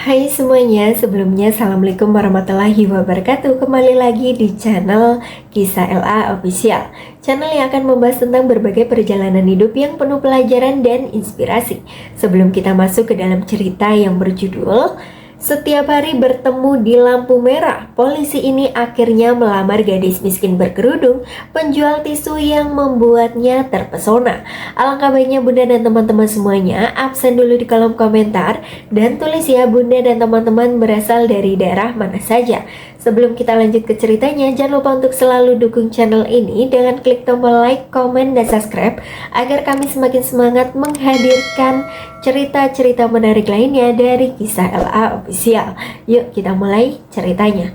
Hai semuanya, sebelumnya Assalamualaikum warahmatullahi wabarakatuh. Kembali lagi di channel Kisah LA Official, channel yang akan membahas tentang berbagai perjalanan hidup yang penuh pelajaran dan inspirasi. Sebelum kita masuk ke dalam cerita yang berjudul Setiap Hari Bertemu di Lampu Merah, polisi ini akhirnya melamar gadis miskin berkerudung, penjual tisu yang membuatnya terpesona. Alangkah baiknya Bunda dan teman-teman semuanya absen dulu di kolom komentar dan tulis ya Bunda dan teman-teman berasal dari daerah mana saja. Sebelum kita lanjut ke ceritanya, jangan lupa untuk selalu dukung channel ini dengan klik tombol like, komen, dan subscribe agar kami semakin semangat menghadirkan cerita-cerita menarik lainnya dari Kisah LA Official. Yuk kita mulai ceritanya.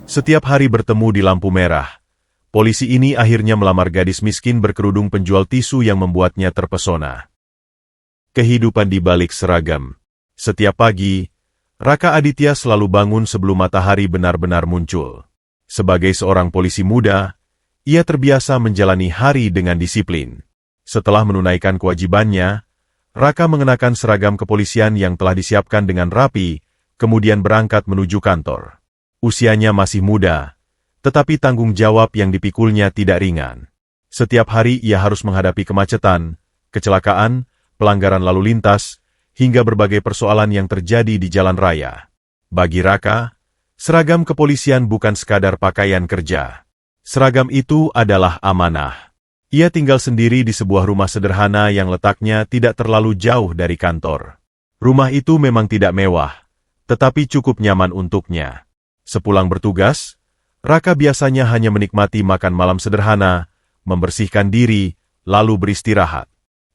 Setiap hari bertemu di lampu merah, polisi ini akhirnya melamar gadis miskin berkerudung penjual tisu yang membuatnya terpesona. Kehidupan di balik seragam. Setiap pagi, Raka Aditya selalu bangun sebelum matahari benar-benar muncul. Sebagai seorang polisi muda, ia terbiasa menjalani hari dengan disiplin. Setelah menunaikan kewajibannya, Raka mengenakan seragam kepolisian yang telah disiapkan dengan rapi, kemudian berangkat menuju kantor. Usianya masih muda, tetapi tanggung jawab yang dipikulnya tidak ringan. Setiap hari ia harus menghadapi kemacetan, kecelakaan, pelanggaran lalu lintas, hingga berbagai persoalan yang terjadi di jalan raya. Bagi Raka, seragam kepolisian bukan sekadar pakaian kerja. Seragam itu adalah amanah. Ia tinggal sendiri di sebuah rumah sederhana yang letaknya tidak terlalu jauh dari kantor. Rumah itu memang tidak mewah, tetapi cukup nyaman untuknya. Sepulang bertugas, Raka biasanya hanya menikmati makan malam sederhana, membersihkan diri, lalu beristirahat.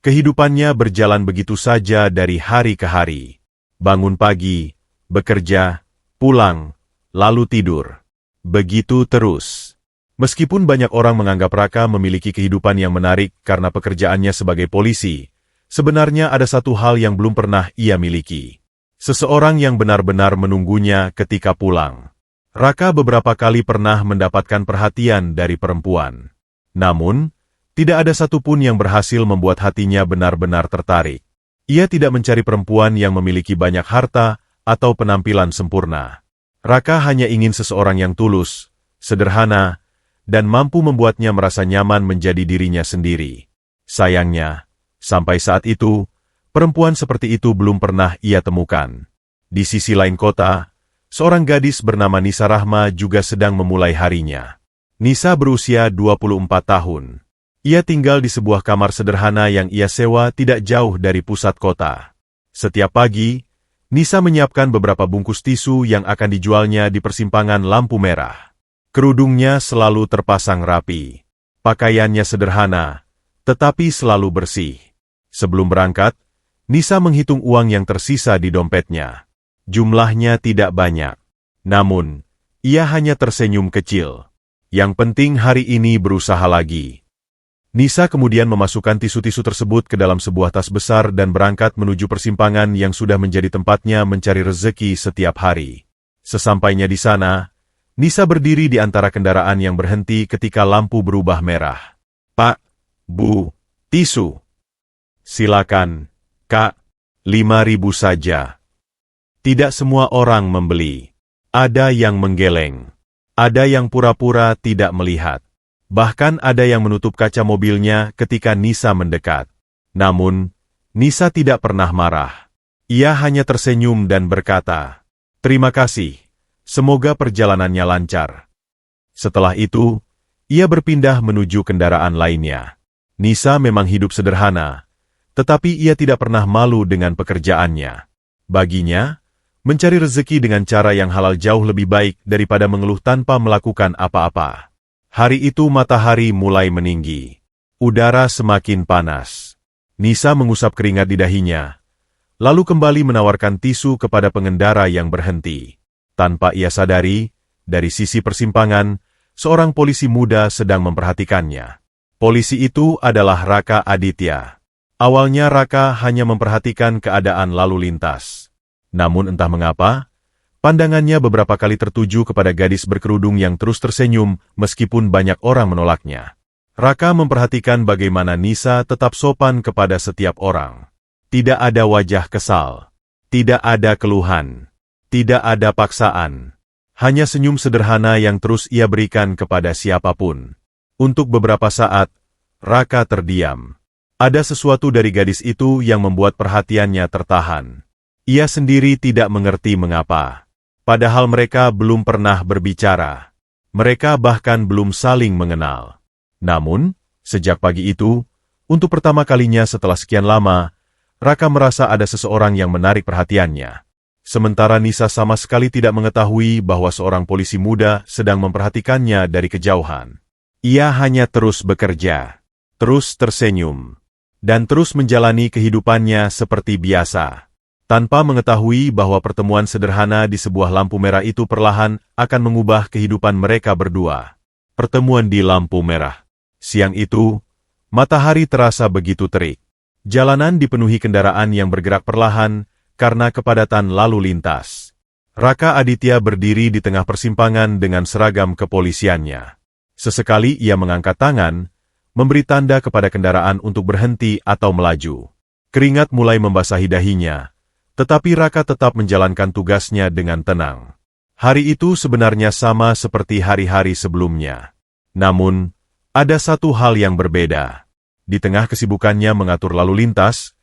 Kehidupannya berjalan begitu saja dari hari ke hari. Bangun pagi, bekerja, pulang, lalu tidur. Begitu terus. Meskipun banyak orang menganggap Raka memiliki kehidupan yang menarik karena pekerjaannya sebagai polisi, sebenarnya ada satu hal yang belum pernah ia miliki. Seseorang yang benar-benar menunggunya ketika pulang. Raka beberapa kali pernah mendapatkan perhatian dari perempuan. Namun, tidak ada satupun yang berhasil membuat hatinya benar-benar tertarik. Ia tidak mencari perempuan yang memiliki banyak harta atau penampilan sempurna. Raka hanya ingin seseorang yang tulus, sederhana, dan mampu membuatnya merasa nyaman menjadi dirinya sendiri. Sayangnya, sampai saat itu, perempuan seperti itu belum pernah ia temukan. Di sisi lain kota, seorang gadis bernama Nisa Rahma juga sedang memulai harinya. Nisa berusia 24 tahun. Ia tinggal di sebuah kamar sederhana yang ia sewa tidak jauh dari pusat kota. Setiap pagi, Nisa menyiapkan beberapa bungkus tisu yang akan dijualnya di persimpangan lampu merah. Kerudungnya selalu terpasang rapi. Pakaiannya sederhana, tetapi selalu bersih. Sebelum berangkat, Nisa menghitung uang yang tersisa di dompetnya. Jumlahnya tidak banyak. Namun, ia hanya tersenyum kecil. Yang penting hari ini berusaha lagi. Nisa kemudian memasukkan tisu-tisu tersebut ke dalam sebuah tas besar dan berangkat menuju persimpangan yang sudah menjadi tempatnya mencari rezeki setiap hari. Sesampainya di sana, Nisa berdiri di antara kendaraan yang berhenti ketika lampu berubah merah. "Pak, Bu, tisu." "Silakan, Kak, 5.000 saja." Tidak semua orang membeli. Ada yang menggeleng. Ada yang pura-pura tidak melihat. Bahkan ada yang menutup kaca mobilnya ketika Nisa mendekat. Namun, Nisa tidak pernah marah. Ia hanya tersenyum dan berkata, "Terima kasih. Semoga perjalanannya lancar." Setelah itu, ia berpindah menuju kendaraan lainnya. Nisa memang hidup sederhana, tetapi ia tidak pernah malu dengan pekerjaannya. Baginya, mencari rezeki dengan cara yang halal jauh lebih baik daripada mengeluh tanpa melakukan apa-apa. Hari itu matahari mulai meninggi. Udara semakin panas. Nisa mengusap keringat di dahinya, lalu kembali menawarkan tisu kepada pengendara yang berhenti. Tanpa ia sadari, dari sisi persimpangan, seorang polisi muda sedang memperhatikannya. Polisi itu adalah Raka Aditya. Awalnya Raka hanya memperhatikan keadaan lalu lintas. Namun entah mengapa, pandangannya beberapa kali tertuju kepada gadis berkerudung yang terus tersenyum meskipun banyak orang menolaknya. Raka memperhatikan bagaimana Nisa tetap sopan kepada setiap orang. Tidak ada wajah kesal. Tidak ada keluhan. Tidak ada paksaan. Hanya senyum sederhana yang terus ia berikan kepada siapapun. Untuk beberapa saat, Raka terdiam. Ada sesuatu dari gadis itu yang membuat perhatiannya tertahan. Ia sendiri tidak mengerti mengapa. Padahal mereka belum pernah berbicara. Mereka bahkan belum saling mengenal. Namun, sejak pagi itu, untuk pertama kalinya setelah sekian lama, Raka merasa ada seseorang yang menarik perhatiannya. Sementara Nisa sama sekali tidak mengetahui bahwa seorang polisi muda sedang memperhatikannya dari kejauhan. Ia hanya terus bekerja, terus tersenyum, dan terus menjalani kehidupannya seperti biasa. Tanpa mengetahui bahwa pertemuan sederhana di sebuah lampu merah itu perlahan akan mengubah kehidupan mereka berdua. Pertemuan di lampu merah. Siang itu, matahari terasa begitu terik. Jalanan dipenuhi kendaraan yang bergerak perlahan karena kepadatan lalu lintas. Raka Aditya berdiri di tengah persimpangan dengan seragam kepolisiannya. Sesekali ia mengangkat tangan, memberi tanda kepada kendaraan untuk berhenti atau melaju. Keringat mulai membasahi dahinya, tetapi Raka tetap menjalankan tugasnya dengan tenang. Hari itu sebenarnya sama seperti hari-hari sebelumnya. Namun, ada satu hal yang berbeda. Di tengah kesibukannya mengatur lalu lintas,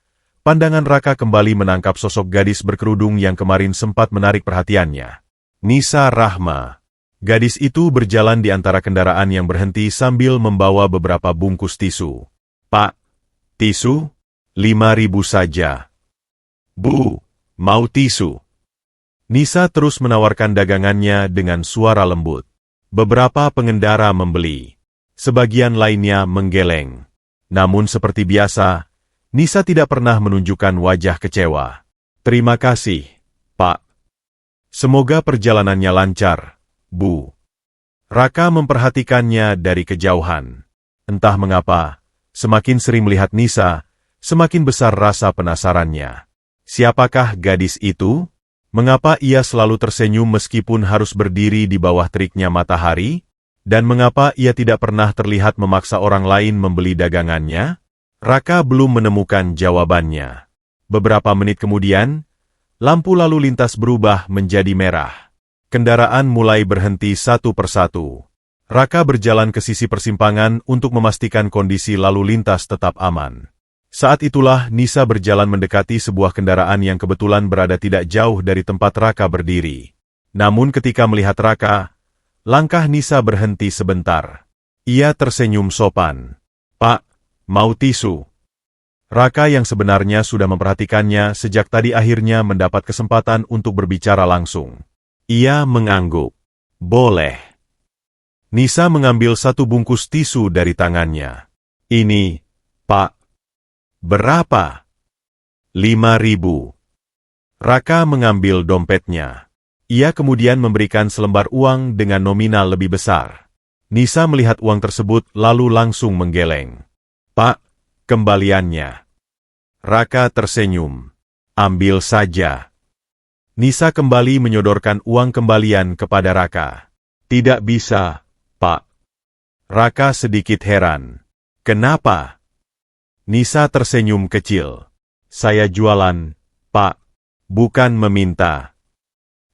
pandangan Raka kembali menangkap sosok gadis berkerudung yang kemarin sempat menarik perhatiannya. Nisa Rahma. Gadis itu berjalan di antara kendaraan yang berhenti sambil membawa beberapa bungkus tisu. Pak, tisu? 5.000 saja. Bu, mau tisu? Nisa terus menawarkan dagangannya dengan suara lembut. Beberapa pengendara membeli. Sebagian lainnya menggeleng. Namun seperti biasa, Nisa tidak pernah menunjukkan wajah kecewa. Terima kasih, Pak. Semoga perjalanannya lancar, Bu. Raka memperhatikannya dari kejauhan. Entah mengapa, semakin sering melihat Nisa, semakin besar rasa penasarannya. Siapakah gadis itu? Mengapa ia selalu tersenyum meskipun harus berdiri di bawah teriknya matahari? Dan mengapa ia tidak pernah terlihat memaksa orang lain membeli dagangannya? Raka belum menemukan jawabannya. Beberapa menit kemudian, lampu lalu lintas berubah menjadi merah. Kendaraan mulai berhenti satu persatu. Raka berjalan ke sisi persimpangan untuk memastikan kondisi lalu lintas tetap aman. Saat itulah Nisa berjalan mendekati sebuah kendaraan yang kebetulan berada tidak jauh dari tempat Raka berdiri. Namun ketika melihat Raka, langkah Nisa berhenti sebentar. Ia tersenyum sopan. Pak, mau tisu? Raka yang sebenarnya sudah memperhatikannya sejak tadi akhirnya mendapat kesempatan untuk berbicara langsung. Ia mengangguk. Boleh. Nisa mengambil satu bungkus tisu dari tangannya. Ini, Pak. Berapa? 5.000. Raka mengambil dompetnya. Ia kemudian memberikan selembar uang dengan nominal lebih besar. Nisa melihat uang tersebut lalu langsung menggeleng. Pak, kembaliannya. Raka tersenyum. Ambil saja. Nisa kembali menyodorkan uang kembalian kepada Raka. Tidak bisa, Pak. Raka sedikit heran. Kenapa? Nisa tersenyum kecil. Saya jualan, Pak. Bukan meminta.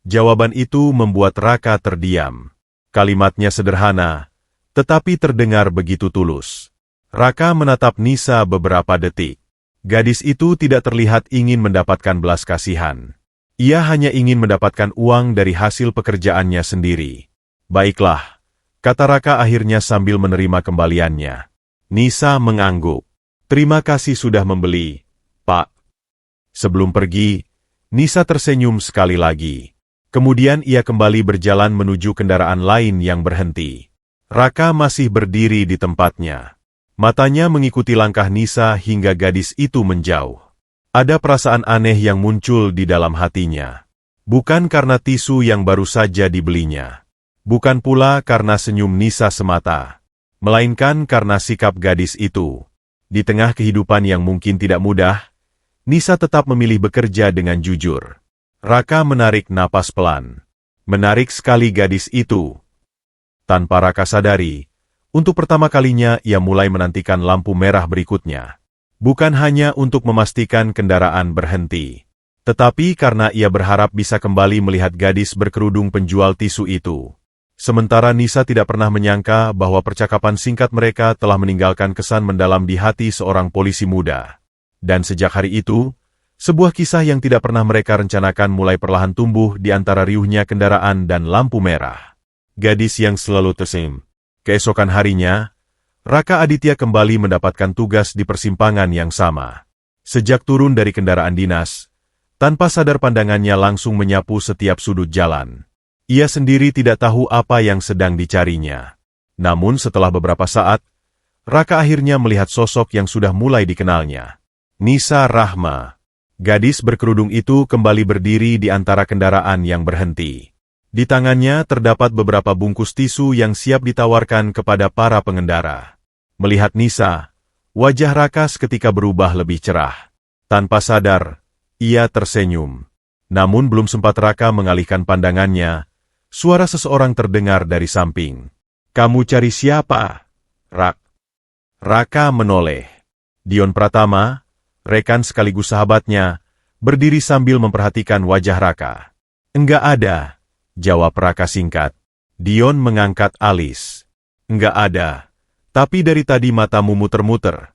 Jawaban itu membuat Raka terdiam. Kalimatnya sederhana, tetapi terdengar begitu tulus. Raka menatap Nisa beberapa detik. Gadis itu tidak terlihat ingin mendapatkan belas kasihan. Ia hanya ingin mendapatkan uang dari hasil pekerjaannya sendiri. Baiklah, kata Raka akhirnya sambil menerima kembaliannya. Nisa mengangguk. Terima kasih sudah membeli, Pak. Sebelum pergi, Nisa tersenyum sekali lagi. Kemudian ia kembali berjalan menuju kendaraan lain yang berhenti. Raka masih berdiri di tempatnya. Matanya mengikuti langkah Nisa hingga gadis itu menjauh. Ada perasaan aneh yang muncul di dalam hatinya. Bukan karena tisu yang baru saja dibelinya. Bukan pula karena senyum Nisa semata. Melainkan karena sikap gadis itu. Di tengah kehidupan yang mungkin tidak mudah, Nisa tetap memilih bekerja dengan jujur. Raka menarik napas pelan. Menarik sekali gadis itu. Tanpa Raka sadari, untuk pertama kalinya ia mulai menantikan lampu merah berikutnya. Bukan hanya untuk memastikan kendaraan berhenti. Tetapi karena ia berharap bisa kembali melihat gadis berkerudung penjual tisu itu. Sementara Nisa tidak pernah menyangka bahwa percakapan singkat mereka telah meninggalkan kesan mendalam di hati seorang polisi muda. Dan sejak hari itu, sebuah kisah yang tidak pernah mereka rencanakan mulai perlahan tumbuh di antara riuhnya kendaraan dan lampu merah. Gadis yang selalu tersenyum. Keesokan harinya, Raka Aditya kembali mendapatkan tugas di persimpangan yang sama. Sejak turun dari kendaraan dinas, tanpa sadar pandangannya langsung menyapu setiap sudut jalan. Ia sendiri tidak tahu apa yang sedang dicarinya. Namun setelah beberapa saat, Raka akhirnya melihat sosok yang sudah mulai dikenalnya. Nisa Rahma. Gadis berkerudung itu kembali berdiri di antara kendaraan yang berhenti. Di tangannya terdapat beberapa bungkus tisu yang siap ditawarkan kepada para pengendara. Melihat Nisa, wajah Raka seketika berubah lebih cerah. Tanpa sadar, ia tersenyum. Namun belum sempat Raka mengalihkan pandangannya, suara seseorang terdengar dari samping. "Kamu cari siapa, Rak?" Raka menoleh. Dion Pratama, rekan sekaligus sahabatnya, berdiri sambil memperhatikan wajah Raka. "Enggak ada," jawab Raka singkat. Dion mengangkat alis. "Enggak ada, tapi dari tadi matamu muter-muter."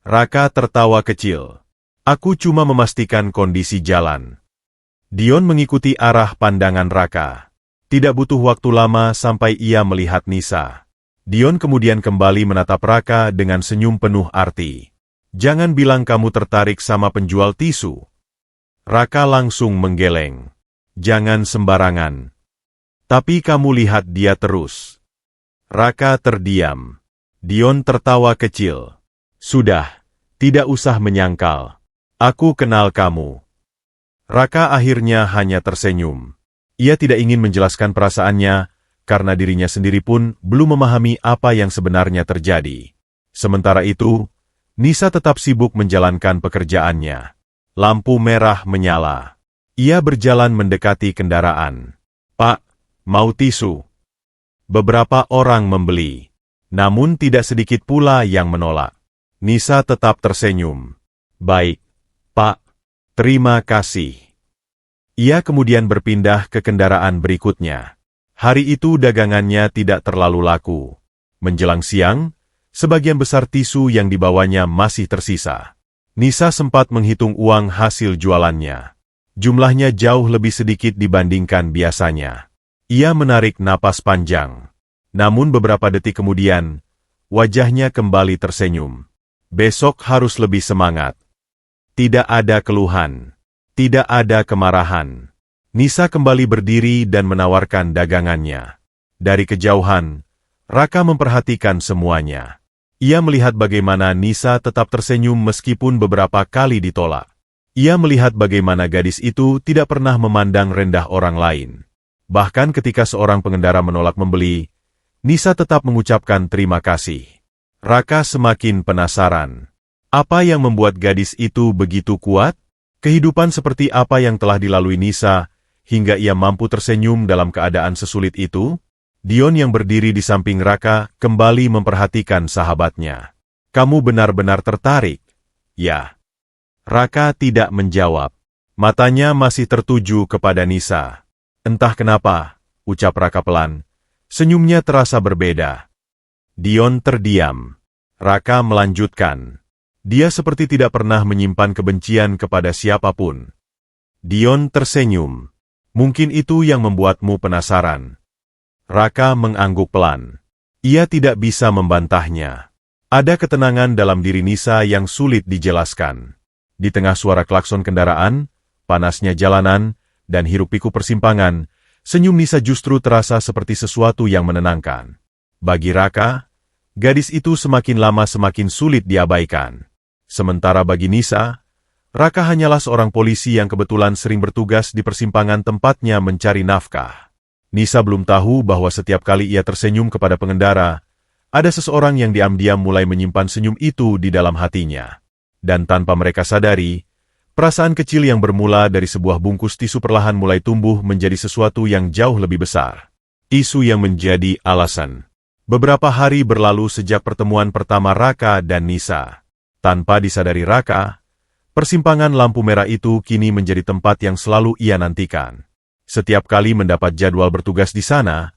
Raka tertawa kecil. "Aku cuma memastikan kondisi jalan." Dion mengikuti arah pandangan Raka. Tidak butuh waktu lama sampai ia melihat Nisa. Dion kemudian kembali menatap Raka dengan senyum penuh arti. "Jangan bilang kamu tertarik sama penjual tisu." Raka langsung menggeleng. "Jangan sembarangan. Tapi kamu lihat dia terus." Raka terdiam. Dion tertawa kecil. "Sudah, tidak usah menyangkal. Aku kenal kamu." Raka akhirnya hanya tersenyum. Ia tidak ingin menjelaskan perasaannya, karena dirinya sendiri pun belum memahami apa yang sebenarnya terjadi. Sementara itu, Nisa tetap sibuk menjalankan pekerjaannya. Lampu merah menyala. Ia berjalan mendekati kendaraan. "Pak, mau tisu?" Beberapa orang membeli. Namun tidak sedikit pula yang menolak. Nisa tetap tersenyum. "Baik, Pak. Terima kasih." Ia kemudian berpindah ke kendaraan berikutnya. Hari itu dagangannya tidak terlalu laku. Menjelang siang, sebagian besar tisu yang dibawanya masih tersisa. Nisa sempat menghitung uang hasil jualannya. Jumlahnya jauh lebih sedikit dibandingkan biasanya. Ia menarik napas panjang. Namun beberapa detik kemudian, wajahnya kembali tersenyum. Besok harus lebih semangat. Tidak ada keluhan. Tidak ada kemarahan. Nisa kembali berdiri dan menawarkan dagangannya. Dari kejauhan, Raka memperhatikan semuanya. Ia melihat bagaimana Nisa tetap tersenyum meskipun beberapa kali ditolak. Ia melihat bagaimana gadis itu tidak pernah memandang rendah orang lain. Bahkan ketika seorang pengendara menolak membeli, Nisa tetap mengucapkan terima kasih. Raka semakin penasaran. Apa yang membuat gadis itu begitu kuat? Kehidupan seperti apa yang telah dilalui Nisa, hingga ia mampu tersenyum dalam keadaan sesulit itu? Dion yang berdiri di samping Raka kembali memperhatikan sahabatnya. "Kamu benar-benar tertarik?" "Ya." Raka tidak menjawab. Matanya masih tertuju kepada Nisa. "Entah kenapa," ucap Raka pelan. Senyumnya terasa berbeda. Dion terdiam. Raka melanjutkan. "Dia seperti tidak pernah menyimpan kebencian kepada siapapun." Dion tersenyum. "Mungkin itu yang membuatmu penasaran." Raka mengangguk pelan. Ia tidak bisa membantahnya. Ada ketenangan dalam diri Nisa yang sulit dijelaskan. Di tengah suara klakson kendaraan, panasnya jalanan, dan hiruk-pikuk persimpangan, senyum Nisa justru terasa seperti sesuatu yang menenangkan. Bagi Raka, gadis itu semakin lama semakin sulit diabaikan. Sementara bagi Nisa, Raka hanyalah seorang polisi yang kebetulan sering bertugas di persimpangan tempatnya mencari nafkah. Nisa belum tahu bahwa setiap kali ia tersenyum kepada pengendara, ada seseorang yang diam-diam mulai menyimpan senyum itu di dalam hatinya. Dan tanpa mereka sadari, perasaan kecil yang bermula dari sebuah bungkus tisu perlahan mulai tumbuh menjadi sesuatu yang jauh lebih besar. Isu yang menjadi alasan. Beberapa hari berlalu sejak pertemuan pertama Raka dan Nisa. Tanpa disadari Raka, Persimpangan lampu merah itu kini menjadi tempat yang selalu ia nantikan. Setiap kali mendapat jadwal bertugas di sana,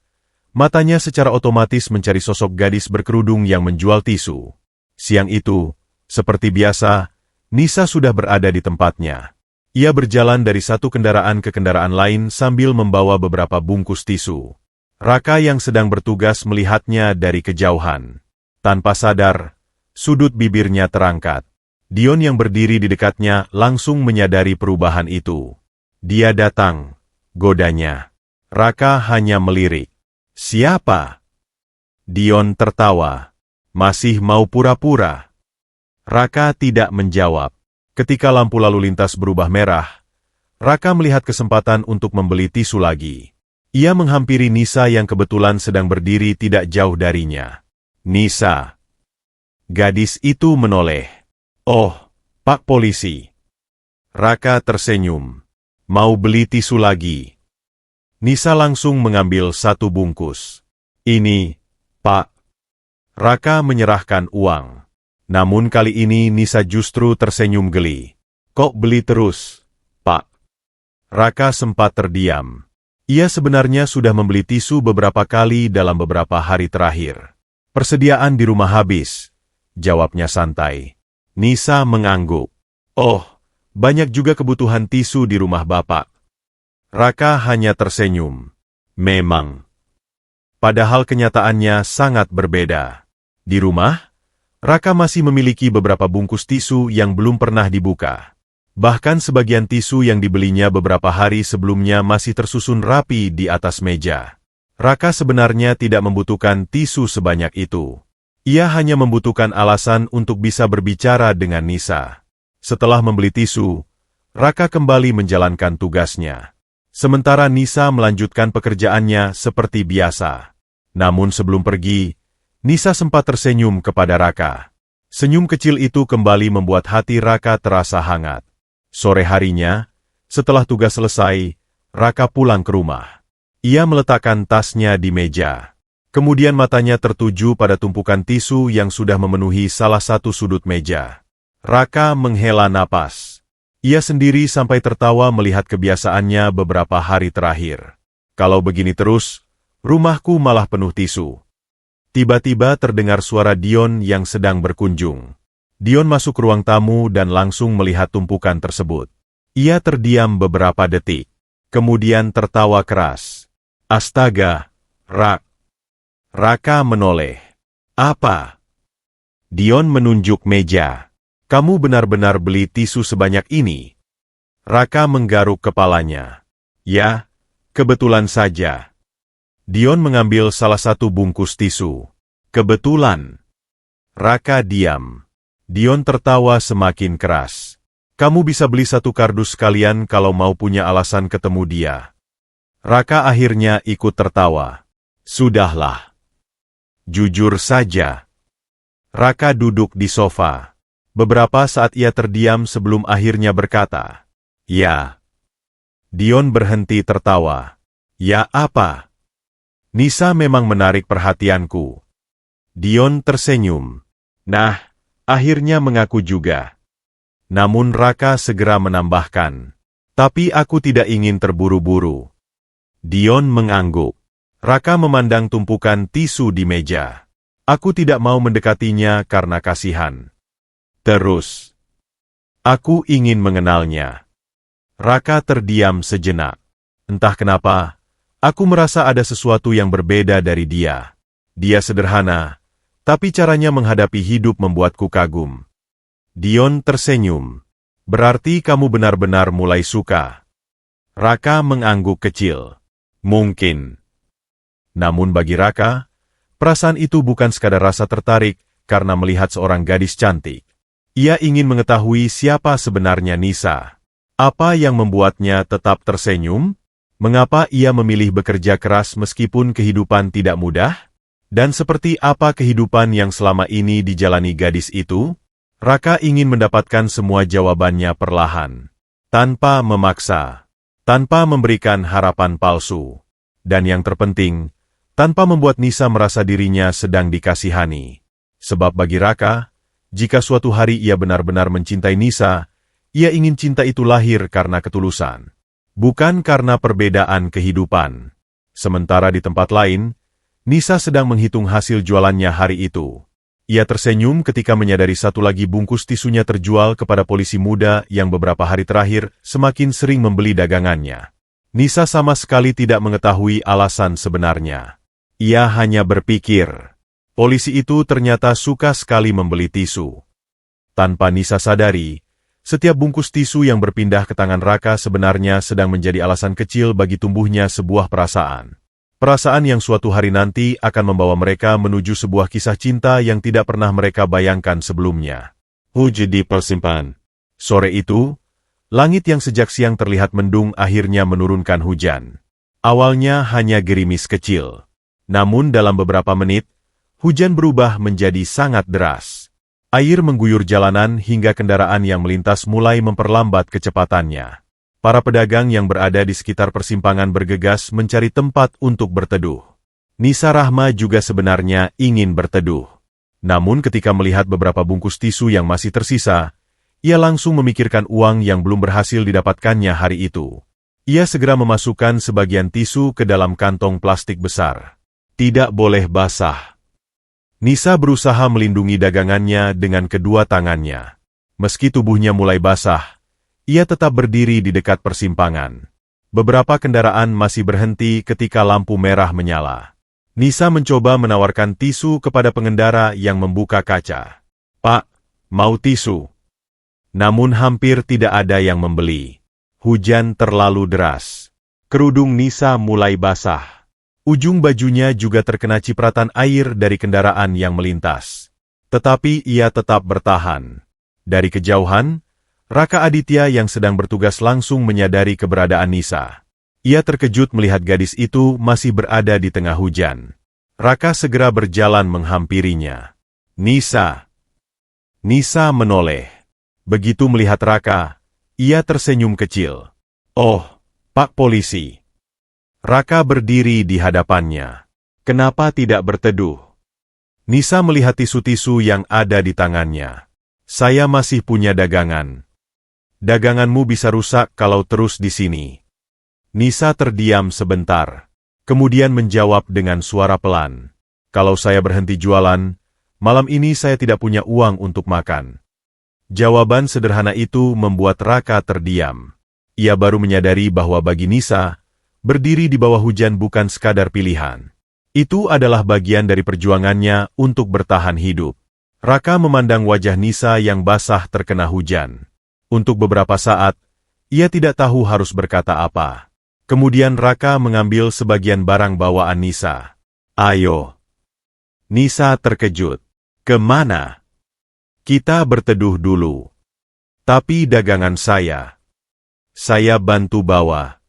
matanya secara otomatis mencari sosok gadis berkerudung yang menjual tisu. Siang itu, seperti biasa, Nisa sudah berada di tempatnya. Ia berjalan dari satu kendaraan ke kendaraan lain sambil membawa beberapa bungkus tisu. Raka yang sedang bertugas melihatnya dari kejauhan. Tanpa sadar, sudut bibirnya terangkat. Dion yang berdiri di dekatnya langsung menyadari perubahan itu. Dia datang, godanya. Raka hanya melirik. Siapa? Dion tertawa. Masih mau pura-pura? Raka tidak menjawab. Ketika lampu lalu lintas berubah merah, Raka melihat kesempatan untuk membeli tisu lagi. Ia menghampiri Nisa yang kebetulan sedang berdiri tidak jauh darinya. Nisa. Gadis itu menoleh. Oh, Pak Polisi. Raka tersenyum. Mau beli tisu lagi? Nisa langsung mengambil satu bungkus. Ini, Pak. Raka menyerahkan uang. Namun kali ini Nisa justru tersenyum geli. Kok beli terus, Pak? Raka sempat terdiam. Ia sebenarnya sudah membeli tisu beberapa kali dalam beberapa hari terakhir. Persediaan di rumah habis, jawabnya santai. Nisa mengangguk. Oh, banyak juga kebutuhan tisu di rumah Bapak. Raka hanya tersenyum. Memang. Padahal kenyataannya sangat berbeda. Di rumah, Raka masih memiliki beberapa bungkus tisu yang belum pernah dibuka. Bahkan sebagian tisu yang dibelinya beberapa hari sebelumnya masih tersusun rapi di atas meja. Raka sebenarnya tidak membutuhkan tisu sebanyak itu. Ia hanya membutuhkan alasan untuk bisa berbicara dengan Nisa. Setelah membeli tisu, Raka kembali menjalankan tugasnya. Sementara Nisa melanjutkan pekerjaannya seperti biasa. Namun sebelum pergi, Nisa sempat tersenyum kepada Raka. Senyum kecil itu kembali membuat hati Raka terasa hangat. Sore harinya, setelah tugas selesai, Raka pulang ke rumah. Ia meletakkan tasnya di meja. Kemudian matanya tertuju pada tumpukan tisu yang sudah memenuhi salah satu sudut meja. Raka menghela napas. Ia sendiri sampai tertawa melihat kebiasaannya beberapa hari terakhir. Kalau begini terus, rumahku malah penuh tisu. Tiba-tiba terdengar suara Dion yang sedang berkunjung. Dion masuk ke ruang tamu dan langsung melihat tumpukan tersebut. Ia terdiam beberapa detik. Kemudian tertawa keras. Astaga, Rak. Raka menoleh. Apa? Dion menunjuk meja. Kamu benar-benar beli tisu sebanyak ini? Raka menggaruk kepalanya. Ya, kebetulan saja. Dion mengambil salah satu bungkus tisu. Kebetulan. Raka diam. Dion tertawa semakin keras. Kamu bisa beli satu kardus sekalian kalau mau punya alasan ketemu dia. Raka akhirnya ikut tertawa. Sudahlah. Jujur saja. Raka duduk di sofa. Beberapa saat ia terdiam sebelum akhirnya berkata, "Ya." Dion berhenti tertawa. "Ya apa?" Nisa memang menarik perhatianku. Dion tersenyum. Nah, akhirnya mengaku juga. Namun Raka segera menambahkan, "Tapi aku tidak ingin terburu-buru." Dion mengangguk. Raka memandang tumpukan tisu di meja. Aku tidak mau mendekatinya karena kasihan. Terus, aku ingin mengenalnya. Raka terdiam sejenak. Entah kenapa, aku merasa ada sesuatu yang berbeda dari dia. Dia sederhana, tapi caranya menghadapi hidup membuatku kagum. Dion tersenyum. Berarti kamu benar-benar mulai suka. Raka mengangguk kecil. Mungkin. Namun bagi Raka, perasaan itu bukan sekadar rasa tertarik karena melihat seorang gadis cantik. Ia ingin mengetahui siapa sebenarnya Nisa. Apa yang membuatnya tetap tersenyum? Mengapa ia memilih bekerja keras meskipun kehidupan tidak mudah? Dan seperti apa kehidupan yang selama ini dijalani gadis itu? Raka ingin mendapatkan semua jawabannya perlahan. Tanpa memaksa. Tanpa memberikan harapan palsu. Dan yang terpenting, tanpa membuat Nisa merasa dirinya sedang dikasihani. Sebab bagi Raka, jika suatu hari ia benar-benar mencintai Nisa, Ia ingin cinta itu lahir karena ketulusan, bukan karena perbedaan kehidupan. Sementara di tempat lain, Nisa sedang menghitung hasil jualannya hari itu. Ia tersenyum ketika menyadari satu lagi bungkus tisunya terjual kepada polisi muda yang beberapa hari terakhir semakin sering membeli dagangannya. Nisa sama sekali tidak mengetahui alasan sebenarnya. Ia hanya berpikir, polisi itu ternyata suka sekali membeli tisu. Tanpa Nisa sadari, setiap bungkus tisu yang berpindah ke tangan Raka sebenarnya sedang menjadi alasan kecil bagi tumbuhnya sebuah perasaan. Perasaan yang suatu hari nanti akan membawa mereka menuju sebuah kisah cinta yang tidak pernah mereka bayangkan sebelumnya. Hujan di persimpangan. Sore itu, langit yang sejak siang terlihat mendung akhirnya menurunkan hujan. Awalnya hanya gerimis kecil. Namun dalam beberapa menit, hujan berubah menjadi sangat deras. Air mengguyur jalanan hingga kendaraan yang melintas mulai memperlambat kecepatannya. Para pedagang yang berada di sekitar persimpangan bergegas mencari tempat untuk berteduh. Nisa Rahma juga sebenarnya ingin berteduh. Namun ketika melihat beberapa bungkus tisu yang masih tersisa, ia langsung memikirkan uang yang belum berhasil didapatkannya hari itu. Ia segera memasukkan sebagian tisu ke dalam kantong plastik besar. Tidak boleh basah. Nisa berusaha melindungi dagangannya dengan kedua tangannya. Meski tubuhnya mulai basah, ia tetap berdiri di dekat persimpangan. Beberapa kendaraan masih berhenti ketika lampu merah menyala. Nisa mencoba menawarkan tisu kepada pengendara yang membuka kaca. "Pak, mau tisu?" Namun hampir tidak ada yang membeli. Hujan terlalu deras. Kerudung Nisa mulai basah. Ujung bajunya juga terkena cipratan air dari kendaraan yang melintas. Tetapi ia tetap bertahan. Dari kejauhan, Raka Aditya yang sedang bertugas langsung menyadari keberadaan Nisa. Ia terkejut melihat gadis itu masih berada di tengah hujan. Raka segera berjalan menghampirinya. "Nisa." Nisa menoleh. Begitu melihat Raka, ia tersenyum kecil. "Oh, Pak Polisi." Raka berdiri di hadapannya. "Kenapa tidak berteduh?" Nisa melihat tisu-tisu yang ada di tangannya. "Saya masih punya dagangan." "Daganganmu bisa rusak kalau terus di sini." Nisa terdiam sebentar, kemudian menjawab dengan suara pelan. "Kalau saya berhenti jualan, malam ini saya tidak punya uang untuk makan." Jawaban sederhana itu membuat Raka terdiam. Ia baru menyadari bahwa bagi Nisa, berdiri di bawah hujan bukan sekadar pilihan. Itu adalah bagian dari perjuangannya untuk bertahan hidup. Raka memandang wajah Nisa yang basah terkena hujan. Untuk beberapa saat, ia tidak tahu harus berkata apa. Kemudian Raka mengambil sebagian barang bawaan Nisa. "Ayo." Nisa terkejut. "Kemana?" "Kita berteduh dulu." "Tapi dagangan saya." "Saya bantu bawa."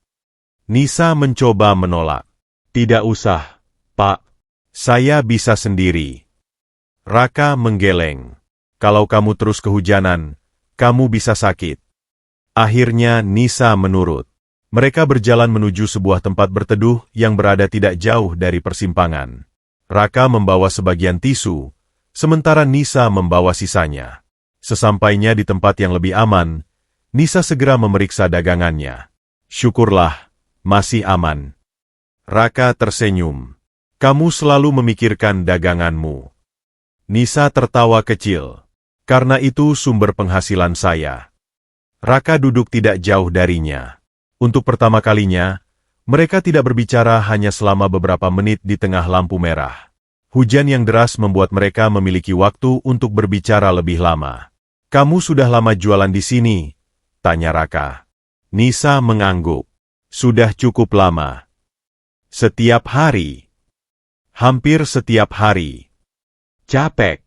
Nisa mencoba menolak. "Tidak usah, Pak. Saya bisa sendiri." Raka menggeleng. "Kalau kamu terus kehujanan, kamu bisa sakit." Akhirnya Nisa menurut. Mereka berjalan menuju sebuah tempat berteduh yang berada tidak jauh dari persimpangan. Raka membawa sebagian tisu, sementara Nisa membawa sisanya. Sesampainya di tempat yang lebih aman, Nisa segera memeriksa dagangannya. "Syukurlah, masih aman." Raka tersenyum. "Kamu selalu memikirkan daganganmu." Nisa tertawa kecil. "Karena itu sumber penghasilan saya." Raka duduk tidak jauh darinya. Untuk pertama kalinya, mereka tidak berbicara hanya selama beberapa menit di tengah lampu merah. Hujan yang deras membuat mereka memiliki waktu untuk berbicara lebih lama. "Kamu sudah lama jualan di sini?" tanya Raka. Nisa mengangguk. "Sudah cukup lama." "Setiap hari?" "Hampir setiap hari." "Capek?"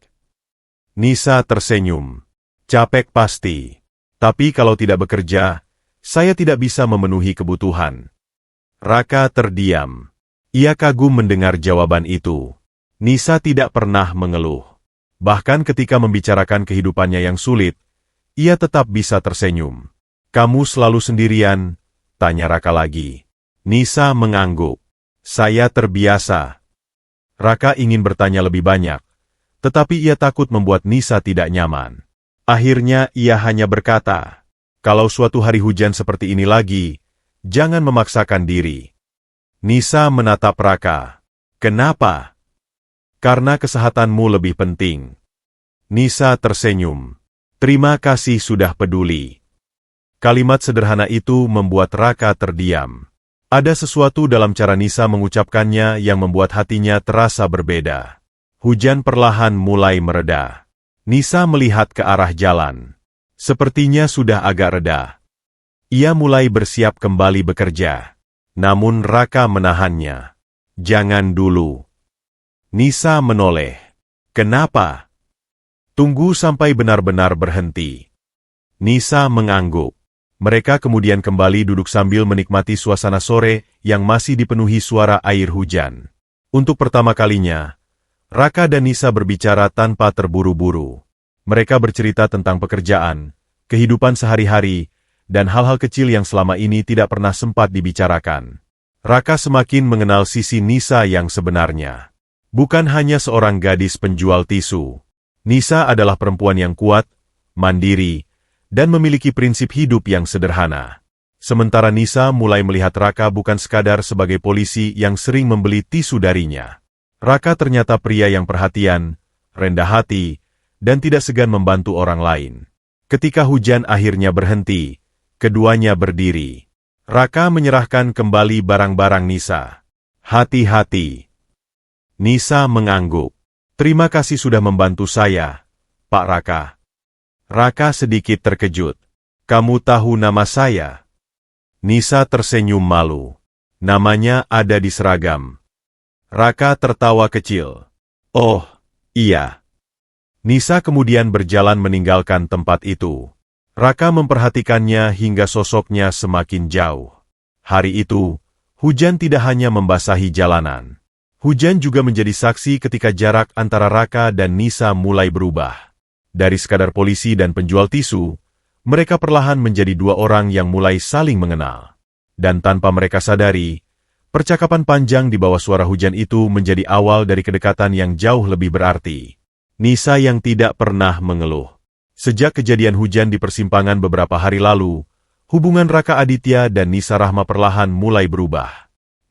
Nisa tersenyum. "Capek pasti. Tapi kalau tidak bekerja, saya tidak bisa memenuhi kebutuhan." Raka terdiam. Ia kagum mendengar jawaban itu. Nisa tidak pernah mengeluh. Bahkan ketika membicarakan kehidupannya yang sulit, ia tetap bisa tersenyum. "Kamu selalu sendirian?" tanya Raka lagi. Nisa mengangguk. "Saya terbiasa." Raka ingin bertanya lebih banyak, tetapi ia takut membuat Nisa tidak nyaman. Akhirnya ia hanya berkata, Kalau suatu hari hujan seperti ini lagi, jangan memaksakan diri. Nisa menatap Raka. Kenapa? Karena kesehatanmu lebih penting. Nisa tersenyum. Terima kasih sudah peduli. Kalimat sederhana itu membuat Raka terdiam. Ada sesuatu dalam cara Nisa mengucapkannya yang membuat hatinya terasa berbeda. Hujan perlahan mulai mereda. Nisa melihat ke arah jalan. Sepertinya sudah agak reda. Ia mulai bersiap kembali bekerja. Namun Raka menahannya. Jangan dulu. Nisa menoleh. Kenapa? Tunggu sampai benar-benar berhenti. Nisa mengangguk. Mereka kemudian kembali duduk sambil menikmati suasana sore yang masih dipenuhi suara air hujan. Untuk pertama kalinya, Raka dan Nisa berbicara tanpa terburu-buru. Mereka bercerita tentang pekerjaan, kehidupan sehari-hari, dan hal-hal kecil yang selama ini tidak pernah sempat dibicarakan. Raka semakin mengenal sisi Nisa yang sebenarnya. Bukan hanya seorang gadis penjual tisu. Nisa adalah perempuan yang kuat, mandiri, dan memiliki prinsip hidup yang sederhana. Sementara Nisa mulai melihat Raka bukan sekadar sebagai polisi yang sering membeli tisu darinya. Raka ternyata pria yang perhatian, rendah hati, dan tidak segan membantu orang lain. Ketika hujan akhirnya berhenti, keduanya berdiri. Raka menyerahkan kembali barang-barang Nisa. Hati-hati. Nisa mengangguk. Terima kasih sudah membantu saya, Pak Raka. Raka sedikit terkejut. Kamu tahu nama saya? Nisa tersenyum malu. Namanya ada di seragam. Raka tertawa kecil. Oh, iya. Nisa kemudian berjalan meninggalkan tempat itu. Raka memperhatikannya hingga sosoknya semakin jauh. Hari itu, hujan tidak hanya membasahi jalanan. Hujan juga menjadi saksi ketika jarak antara Raka dan Nisa mulai berubah. Dari sekadar polisi dan penjual tisu, mereka perlahan menjadi dua orang yang mulai saling mengenal. Dan tanpa mereka sadari, percakapan panjang di bawah suara hujan itu menjadi awal dari kedekatan yang jauh lebih berarti. Nisa yang tidak pernah mengeluh. Sejak kejadian hujan di persimpangan beberapa hari lalu, hubungan Raka Aditya dan Nisa Rahma perlahan mulai berubah.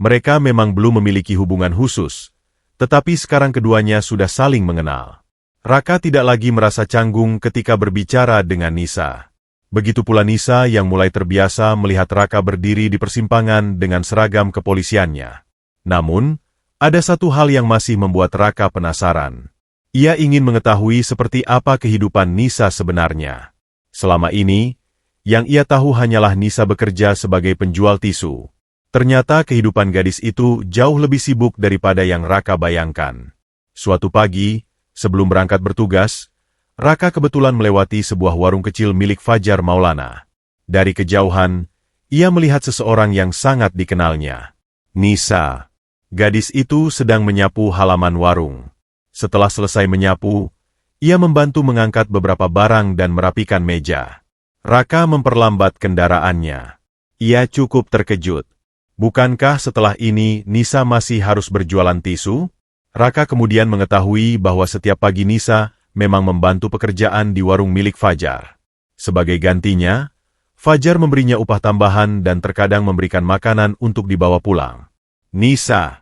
Mereka memang belum memiliki hubungan khusus, tetapi sekarang keduanya sudah saling mengenal. Raka tidak lagi merasa canggung ketika berbicara dengan Nisa. Begitu pula Nisa yang mulai terbiasa melihat Raka berdiri di persimpangan dengan seragam kepolisiannya. Namun, ada satu hal yang masih membuat Raka penasaran. Ia ingin mengetahui seperti apa kehidupan Nisa sebenarnya. Selama ini, yang ia tahu hanyalah Nisa bekerja sebagai penjual tisu. Ternyata kehidupan gadis itu jauh lebih sibuk daripada yang Raka bayangkan. Suatu pagi, sebelum berangkat bertugas, Raka kebetulan melewati sebuah warung kecil milik Fajar Maulana. Dari kejauhan, ia melihat seseorang yang sangat dikenalnya. Nisa. Gadis itu sedang menyapu halaman warung. Setelah selesai menyapu, ia membantu mengangkat beberapa barang dan merapikan meja. Raka memperlambat kendaraannya. Ia cukup terkejut. Bukankah setelah ini Nisa masih harus berjualan tisu? Raka kemudian mengetahui bahwa setiap pagi Nisa memang membantu pekerjaan di warung milik Fajar. Sebagai gantinya, Fajar memberinya upah tambahan dan terkadang memberikan makanan untuk dibawa pulang. Nisa.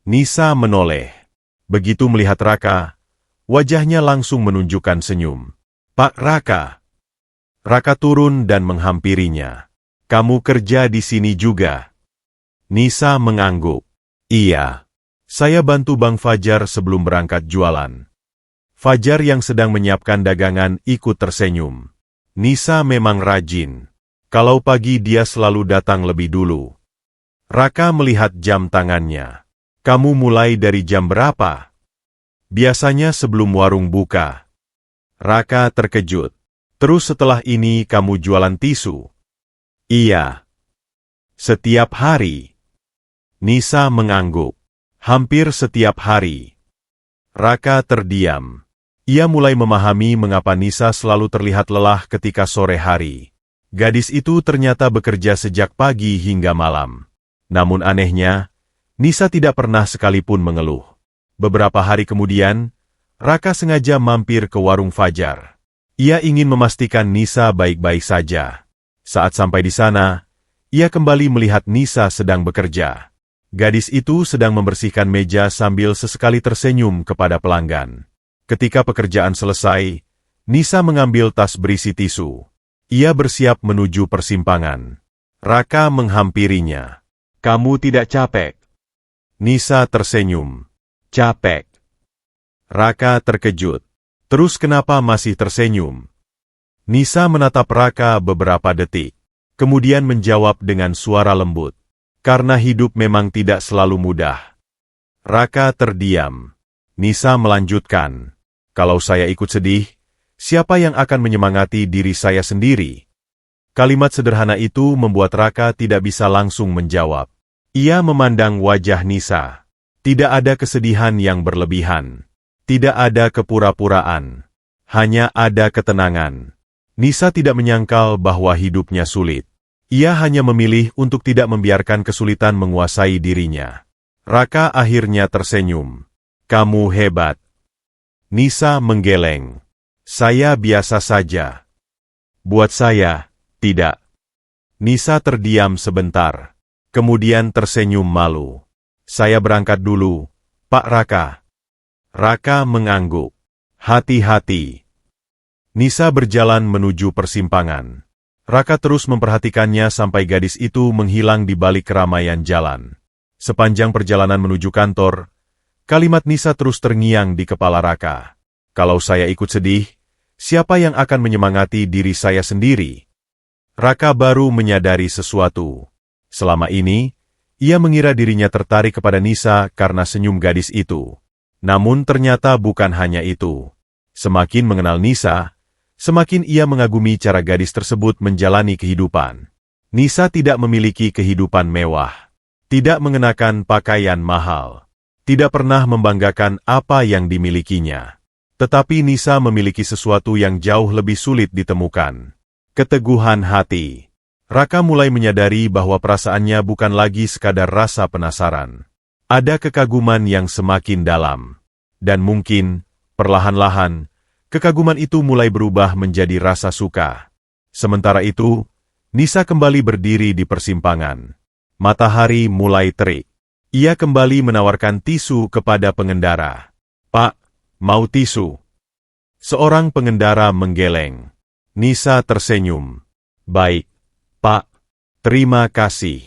Nisa menoleh. Begitu melihat Raka, wajahnya langsung menunjukkan senyum. Pak Raka. Raka turun dan menghampirinya. Kamu kerja di sini juga? Nisa mengangguk. Iya. Saya bantu Bang Fajar sebelum berangkat jualan. Fajar yang sedang menyiapkan dagangan ikut tersenyum. Nisa memang rajin. Kalau pagi dia selalu datang lebih dulu. Raka melihat jam tangannya. Kamu mulai dari jam berapa? Biasanya sebelum warung buka. Raka terkejut. Terus setelah ini kamu jualan tisu? Iya. Setiap hari? Nisa mengangguk. Hampir setiap hari. Raka terdiam. Ia mulai memahami mengapa Nisa selalu terlihat lelah ketika sore hari. Gadis itu ternyata bekerja sejak pagi hingga malam. Namun anehnya, Nisa tidak pernah sekalipun mengeluh. Beberapa hari kemudian, Raka sengaja mampir ke warung Fajar. Ia ingin memastikan Nisa baik-baik saja. Saat sampai di sana, ia kembali melihat Nisa sedang bekerja. Gadis itu sedang membersihkan meja sambil sesekali tersenyum kepada pelanggan. Ketika pekerjaan selesai, Nisa mengambil tas berisi tisu. Ia bersiap menuju persimpangan. Raka menghampirinya. "Kamu tidak capek?" Nisa tersenyum. "Capek." Raka terkejut. "Terus kenapa masih tersenyum?" Nisa menatap Raka beberapa detik. Kemudian menjawab dengan suara lembut. "Karena hidup memang tidak selalu mudah." Raka terdiam. Nisa melanjutkan. "Kalau saya ikut sedih, siapa yang akan menyemangati diri saya sendiri?" Kalimat sederhana itu membuat Raka tidak bisa langsung menjawab. Ia memandang wajah Nisa. Tidak ada kesedihan yang berlebihan. Tidak ada kepura-puraan. Hanya ada ketenangan. Nisa tidak menyangkal bahwa hidupnya sulit. Ia hanya memilih untuk tidak membiarkan kesulitan menguasai dirinya. Raka akhirnya tersenyum. "Kamu hebat." Nisa menggeleng. "Saya biasa saja." "Buat saya, tidak." Nisa terdiam sebentar. Kemudian tersenyum malu. "Saya berangkat dulu, Pak Raka." Raka mengangguk. "Hati-hati." Nisa berjalan menuju persimpangan. Raka terus memperhatikannya sampai gadis itu menghilang di balik keramaian jalan. Sepanjang perjalanan menuju kantor, kalimat Nisa terus terngiang di kepala Raka. "Kalau saya ikut sedih, siapa yang akan menyemangati diri saya sendiri?" Raka baru menyadari sesuatu. Selama ini, ia mengira dirinya tertarik kepada Nisa karena senyum gadis itu. Namun ternyata bukan hanya itu. Semakin mengenal Nisa, semakin ia mengagumi cara gadis tersebut menjalani kehidupan. Nisa tidak memiliki kehidupan mewah, tidak mengenakan pakaian mahal, tidak pernah membanggakan apa yang dimilikinya. Tetapi Nisa memiliki sesuatu yang jauh lebih sulit ditemukan. Keteguhan hati. Raka mulai menyadari bahwa perasaannya bukan lagi sekadar rasa penasaran. Ada kekaguman yang semakin dalam. Dan mungkin, perlahan-lahan, kekaguman itu mulai berubah menjadi rasa suka. Sementara itu, Nisa kembali berdiri di persimpangan. Matahari mulai terik. Ia kembali menawarkan tisu kepada pengendara. "Pak, mau tisu?" Seorang pengendara menggeleng. Nisa tersenyum. "Baik, Pak. Terima kasih."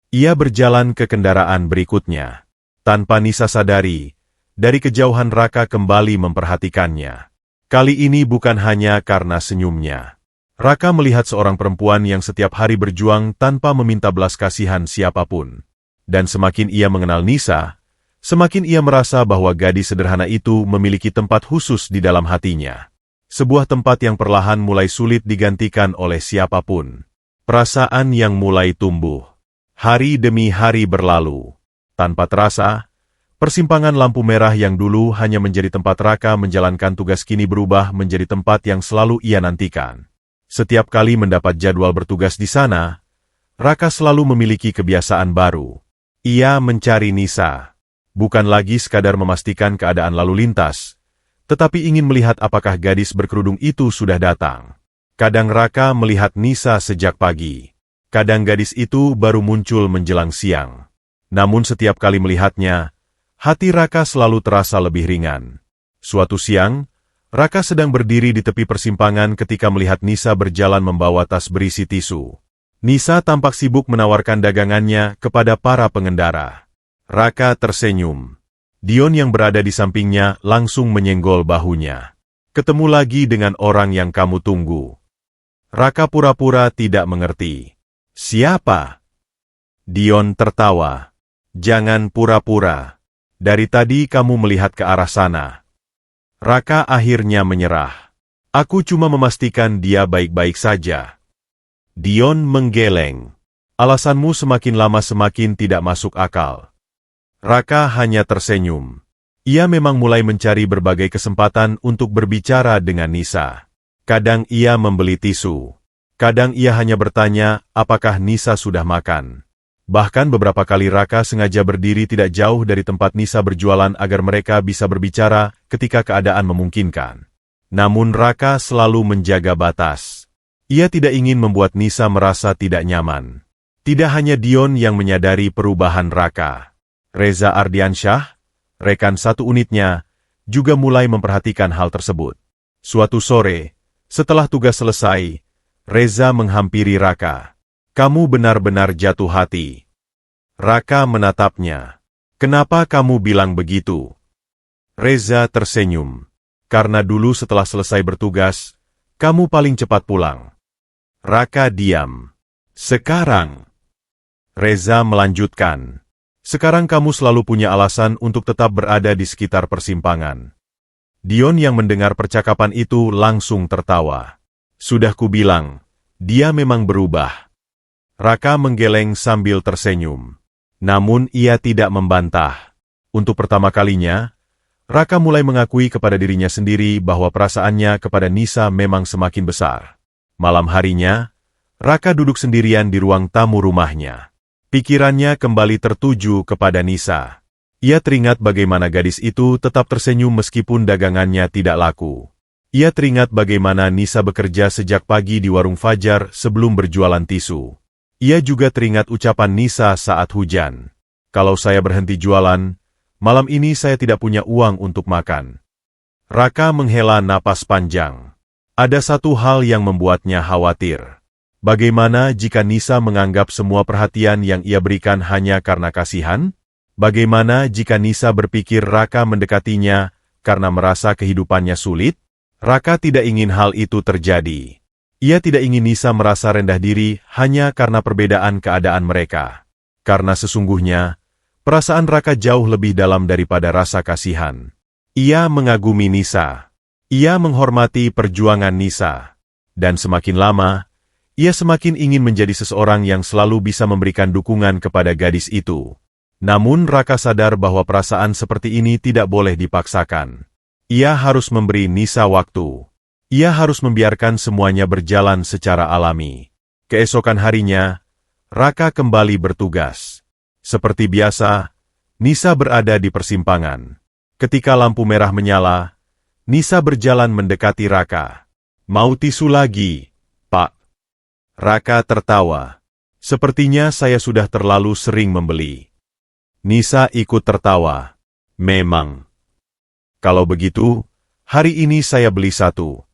Ia berjalan ke kendaraan berikutnya. Tanpa Nisa sadari, dari kejauhan Raka kembali memperhatikannya. Kali ini bukan hanya karena senyumnya. Raka melihat seorang perempuan yang setiap hari berjuang tanpa meminta belas kasihan siapapun. Dan semakin ia mengenal Nisa, semakin ia merasa bahwa gadis sederhana itu memiliki tempat khusus di dalam hatinya. Sebuah tempat yang perlahan mulai sulit digantikan oleh siapapun. Perasaan yang mulai tumbuh. Hari demi hari berlalu. Tanpa terasa, persimpangan lampu merah yang dulu hanya menjadi tempat Raka menjalankan tugas kini berubah menjadi tempat yang selalu ia nantikan. Setiap kali mendapat jadwal bertugas di sana, Raka selalu memiliki kebiasaan baru. Ia mencari Nisa. Bukan lagi sekadar memastikan keadaan lalu lintas, tetapi ingin melihat apakah gadis berkerudung itu sudah datang. Kadang Raka melihat Nisa sejak pagi. Kadang gadis itu baru muncul menjelang siang. Namun setiap kali melihatnya, hati Raka selalu terasa lebih ringan. Suatu siang, Raka sedang berdiri di tepi persimpangan ketika melihat Nisa berjalan membawa tas berisi tisu. Nisa tampak sibuk menawarkan dagangannya kepada para pengendara. Raka tersenyum. Dion yang berada di sampingnya langsung menyenggol bahunya. "Ketemu lagi dengan orang yang kamu tunggu." Raka pura-pura tidak mengerti. "Siapa?" Dion tertawa. "Jangan pura-pura. Dari tadi kamu melihat ke arah sana." Raka akhirnya menyerah. "Aku cuma memastikan dia baik-baik saja." Dion menggeleng. "Alasanmu semakin lama semakin tidak masuk akal." Raka hanya tersenyum. Ia memang mulai mencari berbagai kesempatan untuk berbicara dengan Nisa. Kadang ia membeli tisu. Kadang ia hanya bertanya apakah Nisa sudah makan. Bahkan beberapa kali Raka sengaja berdiri tidak jauh dari tempat Nisa berjualan agar mereka bisa berbicara ketika keadaan memungkinkan. Namun Raka selalu menjaga batas. Ia tidak ingin membuat Nisa merasa tidak nyaman. Tidak hanya Dion yang menyadari perubahan Raka. Reza Ardiansyah, rekan satu unitnya, juga mulai memperhatikan hal tersebut. Suatu sore, setelah tugas selesai, Reza menghampiri Raka. "Kamu benar-benar jatuh hati." Raka menatapnya. "Kenapa kamu bilang begitu?" Reza tersenyum. "Karena dulu setelah selesai bertugas, kamu paling cepat pulang." Raka diam. "Sekarang," Reza melanjutkan, "sekarang kamu selalu punya alasan untuk tetap berada di sekitar persimpangan." Dion yang mendengar percakapan itu langsung tertawa. "Sudah kubilang, dia memang berubah." Raka menggeleng sambil tersenyum. Namun ia tidak membantah. Untuk pertama kalinya, Raka mulai mengakui kepada dirinya sendiri bahwa perasaannya kepada Nisa memang semakin besar. Malam harinya, Raka duduk sendirian di ruang tamu rumahnya. Pikirannya kembali tertuju kepada Nisa. Ia teringat bagaimana gadis itu tetap tersenyum meskipun dagangannya tidak laku. Ia teringat bagaimana Nisa bekerja sejak pagi di warung Fajar sebelum berjualan tisu. Ia juga teringat ucapan Nisa saat hujan. "Kalau saya berhenti jualan, malam ini saya tidak punya uang untuk makan." Raka menghela napas panjang. Ada satu hal yang membuatnya khawatir. Bagaimana jika Nisa menganggap semua perhatian yang ia berikan hanya karena kasihan? Bagaimana jika Nisa berpikir Raka mendekatinya karena merasa kehidupannya sulit? Raka tidak ingin hal itu terjadi. Ia tidak ingin Nisa merasa rendah diri hanya karena perbedaan keadaan mereka. Karena sesungguhnya, perasaan Raka jauh lebih dalam daripada rasa kasihan. Ia mengagumi Nisa. Ia menghormati perjuangan Nisa. Dan semakin lama, ia semakin ingin menjadi seseorang yang selalu bisa memberikan dukungan kepada gadis itu. Namun Raka sadar bahwa perasaan seperti ini tidak boleh dipaksakan. Ia harus memberi Nisa waktu. Ia harus membiarkan semuanya berjalan secara alami. Keesokan harinya, Raka kembali bertugas. Seperti biasa, Nisa berada di persimpangan. Ketika lampu merah menyala, Nisa berjalan mendekati Raka. "Mau tisu lagi, Pak?" Raka tertawa. "Sepertinya saya sudah terlalu sering membeli." Nisa ikut tertawa. "Memang. Kalau begitu, hari ini saya beli satu."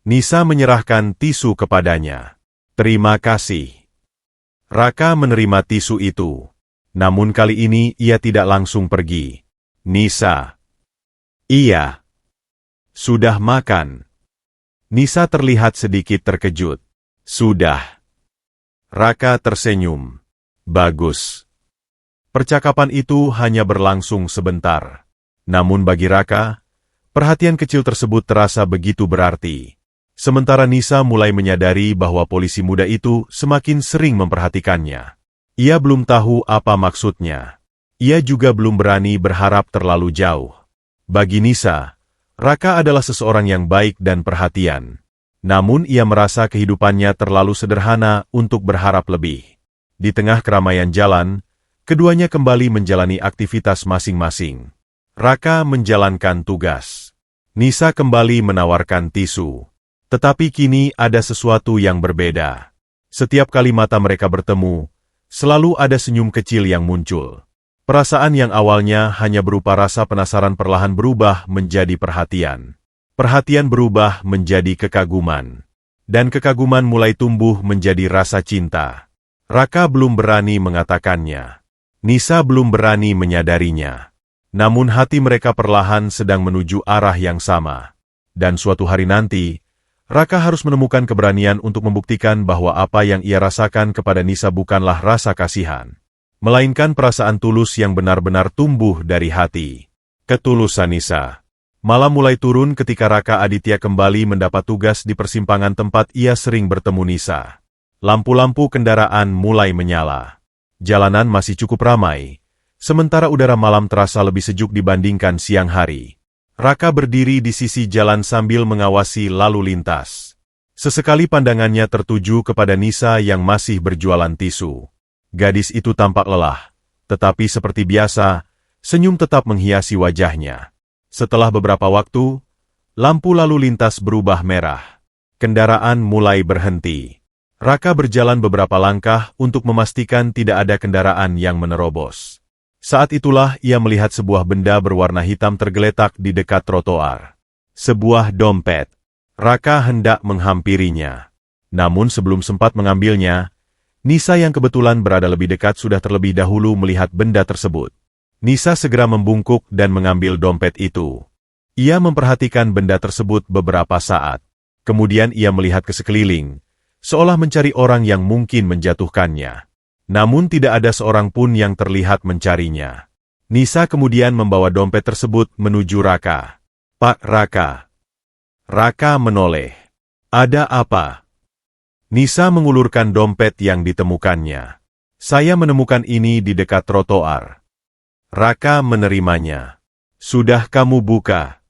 Nisa menyerahkan tisu kepadanya. "Terima kasih." Raka menerima tisu itu. Namun kali ini ia tidak langsung pergi. "Nisa." "Iya." "Sudah makan?" Nisa terlihat sedikit terkejut. "Sudah." Raka tersenyum. "Bagus." Percakapan itu hanya berlangsung sebentar. Namun bagi Raka, perhatian kecil tersebut terasa begitu berarti. Sementara Nisa mulai menyadari bahwa polisi muda itu semakin sering memperhatikannya. Ia belum tahu apa maksudnya. Ia juga belum berani berharap terlalu jauh. Bagi Nisa, Raka adalah seseorang yang baik dan perhatian. Namun ia merasa kehidupannya terlalu sederhana untuk berharap lebih. Di tengah keramaian jalan, keduanya kembali menjalani aktivitas masing-masing. Raka menjalankan tugas. Nisa kembali menawarkan tisu. Tetapi kini ada sesuatu yang berbeda. Setiap kali mata mereka bertemu, selalu ada senyum kecil yang muncul. Perasaan yang awalnya hanya berupa rasa penasaran perlahan berubah menjadi perhatian. Perhatian berubah menjadi kekaguman. Dan kekaguman mulai tumbuh menjadi rasa cinta. Raka belum berani mengatakannya. Nisa belum berani menyadarinya. Namun hati mereka perlahan sedang menuju arah yang sama. Dan suatu hari nanti, Raka harus menemukan keberanian untuk membuktikan bahwa apa yang ia rasakan kepada Nisa bukanlah rasa kasihan, melainkan perasaan tulus yang benar-benar tumbuh dari hati. Ketulusan Nisa. Malam mulai turun ketika Raka Aditya kembali mendapat tugas di persimpangan tempat ia sering bertemu Nisa. Lampu-lampu kendaraan mulai menyala. Jalanan masih cukup ramai, sementara udara malam terasa lebih sejuk dibandingkan siang hari. Raka berdiri di sisi jalan sambil mengawasi lalu lintas. Sesekali pandangannya tertuju kepada Nisa yang masih berjualan tisu. Gadis itu tampak lelah, tetapi seperti biasa, senyum tetap menghiasi wajahnya. Setelah beberapa waktu, Lampu lalu lintas berubah merah. Kendaraan mulai berhenti. Raka berjalan beberapa langkah untuk memastikan tidak ada kendaraan yang menerobos. Saat itulah ia melihat sebuah benda berwarna hitam tergeletak di dekat trotoar. Sebuah dompet. Raka hendak menghampirinya. Namun sebelum sempat mengambilnya, Nisa yang kebetulan berada lebih dekat sudah terlebih dahulu melihat benda tersebut. Nisa segera membungkuk dan mengambil dompet itu. Ia memperhatikan benda tersebut beberapa saat. Kemudian ia melihat ke sekeliling, seolah mencari orang yang mungkin menjatuhkannya. Namun tidak ada seorang pun yang terlihat mencarinya. Nisa kemudian membawa dompet tersebut menuju Raka. "Pak Raka." Raka menoleh. "Ada apa?" Nisa mengulurkan dompet yang ditemukannya. "Saya menemukan ini di dekat trotoar." Raka menerimanya. "Sudah kamu buka?"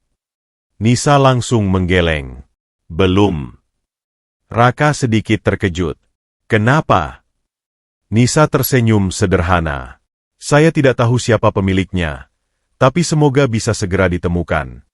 Nisa langsung menggeleng. "Belum." Raka sedikit terkejut. "Kenapa?" Nisa tersenyum sederhana. "Saya tidak tahu siapa pemiliknya, tapi semoga bisa segera ditemukan."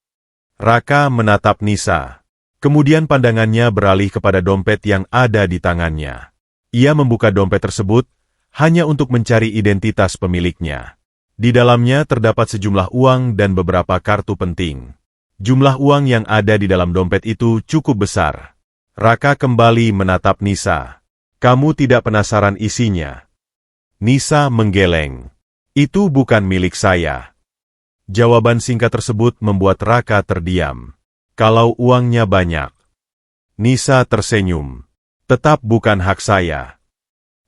Raka menatap Nisa. Kemudian pandangannya beralih kepada dompet yang ada di tangannya. Ia membuka dompet tersebut hanya untuk mencari identitas pemiliknya. Di dalamnya terdapat sejumlah uang dan beberapa kartu penting. Jumlah uang yang ada di dalam dompet itu cukup besar. Raka kembali menatap Nisa. "Kamu tidak penasaran isinya?" Nisa menggeleng. "Itu bukan milik saya." Jawaban singkat tersebut membuat Raka terdiam. "Kalau uangnya banyak." Nisa tersenyum. "Tetap bukan hak saya."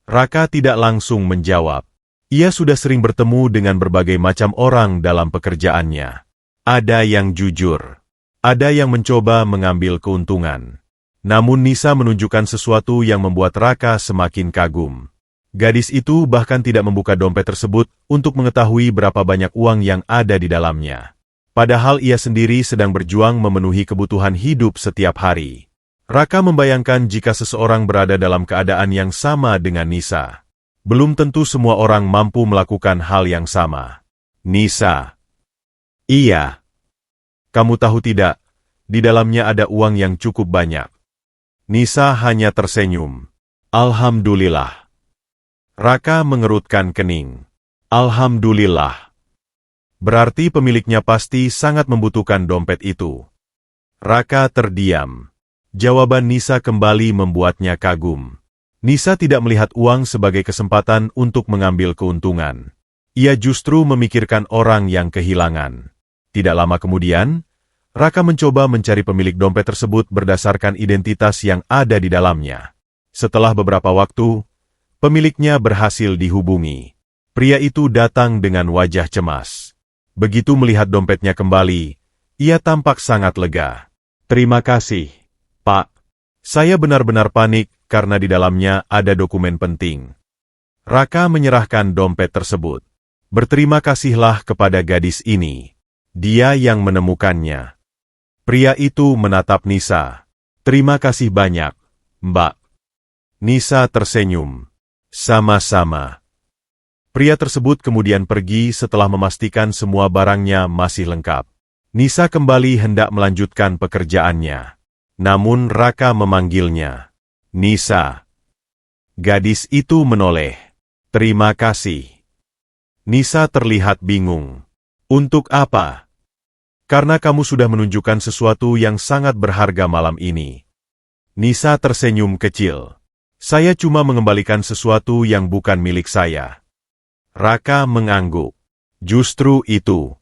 Raka tidak langsung menjawab. Ia sudah sering bertemu dengan berbagai macam orang dalam pekerjaannya. Ada yang jujur. Ada yang mencoba mengambil keuntungan. Namun Nisa menunjukkan sesuatu yang membuat Raka semakin kagum. Gadis itu bahkan tidak membuka dompet tersebut untuk mengetahui berapa banyak uang yang ada di dalamnya. Padahal ia sendiri sedang berjuang memenuhi kebutuhan hidup setiap hari. Raka membayangkan jika seseorang berada dalam keadaan yang sama dengan Nisa. Belum tentu semua orang mampu melakukan hal yang sama. "Nisa." "Iya." "Kamu tahu tidak, di dalamnya ada uang yang cukup banyak." Nisa hanya tersenyum. "Alhamdulillah." Raka mengerutkan kening. "Alhamdulillah. Berarti pemiliknya pasti sangat membutuhkan dompet itu." Raka terdiam. Jawaban Nisa kembali membuatnya kagum. Nisa tidak melihat uang sebagai kesempatan untuk mengambil keuntungan. Ia justru memikirkan orang yang kehilangan. Tidak lama kemudian, Raka mencoba mencari pemilik dompet tersebut berdasarkan identitas yang ada di dalamnya. Setelah beberapa waktu, pemiliknya berhasil dihubungi. Pria itu datang dengan wajah cemas. Begitu melihat dompetnya kembali, ia tampak sangat lega. "Terima kasih, Pak. Saya benar-benar panik karena di dalamnya ada dokumen penting." Raka menyerahkan dompet tersebut. "Berterima kasihlah kepada gadis ini. Dia yang menemukannya." Pria itu menatap Nisa. "Terima kasih banyak, Mbak." Nisa tersenyum. "Sama-sama." Pria tersebut kemudian pergi setelah memastikan semua barangnya masih lengkap. Nisa kembali hendak melanjutkan pekerjaannya. Namun Raka memanggilnya. "Nisa." Gadis itu menoleh. "Terima kasih." Nisa terlihat bingung. "Untuk apa?" "Karena kamu sudah menunjukkan sesuatu yang sangat berharga malam ini." Nisa tersenyum kecil. "Saya cuma mengembalikan sesuatu yang bukan milik saya." Raka mengangguk. "Justru itu."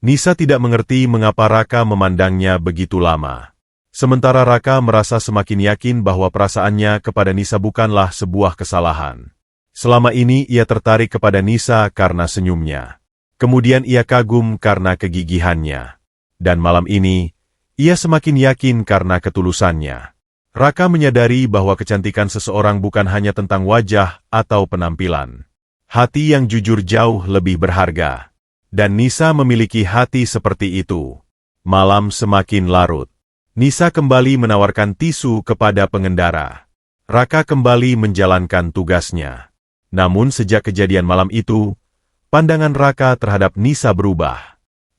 Nisa tidak mengerti mengapa Raka memandangnya begitu lama. Sementara Raka merasa semakin yakin bahwa perasaannya kepada Nisa bukanlah sebuah kesalahan. Selama ini ia tertarik kepada Nisa karena senyumnya. Kemudian ia kagum karena kegigihannya. Dan malam ini, ia semakin yakin karena ketulusannya. Raka menyadari bahwa kecantikan seseorang bukan hanya tentang wajah atau penampilan. Hati yang jujur jauh lebih berharga. Dan Nisa memiliki hati seperti itu. Malam semakin larut. Nisa kembali menawarkan tisu kepada pengendara. Raka kembali menjalankan tugasnya. Namun sejak kejadian malam itu, pandangan Raka terhadap Nisa berubah.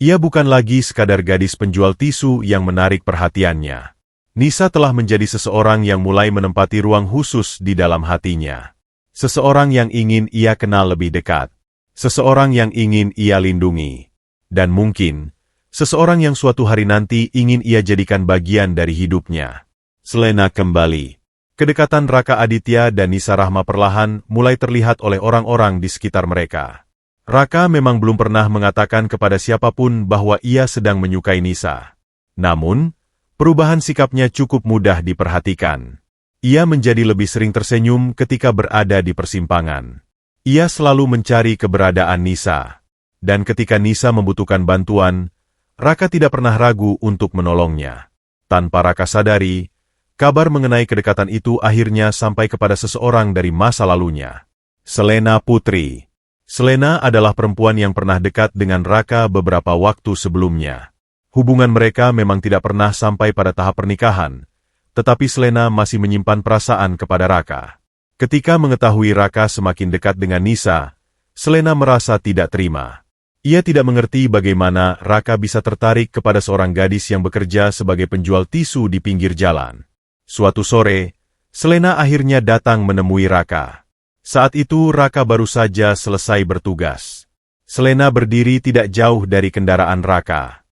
Ia bukan lagi sekadar gadis penjual tisu yang menarik perhatiannya. Nisa telah menjadi seseorang yang mulai menempati ruang khusus di dalam hatinya. Seseorang yang ingin ia kenal lebih dekat. Seseorang yang ingin ia lindungi. Dan mungkin, seseorang yang suatu hari nanti ingin ia jadikan bagian dari hidupnya. Selena kembali. Kedekatan Raka Aditya dan Nisa Rahma perlahan mulai terlihat oleh orang-orang di sekitar mereka. Raka memang belum pernah mengatakan kepada siapapun bahwa ia sedang menyukai Nisa. Namun, perubahan sikapnya cukup mudah diperhatikan. Ia menjadi lebih sering tersenyum ketika berada di persimpangan. Ia selalu mencari keberadaan Nisa. Dan ketika Nisa membutuhkan bantuan, Raka tidak pernah ragu untuk menolongnya. Tanpa Raka sadari, kabar mengenai kedekatan itu akhirnya sampai kepada seseorang dari masa lalunya. Selena Putri. Selena adalah perempuan yang pernah dekat dengan Raka beberapa waktu sebelumnya. Hubungan mereka memang tidak pernah sampai pada tahap pernikahan, tetapi Selena masih menyimpan perasaan kepada Raka. Ketika mengetahui Raka semakin dekat dengan Nisa, Selena merasa tidak terima. Ia tidak mengerti bagaimana Raka bisa tertarik kepada seorang gadis yang bekerja sebagai penjual tisu di pinggir jalan. Suatu sore, Selena akhirnya datang menemui Raka. Saat itu Raka baru saja selesai bertugas. Selena berdiri tidak jauh dari kendaraan Raka.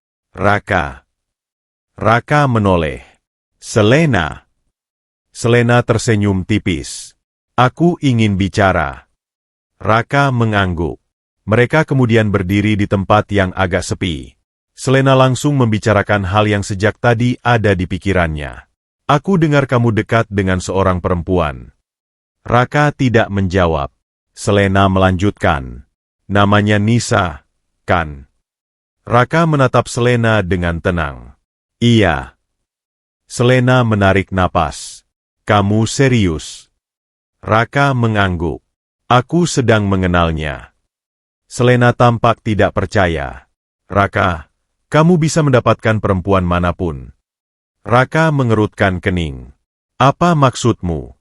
Raka menoleh. Selena. Selena tersenyum tipis. Aku ingin bicara. Raka mengangguk. Mereka kemudian berdiri di tempat yang agak sepi. Selena langsung membicarakan hal yang sejak tadi ada di pikirannya. Aku dengar kamu dekat dengan seorang perempuan. Raka tidak menjawab. Selena melanjutkan. Namanya Nisa, kan? Raka menatap Selena dengan tenang. Iya. Selena menarik napas. Kamu serius? Raka mengangguk. Aku sedang mengenalnya. Selena tampak tidak percaya. Raka, kamu bisa mendapatkan perempuan manapun. Raka mengerutkan kening. Apa maksudmu?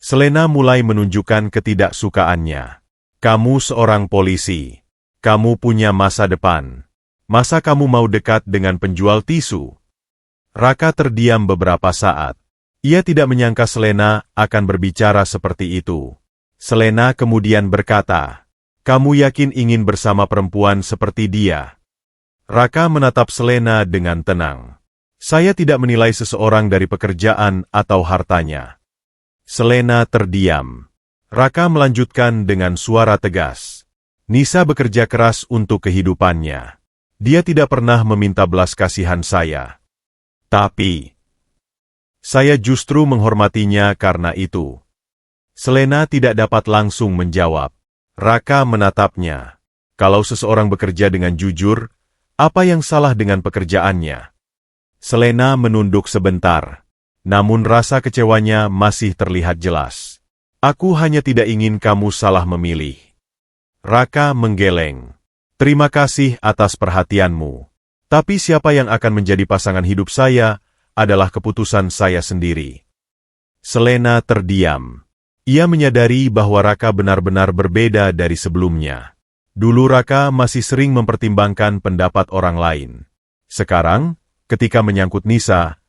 Selena mulai menunjukkan ketidaksukaannya. Kamu seorang polisi. Kamu punya masa depan. Masa kamu mau dekat dengan penjual tisu? Raka terdiam beberapa saat. Ia tidak menyangka Selena akan berbicara seperti itu. Selena kemudian berkata, kamu yakin ingin bersama perempuan seperti dia? Raka menatap Selena dengan tenang. Saya tidak menilai seseorang dari pekerjaan atau hartanya. Selena terdiam. Raka melanjutkan dengan suara tegas. Nisa bekerja keras untuk kehidupannya. Dia tidak pernah meminta belas kasihan saya. Tapi, saya justru menghormatinya karena itu. Selena tidak dapat langsung menjawab. Raka menatapnya. Kalau seseorang bekerja dengan jujur, apa yang salah dengan pekerjaannya? Selena menunduk sebentar. Namun rasa kecewanya masih terlihat jelas. Aku hanya tidak ingin kamu salah memilih. Raka menggeleng. Terima kasih atas perhatianmu. Tapi siapa yang akan menjadi pasangan hidup saya adalah keputusan saya sendiri. Selena terdiam. Ia menyadari bahwa Raka benar-benar berbeda dari sebelumnya. Dulu Raka masih sering mempertimbangkan pendapat orang lain. Sekarang, ketika menyangkut Nisa,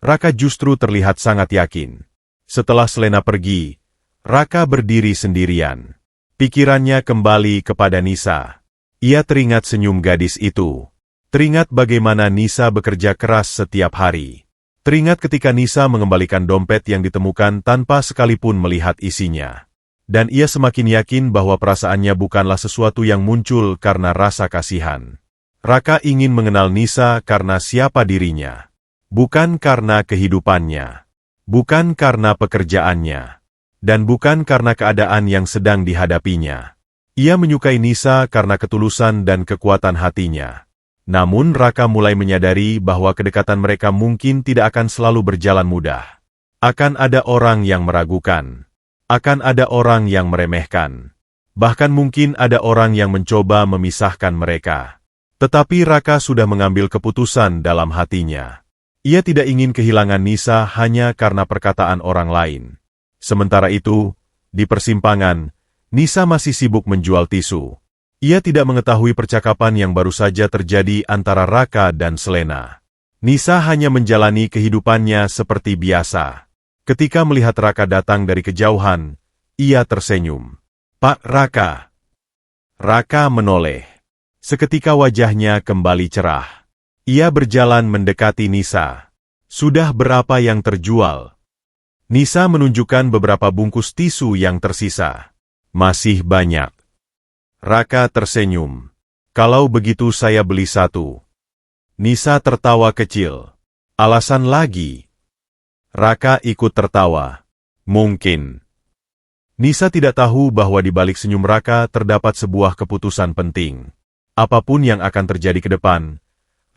Raka justru terlihat sangat yakin. Setelah Selena pergi, Raka berdiri sendirian. Pikirannya kembali kepada Nisa. Ia teringat senyum gadis itu. Teringat bagaimana Nisa bekerja keras setiap hari. Teringat ketika Nisa mengembalikan dompet yang ditemukan tanpa sekalipun melihat isinya. Dan ia semakin yakin bahwa perasaannya bukanlah sesuatu yang muncul karena rasa kasihan. Raka ingin mengenal Nisa karena siapa dirinya. Bukan karena kehidupannya, bukan karena pekerjaannya, dan bukan karena keadaan yang sedang dihadapinya. Ia menyukai Nisa karena ketulusan dan kekuatan hatinya. Namun Raka mulai menyadari bahwa kedekatan mereka mungkin tidak akan selalu berjalan mudah. Akan ada orang yang meragukan. Akan ada orang yang meremehkan. Bahkan mungkin ada orang yang mencoba memisahkan mereka. Tetapi Raka sudah mengambil keputusan dalam hatinya. Ia tidak ingin kehilangan Nisa hanya karena perkataan orang lain. Sementara itu, di persimpangan, Nisa masih sibuk menjual tisu. Ia tidak mengetahui percakapan yang baru saja terjadi antara Raka dan Selena. Nisa hanya menjalani kehidupannya seperti biasa. Ketika melihat Raka datang dari kejauhan, ia tersenyum. "Pak Raka." Raka menoleh. Seketika wajahnya kembali cerah. Ia berjalan mendekati Nisa. "Sudah berapa yang terjual?" Nisa menunjukkan beberapa bungkus tisu yang tersisa. "Masih banyak." Raka tersenyum. "Kalau begitu saya beli satu." Nisa tertawa kecil. "Alasan lagi?" Raka ikut tertawa. "Mungkin." Nisa tidak tahu bahwa di balik senyum Raka terdapat sebuah keputusan penting. Apapun yang akan terjadi ke depan,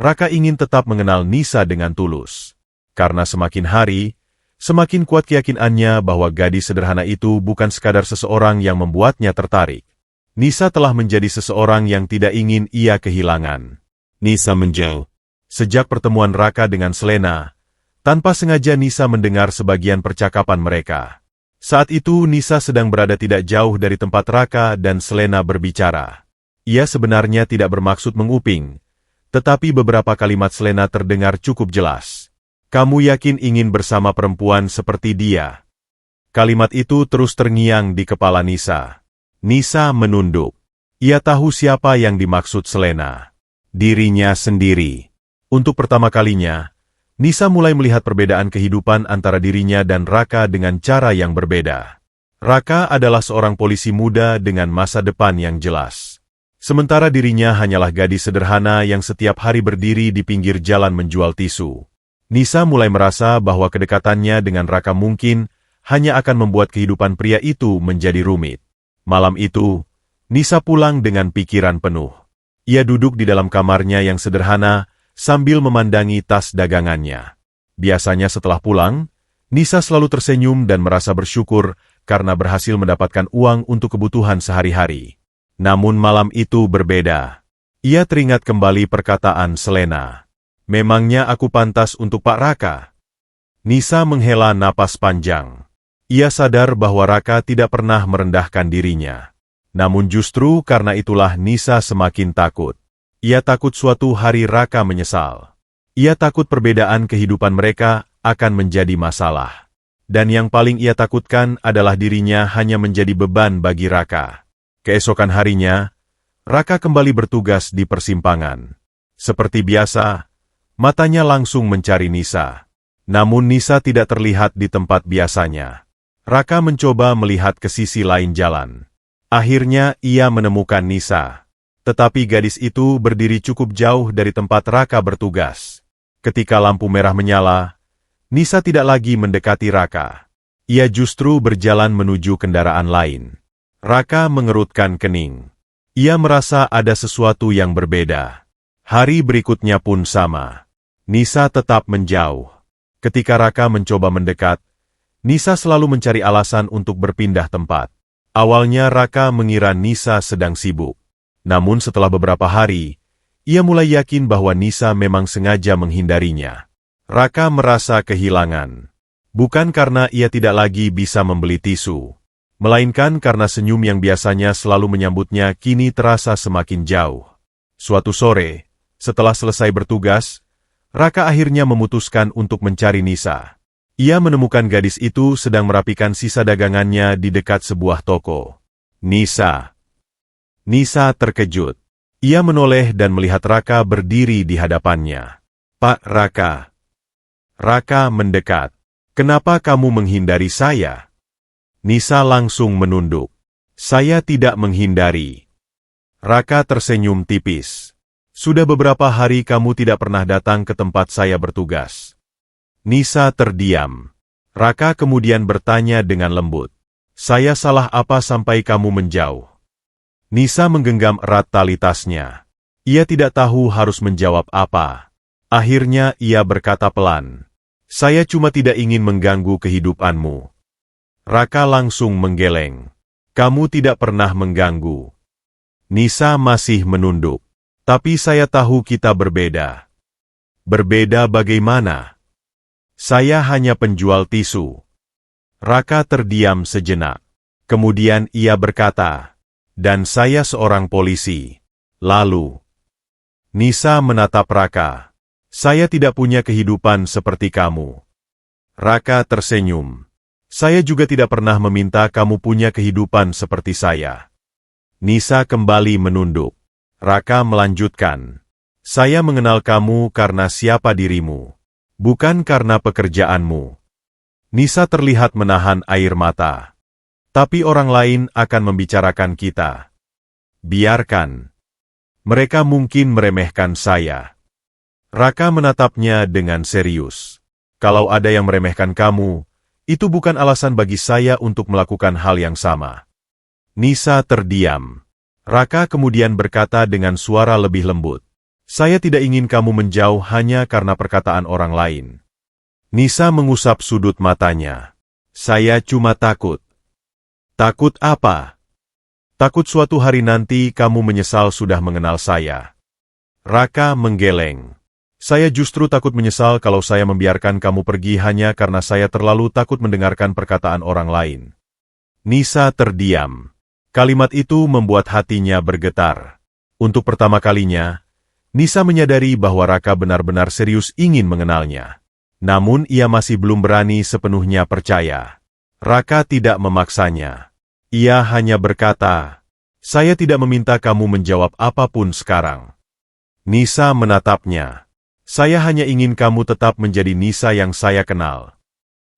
Raka ingin tetap mengenal Nisa dengan tulus. Karena semakin hari, semakin kuat keyakinannya bahwa gadis sederhana itu bukan sekadar seseorang yang membuatnya tertarik. Nisa telah menjadi seseorang yang tidak ingin ia kehilangan. Nisa menjauh. Sejak pertemuan Raka dengan Selena, tanpa sengaja Nisa mendengar sebagian percakapan mereka. Saat itu Nisa sedang berada tidak jauh dari tempat Raka dan Selena berbicara. Ia sebenarnya tidak bermaksud menguping, tetapi beberapa kalimat Selena terdengar cukup jelas. "Kamu yakin ingin bersama perempuan seperti dia?" Kalimat itu terus terngiang di kepala Nisa. Nisa menunduk. Ia tahu siapa yang dimaksud Selena. Dirinya sendiri. Untuk pertama kalinya, Nisa mulai melihat perbedaan kehidupan antara dirinya dan Raka dengan cara yang berbeda. Raka adalah seorang polisi muda dengan masa depan yang jelas. Sementara dirinya hanyalah gadis sederhana yang setiap hari berdiri di pinggir jalan menjual tisu. Nisa mulai merasa bahwa kedekatannya dengan Raka mungkin hanya akan membuat kehidupan pria itu menjadi rumit. Malam itu, Nisa pulang dengan pikiran penuh. Ia duduk di dalam kamarnya yang sederhana sambil memandangi tas dagangannya. Biasanya setelah pulang, Nisa selalu tersenyum dan merasa bersyukur karena berhasil mendapatkan uang untuk kebutuhan sehari-hari. Namun malam itu berbeda. Ia teringat kembali perkataan Selena. "Memangnya aku pantas untuk Pak Raka?" Nisa menghela napas panjang. Ia sadar bahwa Raka tidak pernah merendahkan dirinya. Namun justru karena itulah Nisa semakin takut. Ia takut suatu hari Raka menyesal. Ia takut perbedaan kehidupan mereka akan menjadi masalah. Dan yang paling ia takutkan adalah dirinya hanya menjadi beban bagi Raka. Keesokan harinya, Raka kembali bertugas di persimpangan. Seperti biasa, matanya langsung mencari Nisa. Namun Nisa tidak terlihat di tempat biasanya. Raka mencoba melihat ke sisi lain jalan. Akhirnya ia menemukan Nisa. Tetapi gadis itu berdiri cukup jauh dari tempat Raka bertugas. Ketika lampu merah menyala, Nisa tidak lagi mendekati Raka. Ia justru berjalan menuju kendaraan lain. Raka mengerutkan kening. Ia merasa ada sesuatu yang berbeda. Hari berikutnya pun sama. Nisa tetap menjauh. Ketika Raka mencoba mendekat, Nisa selalu mencari alasan untuk berpindah tempat. Awalnya Raka mengira Nisa sedang sibuk. Namun setelah beberapa hari, ia mulai yakin bahwa Nisa memang sengaja menghindarinya. Raka merasa kehilangan. Bukan karena ia tidak lagi bisa membeli tisu, melainkan karena senyum yang biasanya selalu menyambutnya kini terasa semakin jauh. Suatu sore, setelah selesai bertugas, Raka akhirnya memutuskan untuk mencari Nisa. Ia menemukan gadis itu sedang merapikan sisa dagangannya di dekat sebuah toko. "Nisa." Nisa terkejut. Ia menoleh dan melihat Raka berdiri di hadapannya. "Pak Raka." Raka mendekat. "Kenapa kamu menghindari saya?" Nisa langsung menunduk. "Saya tidak menghindari." Raka tersenyum tipis. "Sudah beberapa hari kamu tidak pernah datang ke tempat saya bertugas." Nisa terdiam. Raka kemudian bertanya dengan lembut. "Saya salah apa sampai kamu menjauh?" Nisa menggenggam erat tali tasnya. Ia tidak tahu harus menjawab apa. Akhirnya ia berkata pelan, "Saya cuma tidak ingin mengganggu kehidupanmu." Raka langsung menggeleng. "Kamu tidak pernah mengganggu." Nisa masih menunduk. "Tapi saya tahu kita berbeda." "Berbeda bagaimana?" "Saya hanya penjual tisu." Raka terdiam sejenak. Kemudian ia berkata, Dan saya seorang polisi. Lalu, Nisa menatap Raka. Saya tidak punya kehidupan seperti kamu. Raka tersenyum. Saya juga tidak pernah meminta kamu punya kehidupan seperti saya. Nisa kembali menunduk. Raka melanjutkan. Saya mengenal kamu karena siapa dirimu, bukan karena pekerjaanmu. Nisa terlihat menahan air mata. Tapi orang lain akan membicarakan kita. Biarkan. Mereka mungkin meremehkan saya. Raka menatapnya dengan serius. Kalau ada yang meremehkan kamu, itu bukan alasan bagi saya untuk melakukan hal yang sama. Nisa terdiam. Raka kemudian berkata dengan suara lebih lembut. Saya tidak ingin kamu menjauh hanya karena perkataan orang lain. Nisa mengusap sudut matanya. Saya cuma takut. Takut apa? Takut suatu hari nanti kamu menyesal sudah mengenal saya. Raka menggeleng. Saya justru takut menyesal kalau saya membiarkan kamu pergi hanya karena saya terlalu takut mendengarkan perkataan orang lain. Nisa terdiam. Kalimat itu membuat hatinya bergetar. Untuk pertama kalinya, Nisa menyadari bahwa Raka benar-benar serius ingin mengenalnya. Namun ia masih belum berani sepenuhnya percaya. Raka tidak memaksanya. Ia hanya berkata, saya tidak meminta kamu menjawab apapun sekarang. Nisa menatapnya. Saya hanya ingin kamu tetap menjadi Nisa yang saya kenal.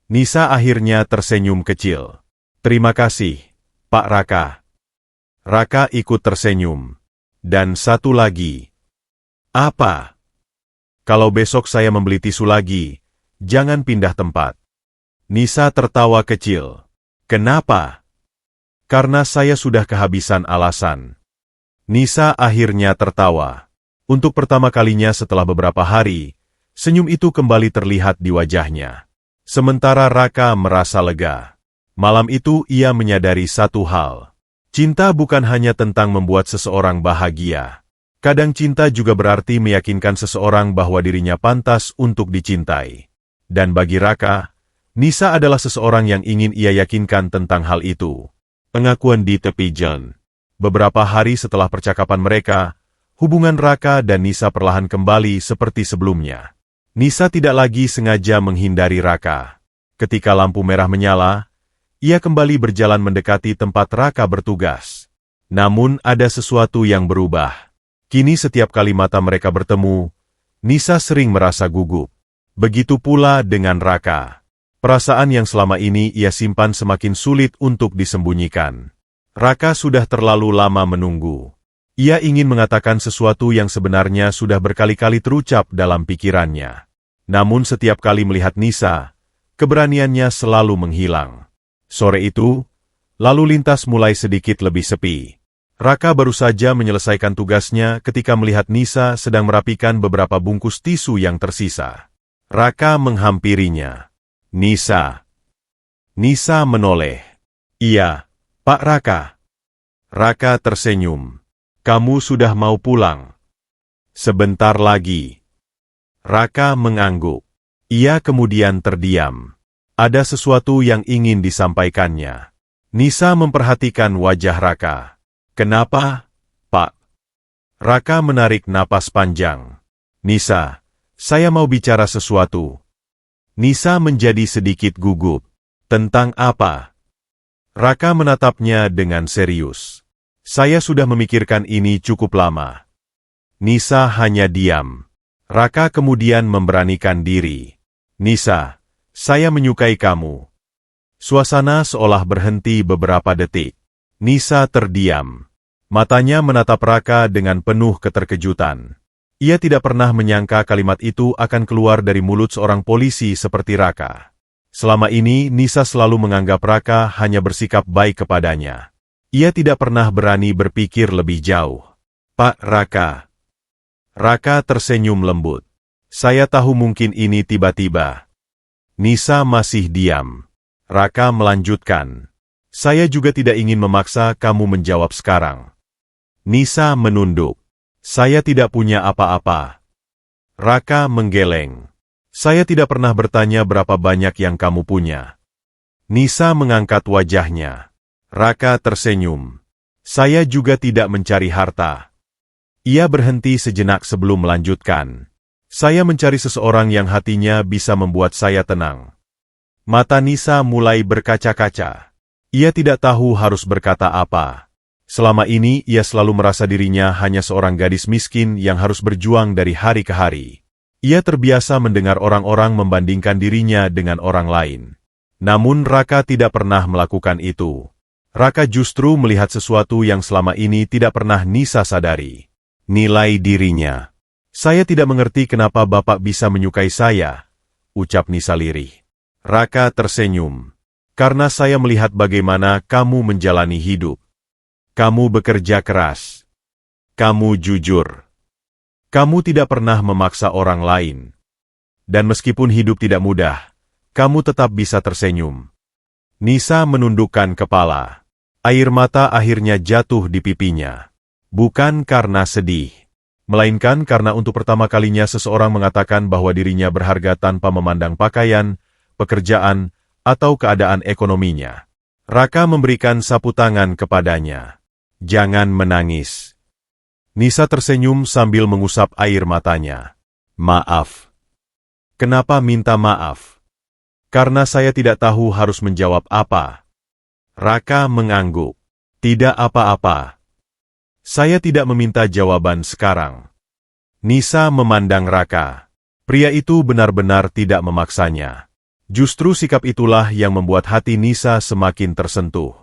Nisa akhirnya tersenyum kecil. Terima kasih, Pak Raka. Raka ikut tersenyum. Dan satu lagi. Apa? Kalau besok saya membeli tisu lagi, jangan pindah tempat. Nisa tertawa kecil. Kenapa? Karena saya sudah kehabisan alasan. Nisa akhirnya tertawa. Untuk pertama kalinya setelah beberapa hari, senyum itu kembali terlihat di wajahnya. Sementara Raka merasa lega. Malam itu ia menyadari satu hal. Cinta bukan hanya tentang membuat seseorang bahagia. Kadang cinta juga berarti meyakinkan seseorang bahwa dirinya pantas untuk dicintai. Dan bagi Raka, Nisa adalah seseorang yang ingin ia yakinkan tentang hal itu. Pengakuan di tepi jalan. Beberapa hari setelah percakapan mereka, hubungan Raka dan Nisa perlahan kembali seperti sebelumnya. Nisa tidak lagi sengaja menghindari Raka. Ketika lampu merah menyala, ia kembali berjalan mendekati tempat Raka bertugas. Namun ada sesuatu yang berubah. Kini setiap kali mata mereka bertemu, Nisa sering merasa gugup. Begitu pula dengan Raka. Perasaan yang selama ini ia simpan semakin sulit untuk disembunyikan. Raka sudah terlalu lama menunggu. Ia ingin mengatakan sesuatu yang sebenarnya sudah berkali-kali terucap dalam pikirannya. Namun setiap kali melihat Nisa, keberaniannya selalu menghilang. Sore itu, lalu lintas mulai sedikit lebih sepi. Raka baru saja menyelesaikan tugasnya ketika melihat Nisa sedang merapikan beberapa bungkus tisu yang tersisa. Raka menghampirinya. Nisa. Nisa menoleh. Iya, Pak Raka. Raka tersenyum. Kamu sudah mau pulang? Sebentar lagi. Raka mengangguk. Ia kemudian terdiam. Ada sesuatu yang ingin disampaikannya. Nisa memperhatikan wajah Raka. Kenapa, Pak? Raka menarik napas panjang. Nisa, saya mau bicara sesuatu. Nisa menjadi sedikit gugup. Tentang apa? Raka menatapnya dengan serius. Saya sudah memikirkan ini cukup lama. Nisa hanya diam. Raka kemudian memberanikan diri. Nisa, saya menyukai kamu. Suasana seolah berhenti beberapa detik. Nisa terdiam. Matanya menatap Raka dengan penuh keterkejutan. Ia tidak pernah menyangka kalimat itu akan keluar dari mulut seorang polisi seperti Raka. Selama ini, Nisa selalu menganggap Raka hanya bersikap baik kepadanya. Ia tidak pernah berani berpikir lebih jauh. Pak Raka. Raka tersenyum lembut. Saya tahu mungkin ini tiba-tiba. Nisa masih diam. Raka melanjutkan. Saya juga tidak ingin memaksa kamu menjawab sekarang. Nisa menunduk. Saya tidak punya apa-apa. Raka menggeleng. Saya tidak pernah bertanya berapa banyak yang kamu punya. Nisa mengangkat wajahnya. Raka tersenyum. Saya juga tidak mencari harta. Ia berhenti sejenak sebelum melanjutkan. Saya mencari seseorang yang hatinya bisa membuat saya tenang. Mata Nisa mulai berkaca-kaca. Ia tidak tahu harus berkata apa. Selama ini ia selalu merasa dirinya hanya seorang gadis miskin yang harus berjuang dari hari ke hari. Ia terbiasa mendengar orang-orang membandingkan dirinya dengan orang lain. Namun Raka tidak pernah melakukan itu. Raka justru melihat sesuatu yang selama ini tidak pernah Nisa sadari. Nilai dirinya. Saya tidak mengerti kenapa Bapak bisa menyukai saya, ucap Nisa lirih. Raka tersenyum. Karena saya melihat bagaimana kamu menjalani hidup. Kamu bekerja keras. Kamu jujur. Kamu tidak pernah memaksa orang lain. Dan meskipun hidup tidak mudah, kamu tetap bisa tersenyum. Nisa menundukkan kepala. Air mata akhirnya jatuh di pipinya. Bukan karena sedih, melainkan karena untuk pertama kalinya seseorang mengatakan bahwa dirinya berharga tanpa memandang pakaian, pekerjaan, atau keadaan ekonominya. Raka memberikan sapu tangan kepadanya. Jangan menangis. Nisa tersenyum sambil mengusap air matanya. Maaf. Kenapa minta maaf? Karena saya tidak tahu harus menjawab apa. Raka mengangguk. Tidak apa-apa. Saya tidak meminta jawaban sekarang. Nisa memandang Raka. Pria itu benar-benar tidak memaksanya. Justru sikap itulah yang membuat hati Nisa semakin tersentuh.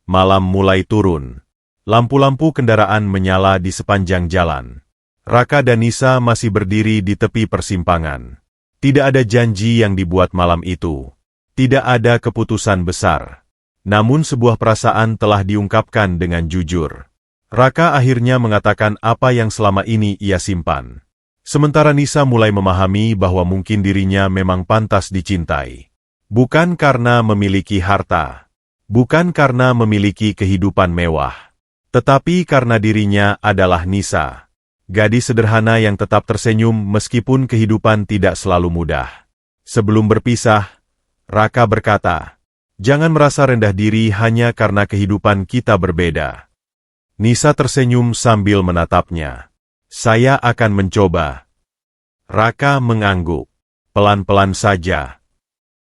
Malam mulai turun. Lampu-lampu kendaraan menyala di sepanjang jalan. Raka dan Nisa masih berdiri di tepi persimpangan. Tidak ada janji yang dibuat malam itu. Tidak ada keputusan besar. Namun sebuah perasaan telah diungkapkan dengan jujur. Raka akhirnya mengatakan apa yang selama ini ia simpan. Sementara Nisa mulai memahami bahwa mungkin dirinya memang pantas dicintai. Bukan karena memiliki harta. Bukan karena memiliki kehidupan mewah. Tetapi karena dirinya adalah Nisa. Gadis sederhana yang tetap tersenyum meskipun kehidupan tidak selalu mudah. Sebelum berpisah, Raka berkata, "Jangan merasa rendah diri hanya karena kehidupan kita berbeda." Nisa tersenyum sambil menatapnya. "Saya akan mencoba." Raka mengangguk. Pelan-pelan saja.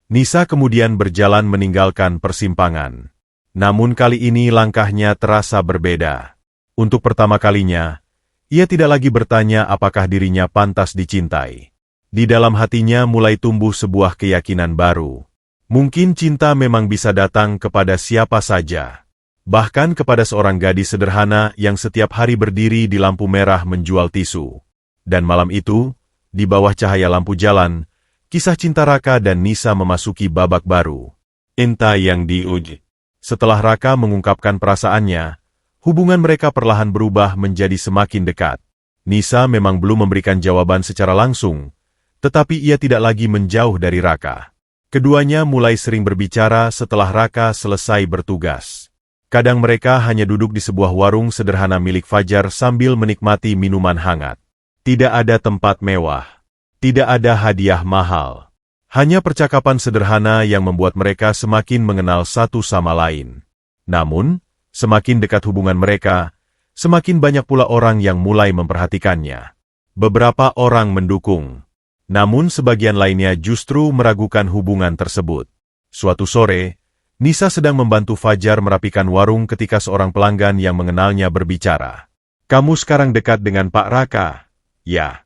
Nisa kemudian berjalan meninggalkan persimpangan. Namun kali ini langkahnya terasa berbeda. Untuk pertama kalinya, ia tidak lagi bertanya apakah dirinya pantas dicintai. Di dalam hatinya mulai tumbuh sebuah keyakinan baru. Mungkin cinta memang bisa datang kepada siapa saja. Bahkan kepada seorang gadis sederhana yang setiap hari berdiri di lampu merah menjual tisu. Dan malam itu, di bawah cahaya lampu jalan, kisah cinta Raka dan Nisa memasuki babak baru. Cinta yang diuji. Setelah Raka mengungkapkan perasaannya, hubungan mereka perlahan berubah menjadi semakin dekat. Nisa memang belum memberikan jawaban secara langsung, tetapi ia tidak lagi menjauh dari Raka. Keduanya mulai sering berbicara setelah Raka selesai bertugas. Kadang mereka hanya duduk di sebuah warung sederhana milik Fajar sambil menikmati minuman hangat. Tidak ada tempat mewah. Tidak ada hadiah mahal. Hanya percakapan sederhana yang membuat mereka semakin mengenal satu sama lain. Namun, semakin dekat hubungan mereka, semakin banyak pula orang yang mulai memperhatikannya. Beberapa orang mendukung. Namun sebagian lainnya justru meragukan hubungan tersebut. Suatu sore, Nisa sedang membantu Fajar merapikan warung ketika seorang pelanggan yang mengenalnya berbicara. "Kamu sekarang dekat dengan Pak Raka?" "Ya."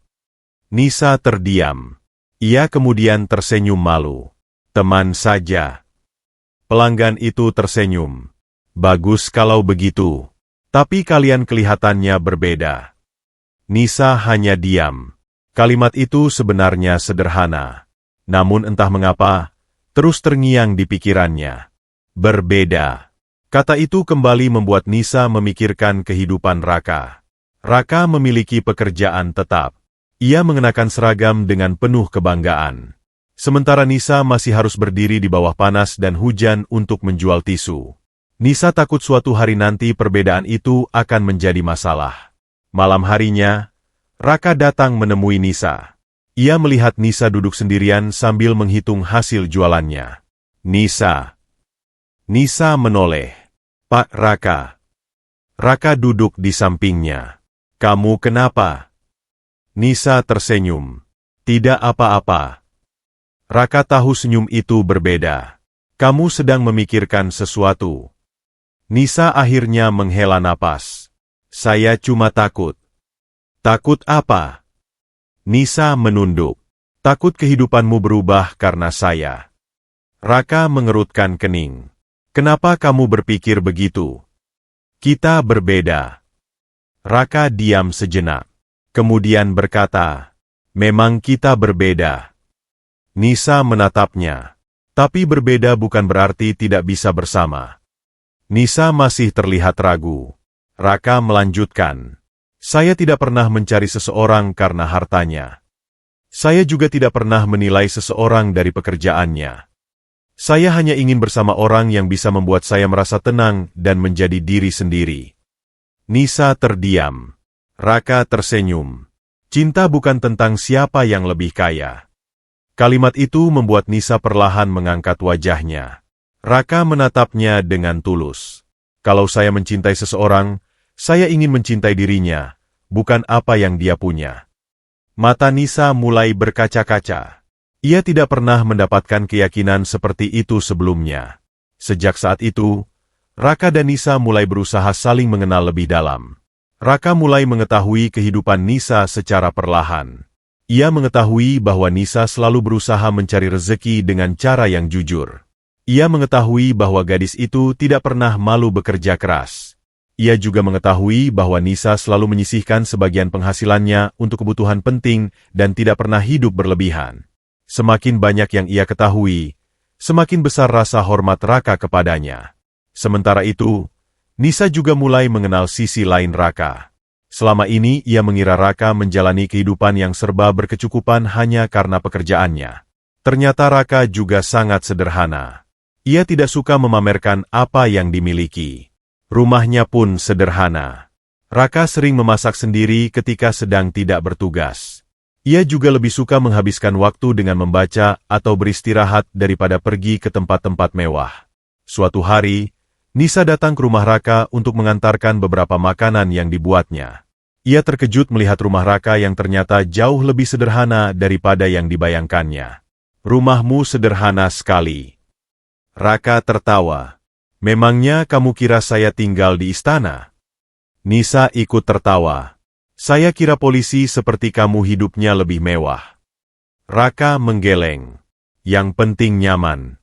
Nisa terdiam. Ia kemudian tersenyum malu. "Teman saja." Pelanggan itu tersenyum. "Bagus kalau begitu. Tapi kalian kelihatannya berbeda." Nisa hanya diam. Kalimat itu sebenarnya sederhana. Namun entah mengapa, terus terngiang di pikirannya. Berbeda. Kata itu kembali membuat Nisa memikirkan kehidupan Raka. Raka memiliki pekerjaan tetap. Ia mengenakan seragam dengan penuh kebanggaan. Sementara Nisa masih harus berdiri di bawah panas dan hujan untuk menjual tisu. Nisa takut suatu hari nanti perbedaan itu akan menjadi masalah. Malam harinya, Raka datang menemui Nisa. Ia melihat Nisa duduk sendirian sambil menghitung hasil jualannya. Nisa menoleh. "Pak Raka." Raka duduk di sampingnya. Kamu kenapa? Nisa tersenyum. Tidak apa-apa. Raka tahu senyum itu berbeda. Kamu sedang memikirkan sesuatu. Nisa akhirnya menghela napas. Saya cuma takut. Takut apa? Nisa menunduk. Takut kehidupanmu berubah karena saya. Raka mengerutkan kening. Kenapa kamu berpikir begitu? Kita berbeda. Raka diam sejenak. Kemudian berkata, memang kita berbeda. Nisa menatapnya. Tapi berbeda bukan berarti tidak bisa bersama. Nisa masih terlihat ragu. Raka melanjutkan. Saya tidak pernah mencari seseorang karena hartanya. Saya juga tidak pernah menilai seseorang dari pekerjaannya. Saya hanya ingin bersama orang yang bisa membuat saya merasa tenang dan menjadi diri sendiri. Nisa terdiam. Raka tersenyum. Cinta bukan tentang siapa yang lebih kaya. Kalimat itu membuat Nisa perlahan mengangkat wajahnya. Raka menatapnya dengan tulus. Kalau saya mencintai seseorang, saya ingin mencintai dirinya, bukan apa yang dia punya. Mata Nisa mulai berkaca-kaca. Ia tidak pernah mendapatkan keyakinan seperti itu sebelumnya. Sejak saat itu, Raka dan Nisa mulai berusaha saling mengenal lebih dalam. Raka mulai mengetahui kehidupan Nisa secara perlahan. Ia mengetahui bahwa Nisa selalu berusaha mencari rezeki dengan cara yang jujur. Ia mengetahui bahwa gadis itu tidak pernah malu bekerja keras. Ia juga mengetahui bahwa Nisa selalu menyisihkan sebagian penghasilannya untuk kebutuhan penting dan tidak pernah hidup berlebihan. Semakin banyak yang ia ketahui, semakin besar rasa hormat Raka kepadanya. Sementara itu, Nisa juga mulai mengenal sisi lain Raka. Selama ini ia mengira Raka menjalani kehidupan yang serba berkecukupan hanya karena pekerjaannya. Ternyata Raka juga sangat sederhana. Ia tidak suka memamerkan apa yang dimiliki. Rumahnya pun sederhana. Raka sering memasak sendiri ketika sedang tidak bertugas. Ia juga lebih suka menghabiskan waktu dengan membaca atau beristirahat daripada pergi ke tempat-tempat mewah. Suatu hari, Nisa datang ke rumah Raka untuk mengantarkan beberapa makanan yang dibuatnya. Ia terkejut melihat rumah Raka yang ternyata jauh lebih sederhana daripada yang dibayangkannya. Rumahmu sederhana sekali. Raka tertawa. Memangnya kamu kira saya tinggal di istana? Nisa ikut tertawa. Saya kira polisi seperti kamu hidupnya lebih mewah. Raka menggeleng. Yang penting nyaman.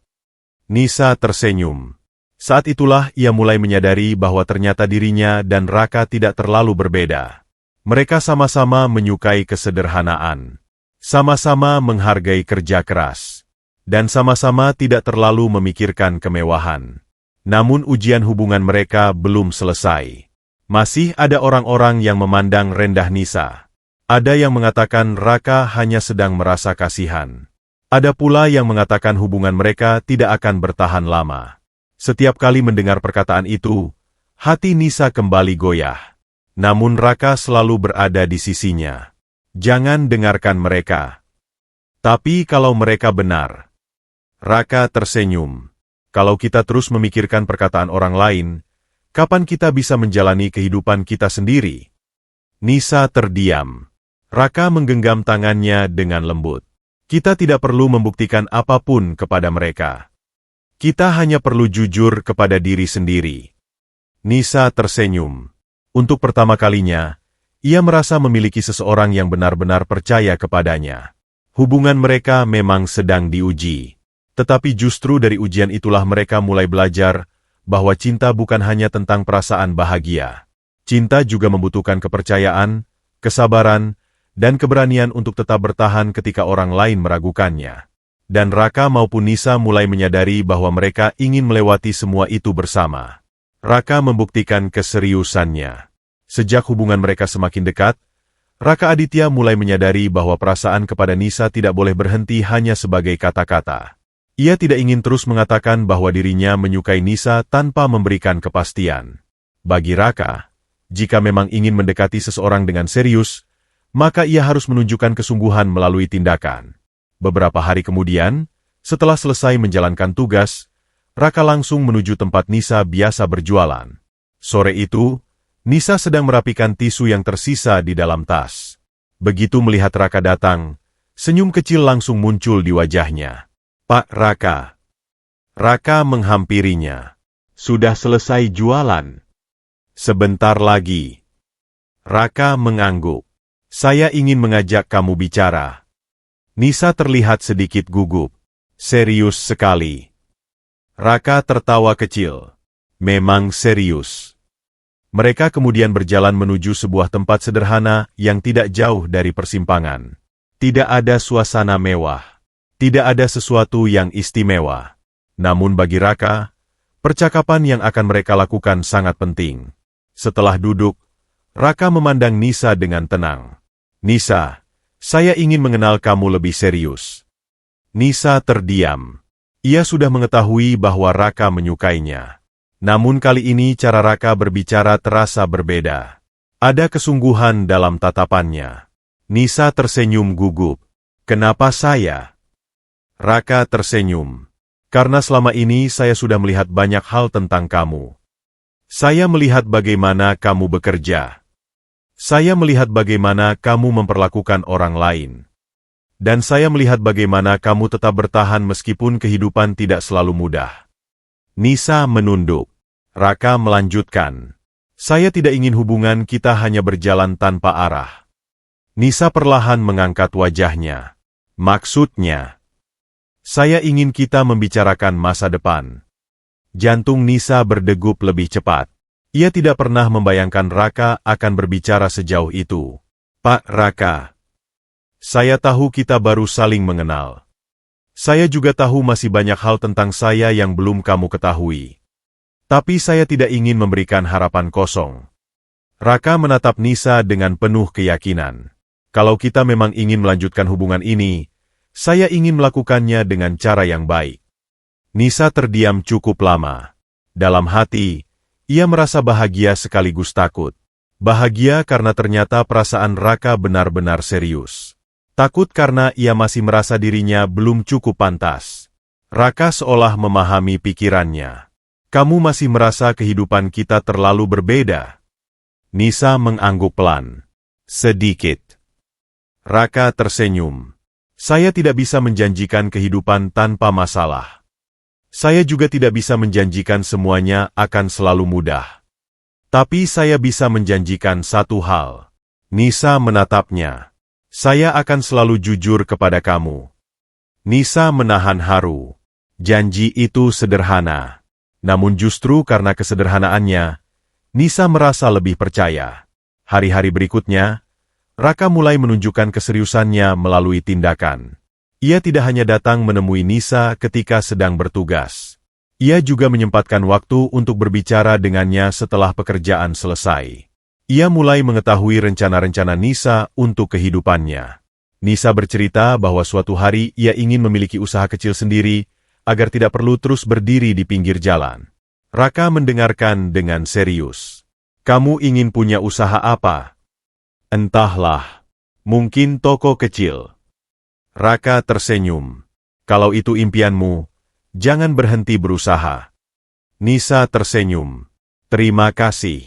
Nisa tersenyum. Saat itulah ia mulai menyadari bahwa ternyata dirinya dan Raka tidak terlalu berbeda. Mereka sama-sama menyukai kesederhanaan. Sama-sama menghargai kerja keras. Dan sama-sama tidak terlalu memikirkan kemewahan. Namun ujian hubungan mereka belum selesai. Masih ada orang-orang yang memandang rendah Nisa. Ada yang mengatakan Raka hanya sedang merasa kasihan. Ada pula yang mengatakan hubungan mereka tidak akan bertahan lama. Setiap kali mendengar perkataan itu, hati Nisa kembali goyah. Namun Raka selalu berada di sisinya. Jangan dengarkan mereka. Tapi kalau mereka benar. Raka tersenyum. Kalau kita terus memikirkan perkataan orang lain, kapan kita bisa menjalani kehidupan kita sendiri? Nisa terdiam. Raka menggenggam tangannya dengan lembut. Kita tidak perlu membuktikan apapun kepada mereka. Kita hanya perlu jujur kepada diri sendiri. Nisa tersenyum. Untuk pertama kalinya, ia merasa memiliki seseorang yang benar-benar percaya kepadanya. Hubungan mereka memang sedang diuji. Tetapi justru dari ujian itulah mereka mulai belajar bahwa cinta bukan hanya tentang perasaan bahagia. Cinta juga membutuhkan kepercayaan, kesabaran, dan keberanian untuk tetap bertahan ketika orang lain meragukannya. Dan Raka maupun Nisa mulai menyadari bahwa mereka ingin melewati semua itu bersama. Raka membuktikan keseriusannya. Sejak hubungan mereka semakin dekat, Raka Aditya mulai menyadari bahwa perasaan kepada Nisa tidak boleh berhenti hanya sebagai kata-kata. Ia tidak ingin terus mengatakan bahwa dirinya menyukai Nisa tanpa memberikan kepastian. Bagi Raka, jika memang ingin mendekati seseorang dengan serius, maka ia harus menunjukkan kesungguhan melalui tindakan. Beberapa hari kemudian, setelah selesai menjalankan tugas, Raka langsung menuju tempat Nisa biasa berjualan. Sore itu, Nisa sedang merapikan tisu yang tersisa di dalam tas. Begitu melihat Raka datang, senyum kecil langsung muncul di wajahnya. "Pak Raka." Raka menghampirinya. "Sudah selesai jualan?" "Sebentar lagi." Raka mengangguk. "Saya ingin mengajak kamu bicara." Nisa terlihat sedikit gugup. "Serius sekali?" Raka tertawa kecil. "Memang serius." Mereka kemudian berjalan menuju sebuah tempat sederhana yang tidak jauh dari persimpangan. Tidak ada suasana mewah. Tidak ada sesuatu yang istimewa. Namun bagi Raka, percakapan yang akan mereka lakukan sangat penting. Setelah duduk, Raka memandang Nisa dengan tenang. "Nisa, saya ingin mengenal kamu lebih serius." Nisa terdiam. Ia sudah mengetahui bahwa Raka menyukainya. Namun kali ini cara Raka berbicara terasa berbeda. Ada kesungguhan dalam tatapannya. Nisa tersenyum gugup. "Kenapa saya?" Raka tersenyum. "Karena selama ini saya sudah melihat banyak hal tentang kamu. Saya melihat bagaimana kamu bekerja. Saya melihat bagaimana kamu memperlakukan orang lain. Dan saya melihat bagaimana kamu tetap bertahan meskipun kehidupan tidak selalu mudah." Nisa menunduk. Raka melanjutkan. "Saya tidak ingin hubungan kita hanya berjalan tanpa arah." Nisa perlahan mengangkat wajahnya. "Maksudnya?" "Saya ingin kita membicarakan masa depan." Jantung Nisa berdegup lebih cepat. Ia tidak pernah membayangkan Raka akan berbicara sejauh itu. "Pak Raka, saya tahu kita baru saling mengenal. Saya juga tahu masih banyak hal tentang saya yang belum kamu ketahui. Tapi saya tidak ingin memberikan harapan kosong." Raka menatap Nisa dengan penuh keyakinan. "Kalau kita memang ingin melanjutkan hubungan ini, saya ingin melakukannya dengan cara yang baik." Nisa terdiam cukup lama. Dalam hati, ia merasa bahagia sekaligus takut. Bahagia karena ternyata perasaan Raka benar-benar serius. Takut karena ia masih merasa dirinya belum cukup pantas. Raka seolah memahami pikirannya. "Kamu masih merasa kehidupan kita terlalu berbeda?" Nisa mengangguk pelan. "Sedikit." Raka tersenyum. "Saya tidak bisa menjanjikan kehidupan tanpa masalah. Saya juga tidak bisa menjanjikan semuanya akan selalu mudah. Tapi saya bisa menjanjikan satu hal." Nisa menatapnya. "Saya akan selalu jujur kepada kamu." Nisa menahan haru. Janji itu sederhana. Namun justru karena kesederhanaannya, Nisa merasa lebih percaya. Hari-hari berikutnya, Raka mulai menunjukkan keseriusannya melalui tindakan. Ia tidak hanya datang menemui Nisa ketika sedang bertugas. Ia juga menyempatkan waktu untuk berbicara dengannya setelah pekerjaan selesai. Ia mulai mengetahui rencana-rencana Nisa untuk kehidupannya. Nisa bercerita bahwa suatu hari ia ingin memiliki usaha kecil sendiri, agar tidak perlu terus berdiri di pinggir jalan. Raka mendengarkan dengan serius. "Kamu ingin punya usaha apa?" "Entahlah. Mungkin toko kecil." Raka tersenyum. "Kalau itu impianmu, jangan berhenti berusaha." Nisa tersenyum. "Terima kasih."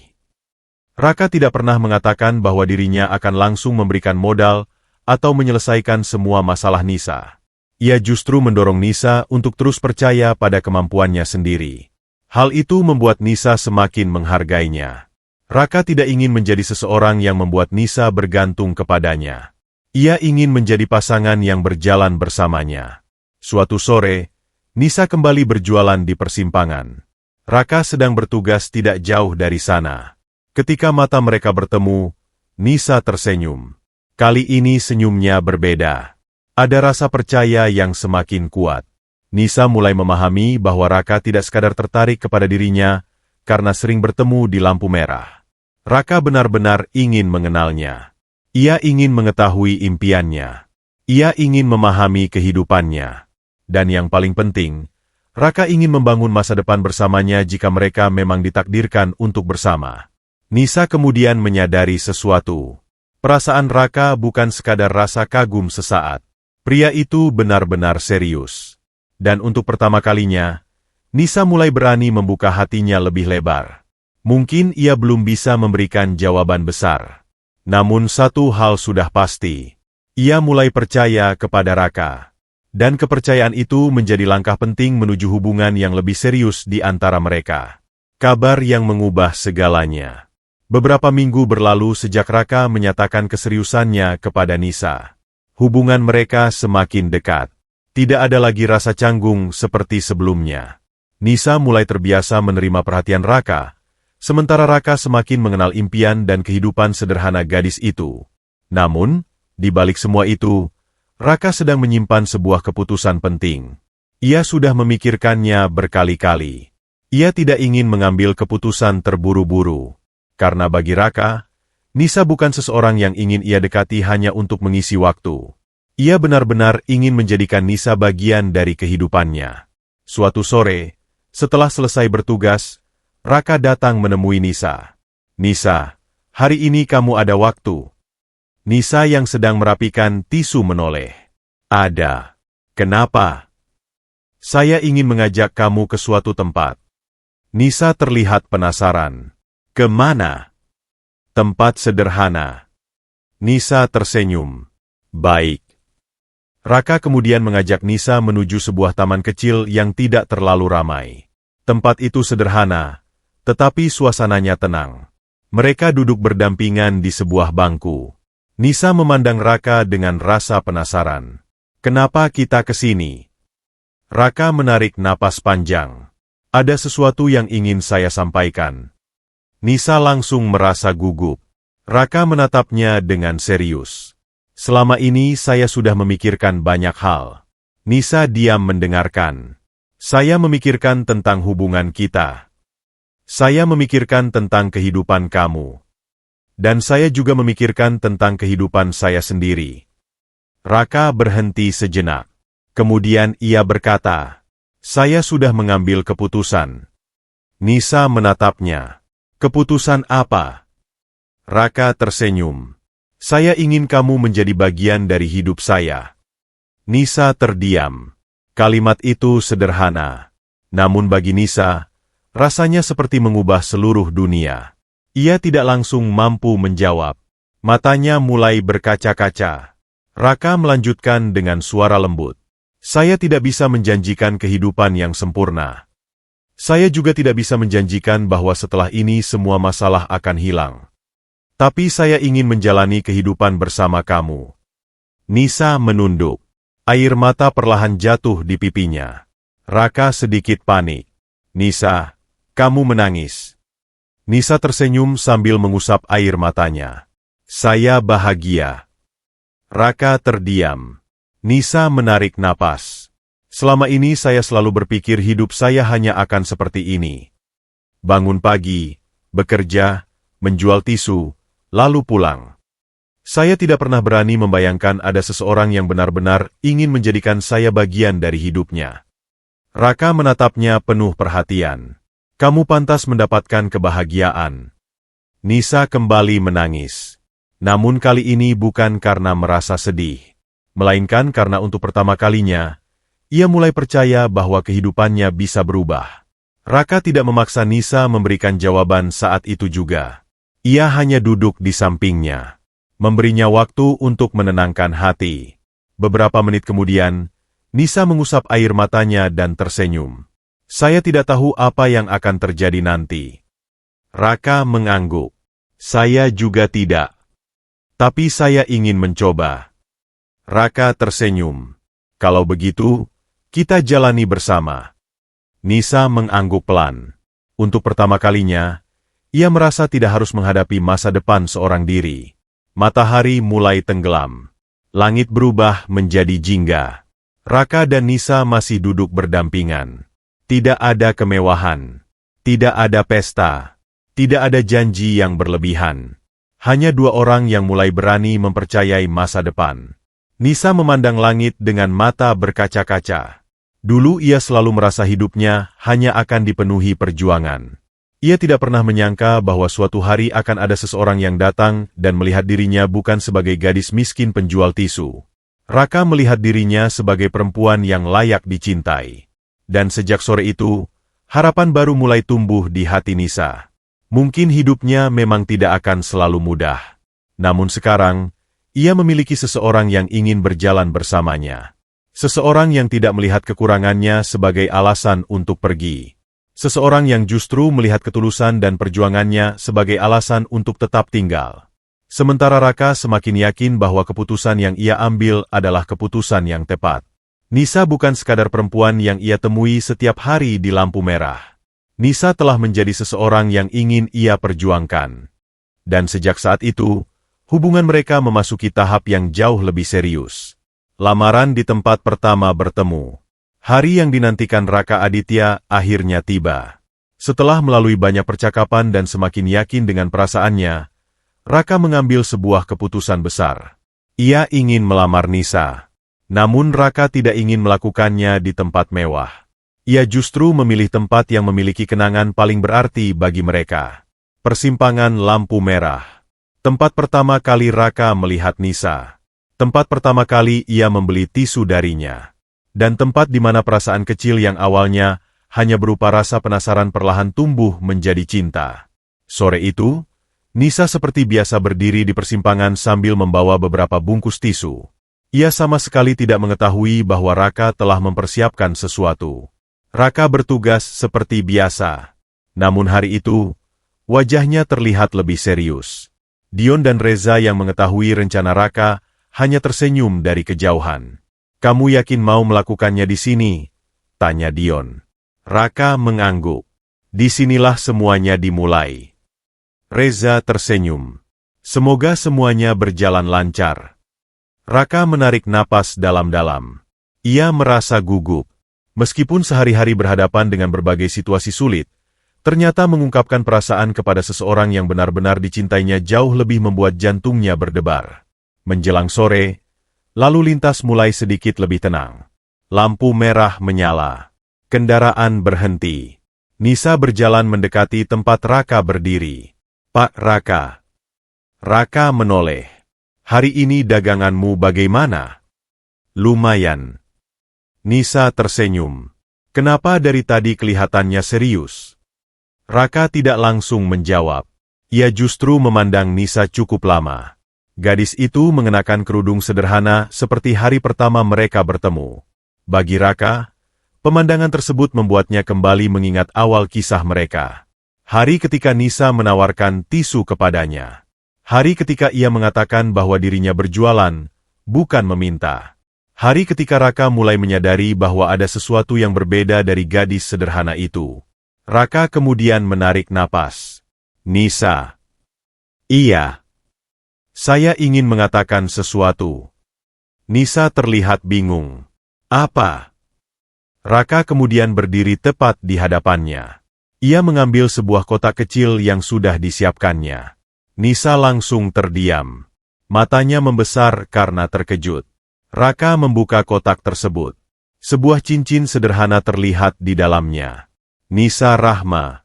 Raka tidak pernah mengatakan bahwa dirinya akan langsung memberikan modal atau menyelesaikan semua masalah Nisa. Ia justru mendorong Nisa untuk terus percaya pada kemampuannya sendiri. Hal itu membuat Nisa semakin menghargainya. Raka tidak ingin menjadi seseorang yang membuat Nisa bergantung kepadanya. Ia ingin menjadi pasangan yang berjalan bersamanya. Suatu sore, Nisa kembali berjualan di persimpangan. Raka sedang bertugas tidak jauh dari sana. Ketika mata mereka bertemu, Nisa tersenyum. Kali ini senyumnya berbeda. Ada rasa percaya yang semakin kuat. Nisa mulai memahami bahwa Raka tidak sekadar tertarik kepada dirinya karena sering bertemu di lampu merah. Raka benar-benar ingin mengenalnya. Ia ingin mengetahui impiannya. Ia ingin memahami kehidupannya. Dan yang paling penting, Raka ingin membangun masa depan bersamanya jika mereka memang ditakdirkan untuk bersama. Nisa kemudian menyadari sesuatu. Perasaan Raka bukan sekadar rasa kagum sesaat. Pria itu benar-benar serius. Dan untuk pertama kalinya, Nisa mulai berani membuka hatinya lebih lebar. Mungkin ia belum bisa memberikan jawaban besar. Namun satu hal sudah pasti. Ia mulai percaya kepada Raka. Dan kepercayaan itu menjadi langkah penting menuju hubungan yang lebih serius di antara mereka. Kabar yang mengubah segalanya. Beberapa minggu berlalu sejak Raka menyatakan keseriusannya kepada Nisa. Hubungan mereka semakin dekat. Tidak ada lagi rasa canggung seperti sebelumnya. Nisa mulai terbiasa menerima perhatian Raka, sementara Raka semakin mengenal impian dan kehidupan sederhana gadis itu. Namun, di balik semua itu, Raka sedang menyimpan sebuah keputusan penting. Ia sudah memikirkannya berkali-kali. Ia tidak ingin mengambil keputusan terburu-buru. Karena bagi Raka, Nisa bukan seseorang yang ingin ia dekati hanya untuk mengisi waktu. Ia benar-benar ingin menjadikan Nisa bagian dari kehidupannya. Suatu sore, setelah selesai bertugas, Raka datang menemui Nisa. "Nisa, hari ini kamu ada waktu?" Nisa yang sedang merapikan tisu menoleh. "Ada. Kenapa?" "Saya ingin mengajak kamu ke suatu tempat." Nisa terlihat penasaran. "Kemana?" "Tempat sederhana." Nisa tersenyum. "Baik." Raka kemudian mengajak Nisa menuju sebuah taman kecil yang tidak terlalu ramai. Tempat itu sederhana, tetapi suasananya tenang. Mereka duduk berdampingan di sebuah bangku. Nisa memandang Raka dengan rasa penasaran. "Kenapa kita ke sini?" Raka menarik napas panjang. "Ada sesuatu yang ingin saya sampaikan." Nisa langsung merasa gugup. Raka menatapnya dengan serius. "Selama ini saya sudah memikirkan banyak hal." Nisa diam mendengarkan. "Saya memikirkan tentang hubungan kita. Saya memikirkan tentang kehidupan kamu. Dan saya juga memikirkan tentang kehidupan saya sendiri." Raka berhenti sejenak. Kemudian ia berkata, "Saya sudah mengambil keputusan." Nisa menatapnya. "Keputusan apa?" Raka tersenyum. "Saya ingin kamu menjadi bagian dari hidup saya." Nisa terdiam. Kalimat itu sederhana. Namun bagi Nisa, rasanya seperti mengubah seluruh dunia. Ia tidak langsung mampu menjawab. Matanya mulai berkaca-kaca. Raka melanjutkan dengan suara lembut. "Saya tidak bisa menjanjikan kehidupan yang sempurna. Saya juga tidak bisa menjanjikan bahwa setelah ini semua masalah akan hilang. Tapi saya ingin menjalani kehidupan bersama kamu." Nisa menunduk. Air mata perlahan jatuh di pipinya. Raka sedikit panik. "Nisa, kamu menangis." Nisa tersenyum sambil mengusap air matanya. "Saya bahagia." Raka terdiam. Nisa menarik napas. "Selama ini saya selalu berpikir hidup saya hanya akan seperti ini. Bangun pagi, bekerja, menjual tisu, lalu pulang. Saya tidak pernah berani membayangkan ada seseorang yang benar-benar ingin menjadikan saya bagian dari hidupnya." Raka menatapnya penuh perhatian. "Kamu pantas mendapatkan kebahagiaan." Nisa kembali menangis. Namun kali ini bukan karena merasa sedih, melainkan karena untuk pertama kalinya, ia mulai percaya bahwa kehidupannya bisa berubah. Raka tidak memaksa Nisa memberikan jawaban saat itu juga. Ia hanya duduk di sampingnya, memberinya waktu untuk menenangkan hati. Beberapa menit kemudian, Nisa mengusap air matanya dan tersenyum. "Saya tidak tahu apa yang akan terjadi nanti." Raka mengangguk. "Saya juga tidak. Tapi saya ingin mencoba." Raka tersenyum. "Kalau begitu, kita jalani bersama." Nisa mengangguk pelan. Untuk pertama kalinya, ia merasa tidak harus menghadapi masa depan seorang diri. Matahari mulai tenggelam. Langit berubah menjadi jingga. Raka dan Nisa masih duduk berdampingan. Tidak ada kemewahan. Tidak ada pesta. Tidak ada janji yang berlebihan. Hanya dua orang yang mulai berani mempercayai masa depan. Nisa memandang langit dengan mata berkaca-kaca. Dulu ia selalu merasa hidupnya hanya akan dipenuhi perjuangan. Ia tidak pernah menyangka bahwa suatu hari akan ada seseorang yang datang dan melihat dirinya bukan sebagai gadis miskin penjual tisu. Raka melihat dirinya sebagai perempuan yang layak dicintai. Dan sejak sore itu, harapan baru mulai tumbuh di hati Nisa. Mungkin hidupnya memang tidak akan selalu mudah. Namun sekarang, ia memiliki seseorang yang ingin berjalan bersamanya. Seseorang yang tidak melihat kekurangannya sebagai alasan untuk pergi. Seseorang yang justru melihat ketulusan dan perjuangannya sebagai alasan untuk tetap tinggal. Sementara Raka semakin yakin bahwa keputusan yang ia ambil adalah keputusan yang tepat. Nisa bukan sekadar perempuan yang ia temui setiap hari di lampu merah. Nisa telah menjadi seseorang yang ingin ia perjuangkan. Dan sejak saat itu, hubungan mereka memasuki tahap yang jauh lebih serius. Lamaran di tempat pertama bertemu. Hari yang dinantikan Raka Aditya akhirnya tiba. Setelah melalui banyak percakapan dan semakin yakin dengan perasaannya, Raka mengambil sebuah keputusan besar. Ia ingin melamar Nisa. Namun Raka tidak ingin melakukannya di tempat mewah. Ia justru memilih tempat yang memiliki kenangan paling berarti bagi mereka. Persimpangan lampu merah. Tempat pertama kali Raka melihat Nisa. Tempat pertama kali ia membeli tisu darinya. Dan tempat di mana perasaan kecil yang awalnya hanya berupa rasa penasaran perlahan tumbuh menjadi cinta. Sore itu, Nisa seperti biasa berdiri di persimpangan sambil membawa beberapa bungkus tisu. Ia sama sekali tidak mengetahui bahwa Raka telah mempersiapkan sesuatu. Raka bertugas seperti biasa. Namun hari itu, wajahnya terlihat lebih serius. Dion dan Reza yang mengetahui rencana Raka hanya tersenyum dari kejauhan. "Kamu yakin mau melakukannya di sini?" tanya Dion. Raka mengangguk. "Disinilah semuanya dimulai." Reza tersenyum. "Semoga semuanya berjalan lancar." Raka menarik napas dalam-dalam. Ia merasa gugup. Meskipun sehari-hari berhadapan dengan berbagai situasi sulit, ternyata mengungkapkan perasaan kepada seseorang yang benar-benar dicintainya jauh lebih membuat jantungnya berdebar. Menjelang sore, lalu lintas mulai sedikit lebih tenang. Lampu merah menyala. Kendaraan berhenti. Nisa berjalan mendekati tempat Raka berdiri. "Pak Raka." Raka menoleh. "Hari ini daganganmu bagaimana?" "Lumayan." Nisa tersenyum. "Kenapa dari tadi kelihatannya serius?" Raka tidak langsung menjawab. Ia justru memandang Nisa cukup lama. Gadis itu mengenakan kerudung sederhana seperti hari pertama mereka bertemu. Bagi Raka, pemandangan tersebut membuatnya kembali mengingat awal kisah mereka. Hari ketika Nisa menawarkan tisu kepadanya. Hari ketika ia mengatakan bahwa dirinya berjualan, bukan meminta. Hari ketika Raka mulai menyadari bahwa ada sesuatu yang berbeda dari gadis sederhana itu. Raka kemudian menarik napas. "Nisa." "Iya. Saya ingin mengatakan sesuatu." Nisa terlihat bingung. "Apa?" Raka kemudian berdiri tepat di hadapannya. Ia mengambil sebuah kotak kecil yang sudah disiapkannya. Nisa langsung terdiam. Matanya membesar karena terkejut. Raka membuka kotak tersebut. Sebuah cincin sederhana terlihat di dalamnya. "Nisa Rahma."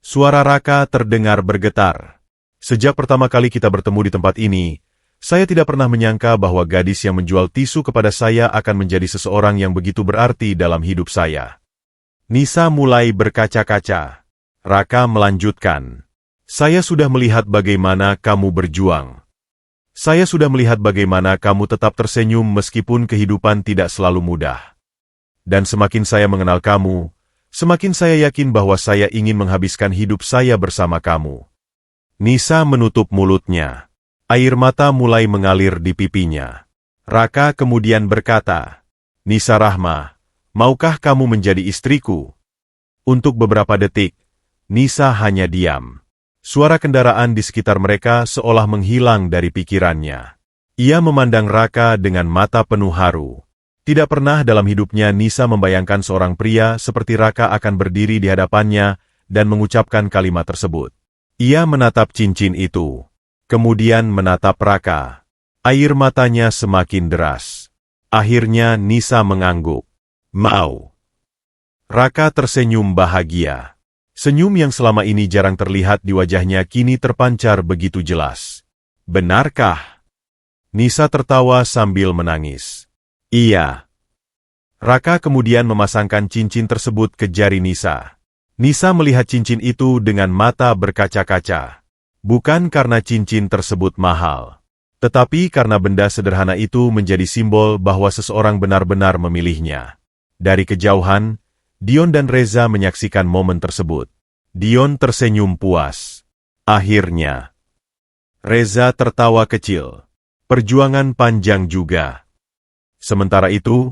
Suara Raka terdengar bergetar. "Sejak pertama kali kita bertemu di tempat ini, saya tidak pernah menyangka bahwa gadis yang menjual tisu kepada saya akan menjadi seseorang yang begitu berarti dalam hidup saya." Nisa mulai berkaca-kaca. Raka melanjutkan. "Saya sudah melihat bagaimana kamu berjuang. Saya sudah melihat bagaimana kamu tetap tersenyum meskipun kehidupan tidak selalu mudah. Dan semakin saya mengenal kamu, semakin saya yakin bahwa saya ingin menghabiskan hidup saya bersama kamu." Nisa menutup mulutnya. Air mata mulai mengalir di pipinya. Raka kemudian berkata, "Nisa Rahma, maukah kamu menjadi istriku?" Untuk beberapa detik, Nisa hanya diam. Suara kendaraan di sekitar mereka seolah menghilang dari pikirannya. Ia memandang Raka dengan mata penuh haru. Tidak pernah dalam hidupnya Nisa membayangkan seorang pria seperti Raka akan berdiri di hadapannya dan mengucapkan kalimat tersebut. Ia menatap cincin itu, kemudian menatap Raka. Air matanya semakin deras. Akhirnya Nisa mengangguk. "Mau." Raka tersenyum bahagia. Senyum yang selama ini jarang terlihat di wajahnya kini terpancar begitu jelas. "Benarkah?" Nisa tertawa sambil menangis. "Iya." Raka kemudian memasangkan cincin tersebut ke jari Nisa. Nisa melihat cincin itu dengan mata berkaca-kaca. Bukan karena cincin tersebut mahal, tetapi karena benda sederhana itu menjadi simbol bahwa seseorang benar-benar memilihnya. Dari kejauhan, Dion dan Reza menyaksikan momen tersebut. Dion tersenyum puas. Akhirnya, Reza tertawa kecil. Perjuangan panjang juga. Sementara itu,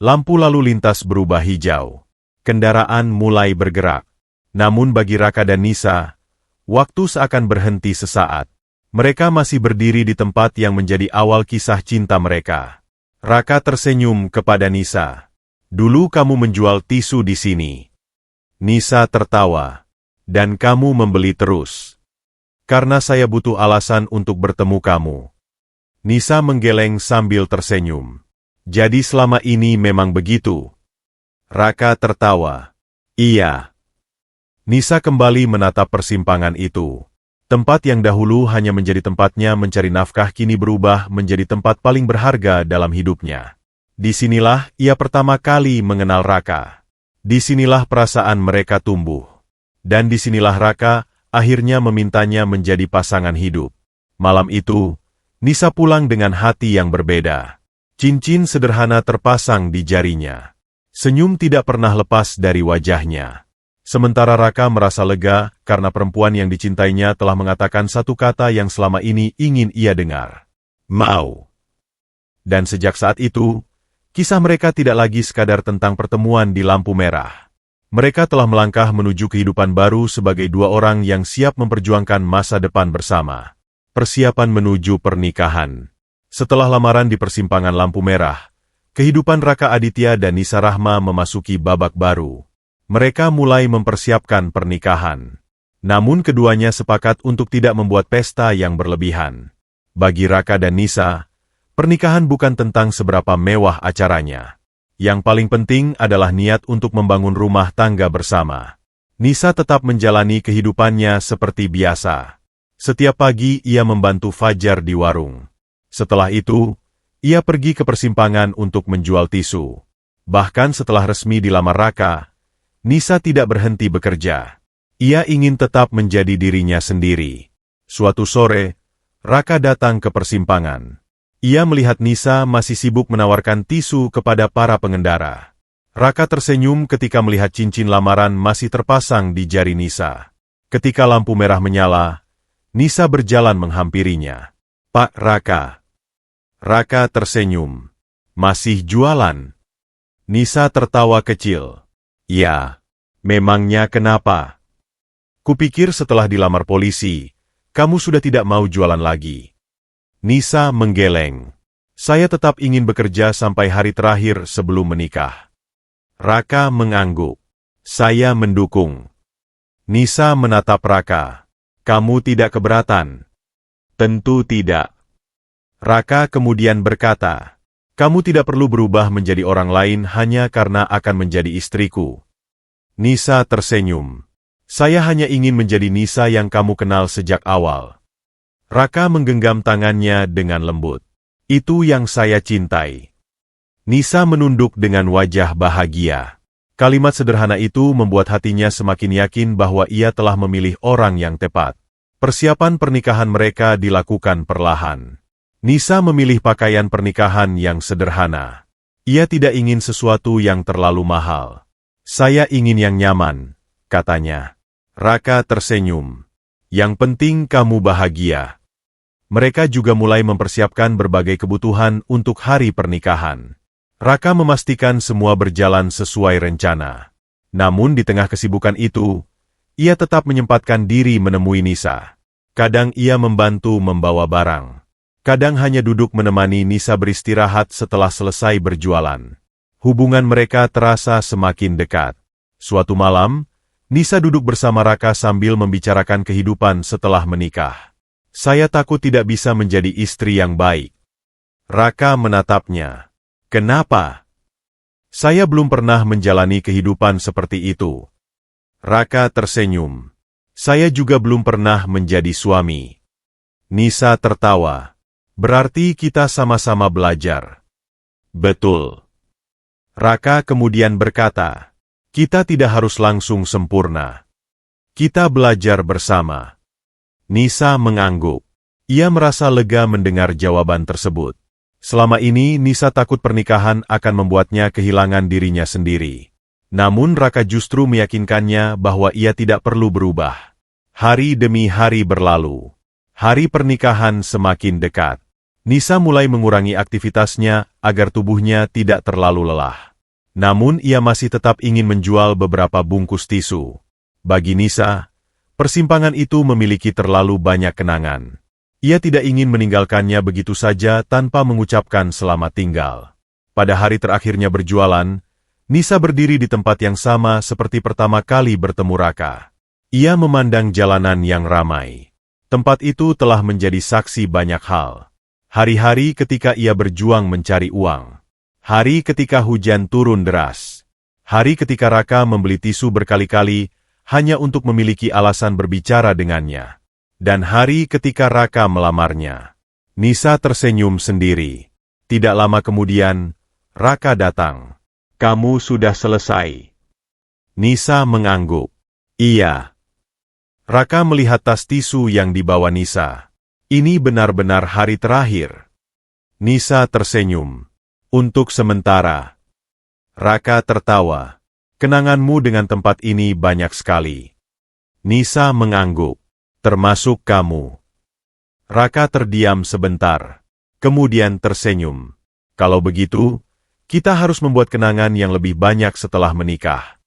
lampu lalu lintas berubah hijau. Kendaraan mulai bergerak. Namun bagi Raka dan Nisa, waktu seakan berhenti sesaat. Mereka masih berdiri di tempat yang menjadi awal kisah cinta mereka. Raka tersenyum kepada Nisa. Dulu kamu menjual tisu di sini. Nisa tertawa. Dan kamu membeli terus. Karena saya butuh alasan untuk bertemu kamu. Nisa menggeleng sambil tersenyum. Jadi selama ini memang begitu. Raka tertawa. Iya. Nisa kembali menatap persimpangan itu. Tempat yang dahulu hanya menjadi tempatnya mencari nafkah kini berubah menjadi tempat paling berharga dalam hidupnya. Disinilah ia pertama kali mengenal Raka. Disinilah perasaan mereka tumbuh. Dan disinilah Raka akhirnya memintanya menjadi pasangan hidup. Malam itu, Nisa pulang dengan hati yang berbeda. Cincin sederhana terpasang di jarinya. Senyum tidak pernah lepas dari wajahnya. Sementara Raka merasa lega karena perempuan yang dicintainya telah mengatakan satu kata yang selama ini ingin ia dengar. Mau. Dan sejak saat itu, kisah mereka tidak lagi sekadar tentang pertemuan di lampu merah. Mereka telah melangkah menuju kehidupan baru sebagai dua orang yang siap memperjuangkan masa depan bersama. Persiapan menuju pernikahan. Setelah lamaran di persimpangan lampu merah, kehidupan Raka Aditya dan Nisa Rahma memasuki babak baru. Mereka mulai mempersiapkan pernikahan. Namun keduanya sepakat untuk tidak membuat pesta yang berlebihan. Bagi Raka dan Nisa, pernikahan bukan tentang seberapa mewah acaranya. Yang paling penting adalah niat untuk membangun rumah tangga bersama. Nisa tetap menjalani kehidupannya seperti biasa. Setiap pagi ia membantu Fajar di warung. Setelah itu, ia pergi ke persimpangan untuk menjual tisu. Bahkan setelah resmi dilamar Raka, Nisa tidak berhenti bekerja. Ia ingin tetap menjadi dirinya sendiri. Suatu sore, Raka datang ke persimpangan. Ia melihat Nisa masih sibuk menawarkan tisu kepada para pengendara. Raka tersenyum ketika melihat cincin lamaran masih terpasang di jari Nisa. Ketika lampu merah menyala, Nisa berjalan menghampirinya. Pak Raka. Raka tersenyum. Masih jualan? Nisa tertawa kecil. Ya, memangnya kenapa? Kupikir setelah dilamar polisi, kamu sudah tidak mau jualan lagi. Nisa menggeleng. Saya tetap ingin bekerja sampai hari terakhir sebelum menikah. Raka mengangguk. Saya mendukung. Nisa menatap Raka. Kamu tidak keberatan? Tentu tidak. Raka kemudian berkata, kamu tidak perlu berubah menjadi orang lain hanya karena akan menjadi istriku. Nisa tersenyum. Saya hanya ingin menjadi Nisa yang kamu kenal sejak awal. Raka menggenggam tangannya dengan lembut. Itu yang saya cintai. Nisa menunduk dengan wajah bahagia. Kalimat sederhana itu membuat hatinya semakin yakin bahwa ia telah memilih orang yang tepat. Persiapan pernikahan mereka dilakukan perlahan. Nisa memilih pakaian pernikahan yang sederhana. Ia tidak ingin sesuatu yang terlalu mahal. Saya ingin yang nyaman, katanya. Raka tersenyum. Yang penting kamu bahagia. Mereka juga mulai mempersiapkan berbagai kebutuhan untuk hari pernikahan. Raka memastikan semua berjalan sesuai rencana. Namun di tengah kesibukan itu, ia tetap menyempatkan diri menemui Nisa. Kadang ia membantu membawa barang. Kadang hanya duduk menemani Nisa beristirahat setelah selesai berjualan. Hubungan mereka terasa semakin dekat. Suatu malam, Nisa duduk bersama Raka sambil membicarakan kehidupan setelah menikah. Saya takut tidak bisa menjadi istri yang baik. Raka menatapnya. Kenapa? Saya belum pernah menjalani kehidupan seperti itu. Raka tersenyum. Saya juga belum pernah menjadi suami. Nisa tertawa. Berarti kita sama-sama belajar. Betul. Raka kemudian berkata, Kita tidak harus langsung sempurna. Kita belajar bersama. Nisa mengangguk. Ia merasa lega mendengar jawaban tersebut. Selama ini Nisa takut pernikahan akan membuatnya kehilangan dirinya sendiri. Namun Raka justru meyakinkannya bahwa ia tidak perlu berubah. Hari demi hari berlalu. Hari pernikahan semakin dekat. Nisa mulai mengurangi aktivitasnya agar tubuhnya tidak terlalu lelah. Namun ia masih tetap ingin menjual beberapa bungkus tisu. Bagi Nisa, persimpangan itu memiliki terlalu banyak kenangan. Ia tidak ingin meninggalkannya begitu saja tanpa mengucapkan selamat tinggal. Pada hari terakhirnya berjualan, Nisa berdiri di tempat yang sama seperti pertama kali bertemu Raka. Ia memandang jalanan yang ramai. Tempat itu telah menjadi saksi banyak hal. Hari-hari ketika ia berjuang mencari uang. Hari ketika hujan turun deras. Hari ketika Raka membeli tisu berkali-kali hanya untuk memiliki alasan berbicara dengannya. Dan hari ketika Raka melamarnya. Nisa tersenyum sendiri. Tidak lama kemudian, Raka datang. Kamu sudah selesai. Nisa mengangguk. Iya. Raka melihat tas tisu yang dibawa Nisa. Ini benar-benar hari terakhir. Nisa tersenyum. Untuk sementara. Raka tertawa. Kenanganmu dengan tempat ini banyak sekali. Nisa mengangguk. Termasuk kamu. Raka terdiam sebentar. Kemudian tersenyum. Kalau begitu, kita harus membuat kenangan yang lebih banyak setelah menikah.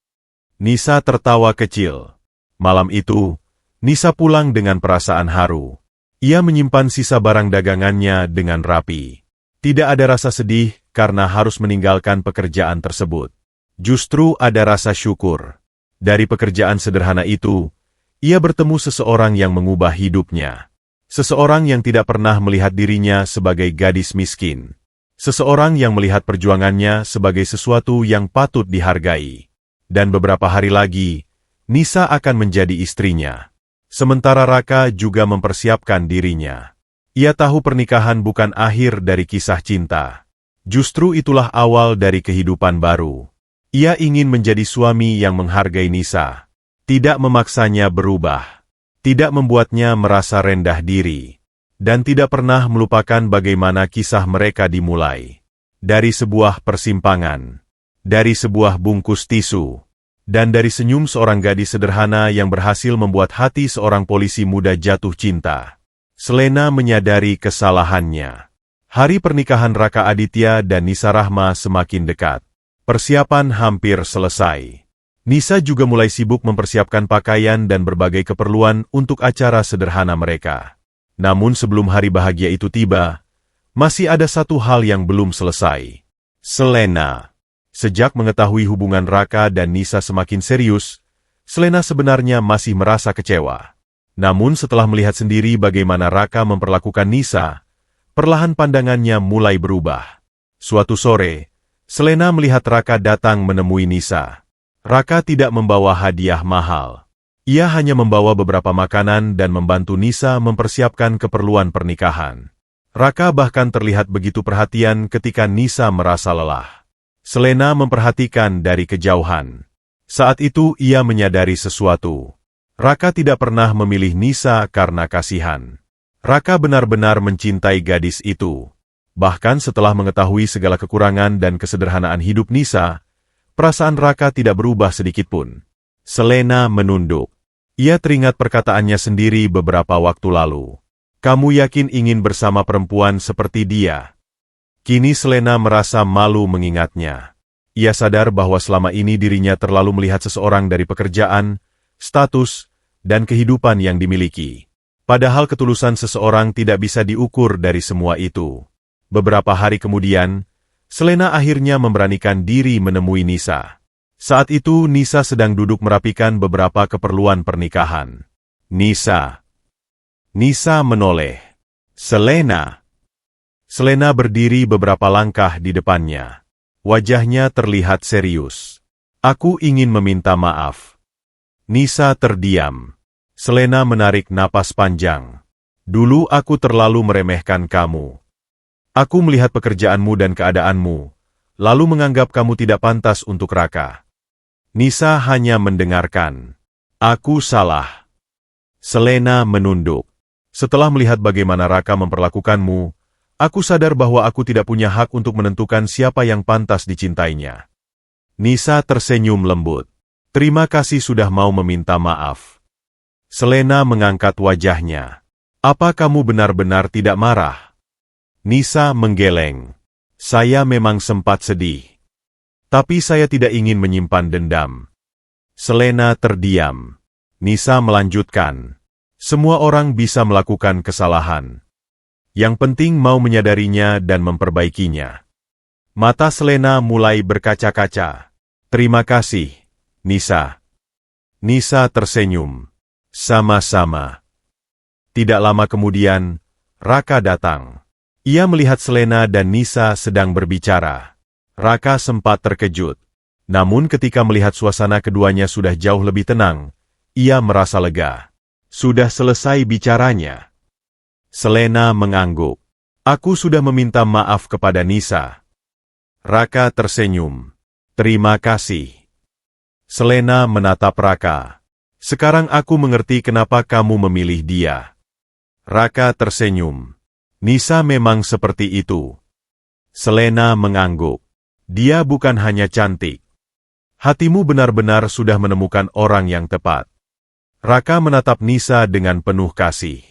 Nisa tertawa kecil. Malam itu, Nisa pulang dengan perasaan haru. Ia menyimpan sisa barang dagangannya dengan rapi. Tidak ada rasa sedih karena harus meninggalkan pekerjaan tersebut. Justru ada rasa syukur. Dari pekerjaan sederhana itu, ia bertemu seseorang yang mengubah hidupnya. Seseorang yang tidak pernah melihat dirinya sebagai gadis miskin. Seseorang yang melihat perjuangannya sebagai sesuatu yang patut dihargai. Dan beberapa hari lagi, Nisa akan menjadi istrinya. Sementara Raka juga mempersiapkan dirinya. Ia tahu pernikahan bukan akhir dari kisah cinta. Justru itulah awal dari kehidupan baru. Ia ingin menjadi suami yang menghargai Nisa. Tidak memaksanya berubah, tidak membuatnya merasa rendah diri, dan tidak pernah melupakan bagaimana kisah mereka dimulai. Dari sebuah persimpangan, dari sebuah bungkus tisu, dan dari senyum seorang gadis sederhana yang berhasil membuat hati seorang polisi muda jatuh cinta. Selena menyadari kesalahannya. Hari pernikahan Raka Aditya dan Nisa Rahma semakin dekat. Persiapan hampir selesai. Nisa juga mulai sibuk mempersiapkan pakaian dan berbagai keperluan untuk acara sederhana mereka. Namun sebelum hari bahagia itu tiba, masih ada satu hal yang belum selesai. Selena. Sejak mengetahui hubungan Raka dan Nisa semakin serius, Selena sebenarnya masih merasa kecewa. Namun setelah melihat sendiri bagaimana Raka memperlakukan Nisa, perlahan pandangannya mulai berubah. Suatu sore, Selena melihat Raka datang menemui Nisa. Raka tidak membawa hadiah mahal. Ia hanya membawa beberapa makanan dan membantu Nisa mempersiapkan keperluan pernikahan. Raka bahkan terlihat begitu perhatian ketika Nisa merasa lelah. Selena memperhatikan dari kejauhan. Saat itu ia menyadari sesuatu. Raka tidak pernah memilih Nisa karena kasihan. Raka benar-benar mencintai gadis itu. Bahkan setelah mengetahui segala kekurangan dan kesederhanaan hidup Nisa, perasaan Raka tidak berubah sedikitpun. Selena menunduk. Ia teringat perkataannya sendiri beberapa waktu lalu. Kamu yakin ingin bersama perempuan seperti dia? Kini Selena merasa malu mengingatnya. Ia sadar bahwa selama ini dirinya terlalu melihat seseorang dari pekerjaan, status, dan kehidupan yang dimiliki. Padahal ketulusan seseorang tidak bisa diukur dari semua itu. Beberapa hari kemudian, Selena akhirnya memberanikan diri menemui Nisa. Saat itu Nisa sedang duduk merapikan beberapa keperluan pernikahan. Nisa menoleh. Selena berdiri beberapa langkah di depannya. Wajahnya terlihat serius. Aku ingin meminta maaf. Nisa terdiam. Selena menarik napas panjang. Dulu aku terlalu meremehkan kamu. Aku melihat pekerjaanmu dan keadaanmu, lalu menganggap kamu tidak pantas untuk Raka. Nisa hanya mendengarkan. Aku salah. Selena menunduk. Setelah melihat bagaimana Raka memperlakukanmu, aku sadar bahwa aku tidak punya hak untuk menentukan siapa yang pantas dicintainya. Nisa tersenyum lembut. Terima kasih sudah mau meminta maaf. Selena mengangkat wajahnya. Apa kamu benar-benar tidak marah? Nisa menggeleng. Saya memang sempat sedih. Tapi saya tidak ingin menyimpan dendam. Selena terdiam. Nisa melanjutkan. Semua orang bisa melakukan kesalahan. Yang penting mau menyadarinya dan memperbaikinya. Mata Selena mulai berkaca-kaca. Terima kasih, Nisa. Nisa tersenyum. Sama-sama. Tidak lama kemudian, Raka datang. Ia melihat Selena dan Nisa sedang berbicara. Raka sempat terkejut. Namun ketika melihat suasana keduanya sudah jauh lebih tenang, ia merasa lega. Sudah selesai bicaranya. Selena mengangguk. Aku sudah meminta maaf kepada Nisa. Raka tersenyum. Terima kasih. Selena menatap Raka. Sekarang aku mengerti kenapa kamu memilih dia. Raka tersenyum. Nisa memang seperti itu. Selena mengangguk. Dia bukan hanya cantik. Hatimu benar-benar sudah menemukan orang yang tepat. Raka menatap Nisa dengan penuh kasih.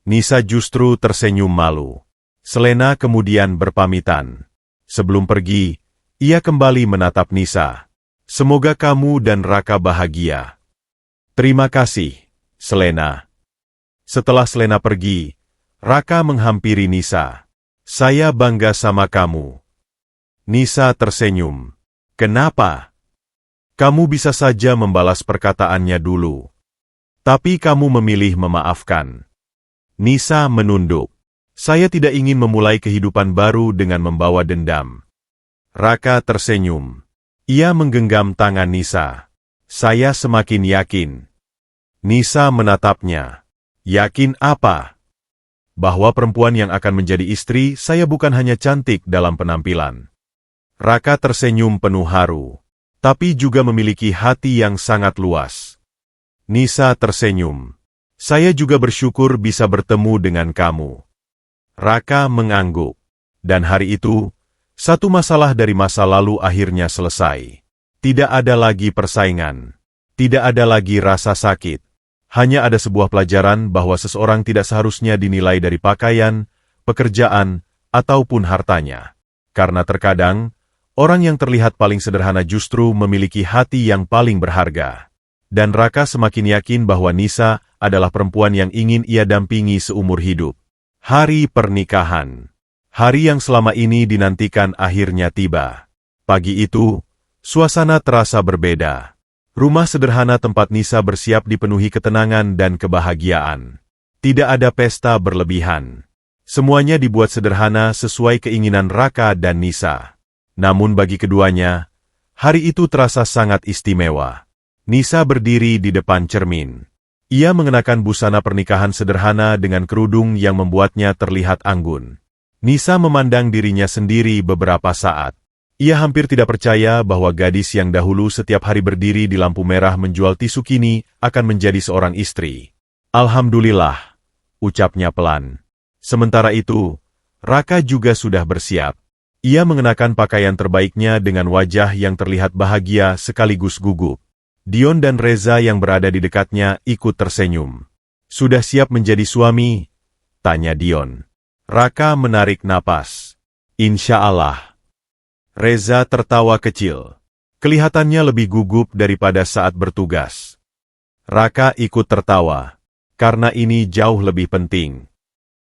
Nisa justru tersenyum malu. Selena kemudian berpamitan. Sebelum pergi, ia kembali menatap Nisa. Semoga kamu dan Raka bahagia. Terima kasih, Selena. Setelah Selena pergi, Raka menghampiri Nisa. Saya bangga sama kamu. Nisa tersenyum. Kenapa? Kamu bisa saja membalas perkataannya dulu. Tapi kamu memilih memaafkan. Nisa menunduk. Saya tidak ingin memulai kehidupan baru dengan membawa dendam. Raka tersenyum. Ia menggenggam tangan Nisa. Saya semakin yakin. Nisa menatapnya. Yakin apa? Bahwa perempuan yang akan menjadi istri saya bukan hanya cantik dalam penampilan. Raka tersenyum penuh haru. Tapi juga memiliki hati yang sangat luas. Nisa tersenyum. Saya juga bersyukur bisa bertemu dengan kamu. Raka mengangguk. Dan hari itu, satu masalah dari masa lalu akhirnya selesai. Tidak ada lagi persaingan. Tidak ada lagi rasa sakit. Hanya ada sebuah pelajaran bahwa seseorang tidak seharusnya dinilai dari pakaian, pekerjaan, ataupun hartanya. Karena terkadang, orang yang terlihat paling sederhana justru memiliki hati yang paling berharga. Dan Raka semakin yakin bahwa Nisa adalah perempuan yang ingin ia dampingi seumur hidup. Hari pernikahan. Hari yang selama ini dinantikan akhirnya tiba. Pagi itu, suasana terasa berbeda. Rumah sederhana tempat Nisa bersiap dipenuhi ketenangan dan kebahagiaan. Tidak ada pesta berlebihan. Semuanya dibuat sederhana sesuai keinginan Raka dan Nisa. Namun bagi keduanya, hari itu terasa sangat istimewa. Nisa berdiri di depan cermin. Ia mengenakan busana pernikahan sederhana dengan kerudung yang membuatnya terlihat anggun. Nisa memandang dirinya sendiri beberapa saat. Ia hampir tidak percaya bahwa gadis yang dahulu setiap hari berdiri di lampu merah menjual tisu kini akan menjadi seorang istri. Alhamdulillah, ucapnya pelan. Sementara itu, Raka juga sudah bersiap. Ia mengenakan pakaian terbaiknya dengan wajah yang terlihat bahagia sekaligus gugup. Dion dan Reza yang berada di dekatnya ikut tersenyum. Sudah siap menjadi suami? Tanya Dion. Raka menarik napas. Insya Allah. Reza tertawa kecil. Kelihatannya lebih gugup daripada saat bertugas. Raka ikut tertawa. Karena ini jauh lebih penting.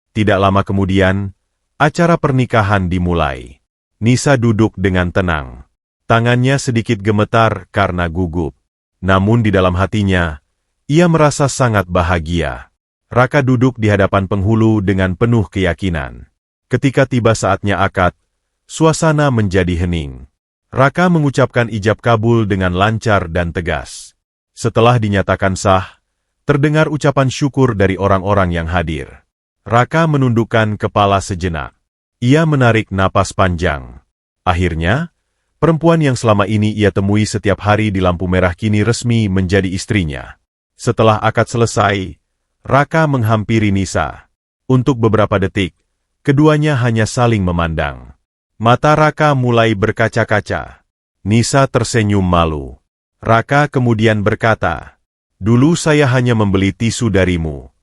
Tidak lama kemudian, acara pernikahan dimulai. Nisa duduk dengan tenang. Tangannya sedikit gemetar karena gugup. Namun di dalam hatinya, ia merasa sangat bahagia. Raka duduk di hadapan penghulu dengan penuh keyakinan. Ketika tiba saatnya akad, suasana menjadi hening. Raka mengucapkan ijab kabul dengan lancar dan tegas. Setelah dinyatakan sah, terdengar ucapan syukur dari orang-orang yang hadir. Raka menundukkan kepala sejenak. Ia menarik napas panjang. Akhirnya, Perempuan yang selama ini ia temui setiap hari di lampu merah kini resmi menjadi istrinya. Setelah akad selesai, Raka menghampiri Nisa. Untuk beberapa detik, keduanya hanya saling memandang. Mata Raka mulai berkaca-kaca. Nisa tersenyum malu. Raka kemudian berkata, "Dulu saya hanya membeli tisu darimu."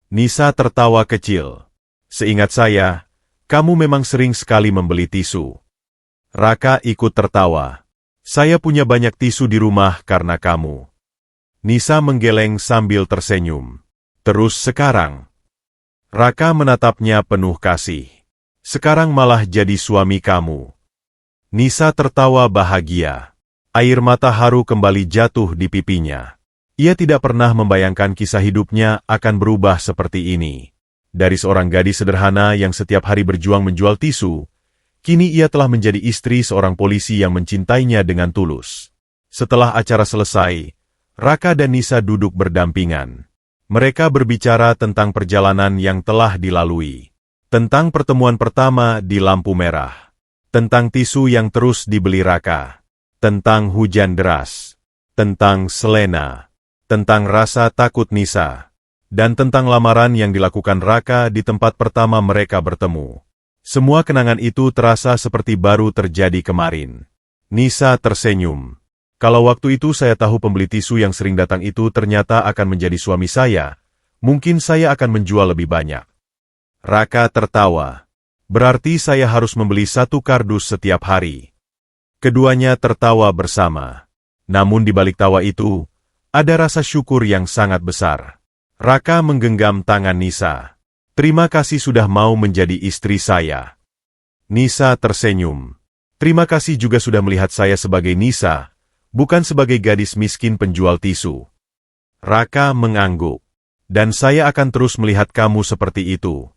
Nisa tertawa kecil. "Seingat saya, kamu memang sering sekali membeli tisu." Raka ikut tertawa. "Saya punya banyak tisu di rumah karena kamu." Nisa menggeleng sambil tersenyum. "Terus sekarang?" Raka menatapnya penuh kasih. "Sekarang malah jadi suami kamu." Nisa tertawa bahagia. Air mata haru kembali jatuh di pipinya. Ia tidak pernah membayangkan kisah hidupnya akan berubah seperti ini. Dari seorang gadis sederhana yang setiap hari berjuang menjual tisu, kini ia telah menjadi istri seorang polisi yang mencintainya dengan tulus. Setelah acara selesai, Raka dan Nisa duduk berdampingan. Mereka berbicara tentang perjalanan yang telah dilalui. Tentang pertemuan pertama di lampu merah. Tentang tisu yang terus dibeli Raka. Tentang hujan deras. Tentang Selena. Tentang rasa takut Nisa. Dan tentang lamaran yang dilakukan Raka di tempat pertama mereka bertemu. Semua kenangan itu terasa seperti baru terjadi kemarin. Nisa tersenyum. "Kalau waktu itu saya tahu pembeli tisu yang sering datang itu ternyata akan menjadi suami saya, mungkin saya akan menjual lebih banyak." Raka tertawa. "Berarti saya harus membeli 1 kardus setiap hari." Keduanya tertawa bersama. Namun di balik tawa itu, ada rasa syukur yang sangat besar. Raka menggenggam tangan Nisa. "Terima kasih sudah mau menjadi istri saya." Nisa tersenyum. "Terima kasih juga sudah melihat saya sebagai Nisa, bukan sebagai gadis miskin penjual tisu." Raka mengangguk. "Dan saya akan terus melihat kamu seperti itu."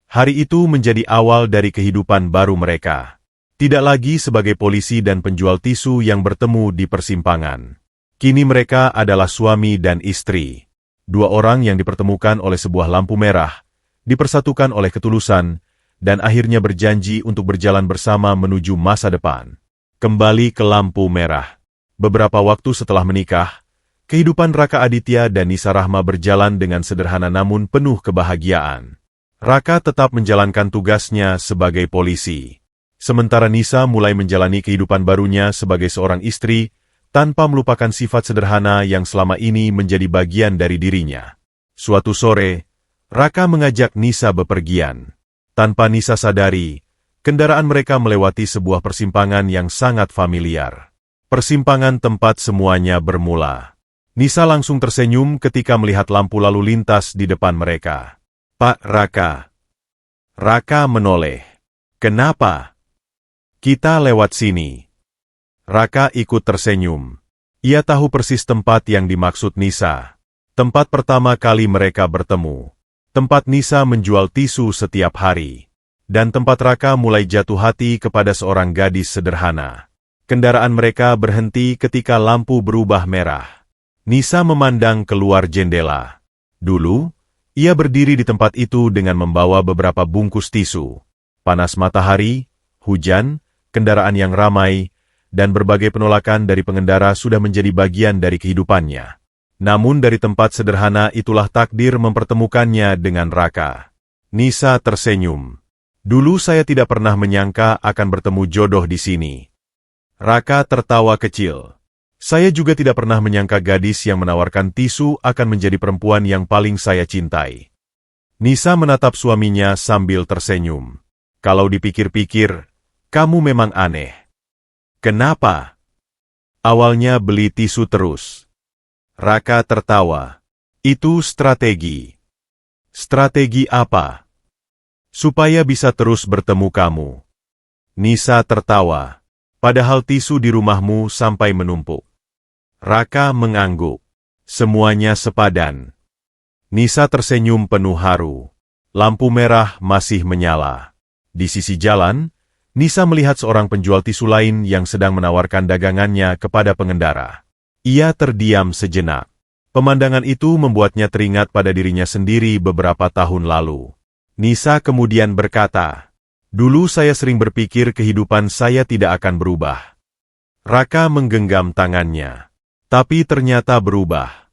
Hari itu menjadi awal dari kehidupan baru mereka. Tidak lagi sebagai polisi dan penjual tisu yang bertemu di persimpangan. Kini mereka adalah suami dan istri. 2 orang yang dipertemukan oleh sebuah lampu merah, dipersatukan oleh ketulusan, dan akhirnya berjanji untuk berjalan bersama menuju masa depan. Kembali ke lampu merah. Beberapa waktu setelah menikah, kehidupan Raka Aditya dan Nisa Rahma berjalan dengan sederhana namun penuh kebahagiaan. Raka tetap menjalankan tugasnya sebagai polisi. Sementara Nisa mulai menjalani kehidupan barunya sebagai seorang istri, tanpa melupakan sifat sederhana yang selama ini menjadi bagian dari dirinya. Suatu sore, Raka mengajak Nisa bepergian. Tanpa Nisa sadari, kendaraan mereka melewati sebuah persimpangan yang sangat familiar. Persimpangan tempat semuanya bermula. Nisa langsung tersenyum ketika melihat lampu lalu lintas di depan mereka. "Pak Raka." Raka menoleh. "Kenapa?" "Kita lewat sini." Raka ikut tersenyum. Ia tahu persis tempat yang dimaksud Nisa. Tempat pertama kali mereka bertemu. Tempat Nisa menjual tisu setiap hari. Dan tempat Raka mulai jatuh hati kepada seorang gadis sederhana. Kendaraan mereka berhenti ketika lampu berubah merah. Nisa memandang keluar jendela. Dulu, ia berdiri di tempat itu dengan membawa beberapa bungkus tisu. Panas matahari, hujan, kendaraan yang ramai, dan berbagai penolakan dari pengendara sudah menjadi bagian dari kehidupannya. Namun dari tempat sederhana itulah takdir mempertemukannya dengan Raka. Nisa tersenyum. "Dulu saya tidak pernah menyangka akan bertemu jodoh di sini." Raka tertawa kecil. "Saya juga tidak pernah menyangka gadis yang menawarkan tisu akan menjadi perempuan yang paling saya cintai." Nisa menatap suaminya sambil tersenyum. "Kalau dipikir-pikir, kamu memang aneh." "Kenapa?" "Awalnya beli tisu terus." Raka tertawa. "Itu strategi." "Strategi apa?" "Supaya bisa terus bertemu kamu." Nisa tertawa. "Padahal tisu di rumahmu sampai menumpuk." Raka mengangguk. "Semuanya sepadan." Nisa tersenyum penuh haru. Lampu merah masih menyala. Di sisi jalan, Nisa melihat seorang penjual tisu lain yang sedang menawarkan dagangannya kepada pengendara. Ia terdiam sejenak. Pemandangan itu membuatnya teringat pada dirinya sendiri beberapa tahun lalu. Nisa kemudian berkata, "Dulu saya sering berpikir kehidupan saya tidak akan berubah. Raka menggenggam tangannya. Tapi ternyata berubah.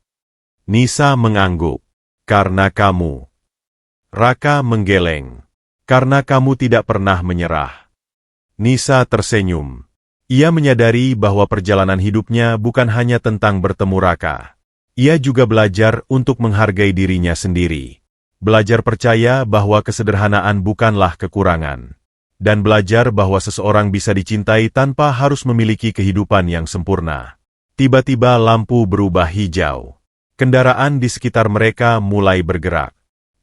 Nisa mengangguk. Karena kamu. Raka menggeleng. Karena kamu tidak pernah menyerah. Nisa tersenyum. Ia menyadari bahwa perjalanan hidupnya bukan hanya tentang bertemu Raka. Ia juga belajar untuk menghargai dirinya sendiri. Belajar percaya bahwa kesederhanaan bukanlah kekurangan. Dan belajar bahwa seseorang bisa dicintai tanpa harus memiliki kehidupan yang sempurna. Tiba-tiba lampu berubah hijau. Kendaraan di sekitar mereka mulai bergerak.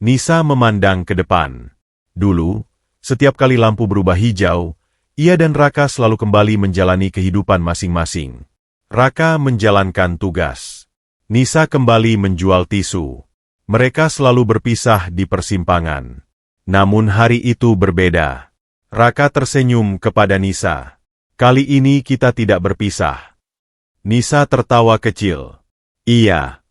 Nisa memandang ke depan. Dulu, setiap kali lampu berubah hijau, ia dan Raka selalu kembali menjalani kehidupan masing-masing. Raka menjalankan tugas. Nisa kembali menjual tisu. Mereka selalu berpisah di persimpangan. Namun hari itu berbeda. Raka tersenyum kepada Nisa. Kali ini kita tidak berpisah. Nisa tertawa kecil. Iya.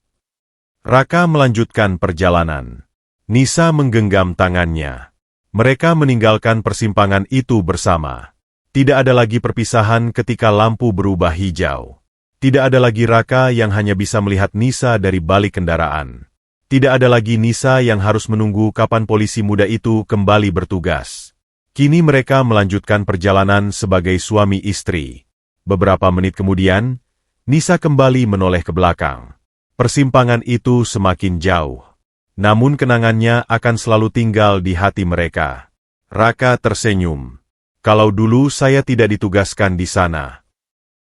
Raka melanjutkan perjalanan. Nisa menggenggam tangannya. Mereka meninggalkan persimpangan itu bersama. Tidak ada lagi perpisahan ketika lampu berubah hijau. Tidak ada lagi Raka yang hanya bisa melihat Nisa dari balik kendaraan. Tidak ada lagi Nisa yang harus menunggu kapan polisi muda itu kembali bertugas. Kini mereka melanjutkan perjalanan sebagai suami istri. Beberapa menit kemudian, Nisa kembali menoleh ke belakang. Persimpangan itu semakin jauh. Namun kenangannya akan selalu tinggal di hati mereka. Raka tersenyum. Kalau dulu saya tidak ditugaskan di sana.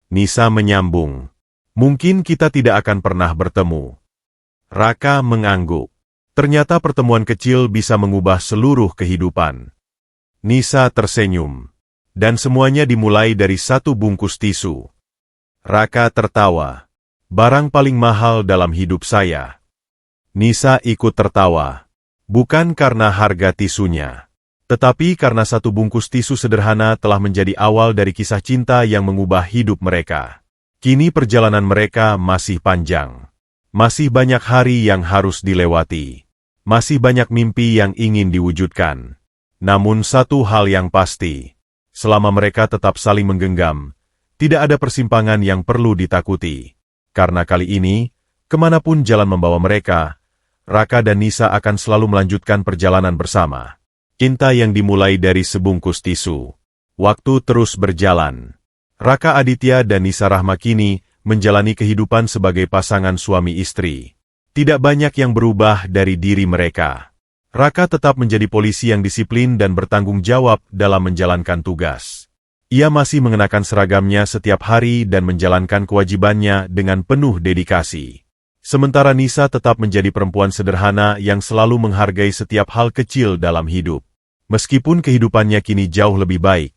Nisa menyambung. Mungkin kita tidak akan pernah bertemu. Raka mengangguk. Ternyata pertemuan kecil bisa mengubah seluruh kehidupan. Nisa tersenyum. Dan semuanya dimulai dari satu bungkus tisu. Raka tertawa. Barang paling mahal dalam hidup saya. Nisa ikut tertawa. Bukan karena harga tisunya. Tetapi karena satu bungkus tisu sederhana telah menjadi awal dari kisah cinta yang mengubah hidup mereka. Kini perjalanan mereka masih panjang. Masih banyak hari yang harus dilewati. Masih banyak mimpi yang ingin diwujudkan. Namun satu hal yang pasti. Selama mereka tetap saling menggenggam, tidak ada persimpangan yang perlu ditakuti. Karena kali ini, kemanapun jalan membawa mereka, Raka dan Nisa akan selalu melanjutkan perjalanan bersama. Cinta yang dimulai dari sebungkus tisu. Waktu terus berjalan. Raka Aditya dan Nisa Rahma kini menjalani kehidupan sebagai pasangan suami istri. Tidak banyak yang berubah dari diri mereka. Raka tetap menjadi polisi yang disiplin dan bertanggung jawab dalam menjalankan tugas. Ia masih mengenakan seragamnya setiap hari dan menjalankan kewajibannya dengan penuh dedikasi. Sementara Nisa tetap menjadi perempuan sederhana yang selalu menghargai setiap hal kecil dalam hidup. Meskipun kehidupannya kini jauh lebih baik,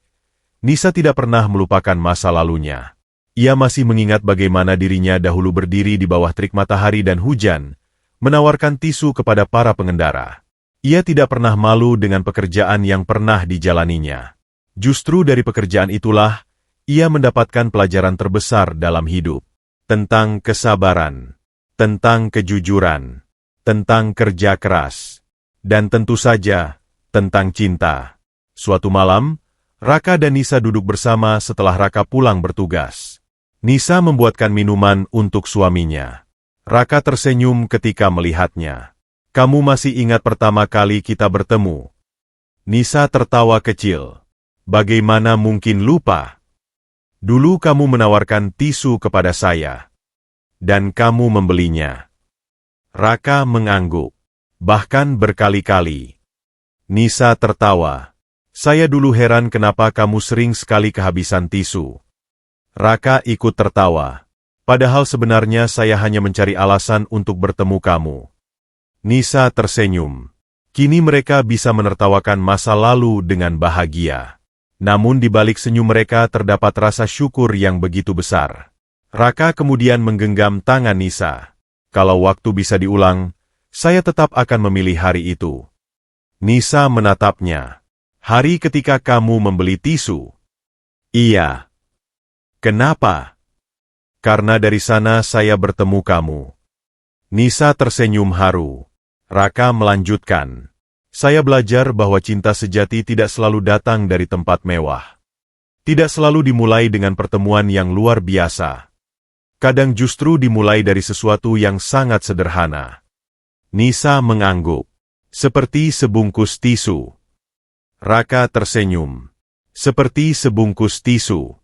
Nisa tidak pernah melupakan masa lalunya. Ia masih mengingat bagaimana dirinya dahulu berdiri di bawah terik matahari dan hujan, menawarkan tisu kepada para pengendara. Ia tidak pernah malu dengan pekerjaan yang pernah dijalaninya. Justru dari pekerjaan itulah, ia mendapatkan pelajaran terbesar dalam hidup. Tentang kesabaran, tentang kejujuran, tentang kerja keras, dan tentu saja, tentang cinta. Suatu malam, Raka dan Nisa duduk bersama setelah Raka pulang bertugas. Nisa membuatkan minuman untuk suaminya. Raka tersenyum ketika melihatnya. Kamu masih ingat pertama kali kita bertemu? Nisa tertawa kecil. Bagaimana mungkin lupa? Dulu kamu menawarkan tisu kepada saya. Dan kamu membelinya. Raka mengangguk. Bahkan berkali-kali. Nisa tertawa. Saya dulu heran kenapa kamu sering sekali kehabisan tisu. Raka ikut tertawa. Padahal sebenarnya saya hanya mencari alasan untuk bertemu kamu. Nisa tersenyum. Kini mereka bisa menertawakan masa lalu dengan bahagia. Namun di balik senyum mereka terdapat rasa syukur yang begitu besar. Raka kemudian menggenggam tangan Nisa. Kalau waktu bisa diulang, saya tetap akan memilih hari itu. Nisa menatapnya. Hari ketika kamu membeli tisu. Iya. Kenapa? Karena dari sana saya bertemu kamu. Nisa tersenyum haru. Raka melanjutkan. Saya belajar bahwa cinta sejati tidak selalu datang dari tempat mewah. Tidak selalu dimulai dengan pertemuan yang luar biasa. Kadang justru dimulai dari sesuatu yang sangat sederhana. Nisa mengangguk. Seperti sebungkus tisu. Raka tersenyum. Seperti sebungkus tisu.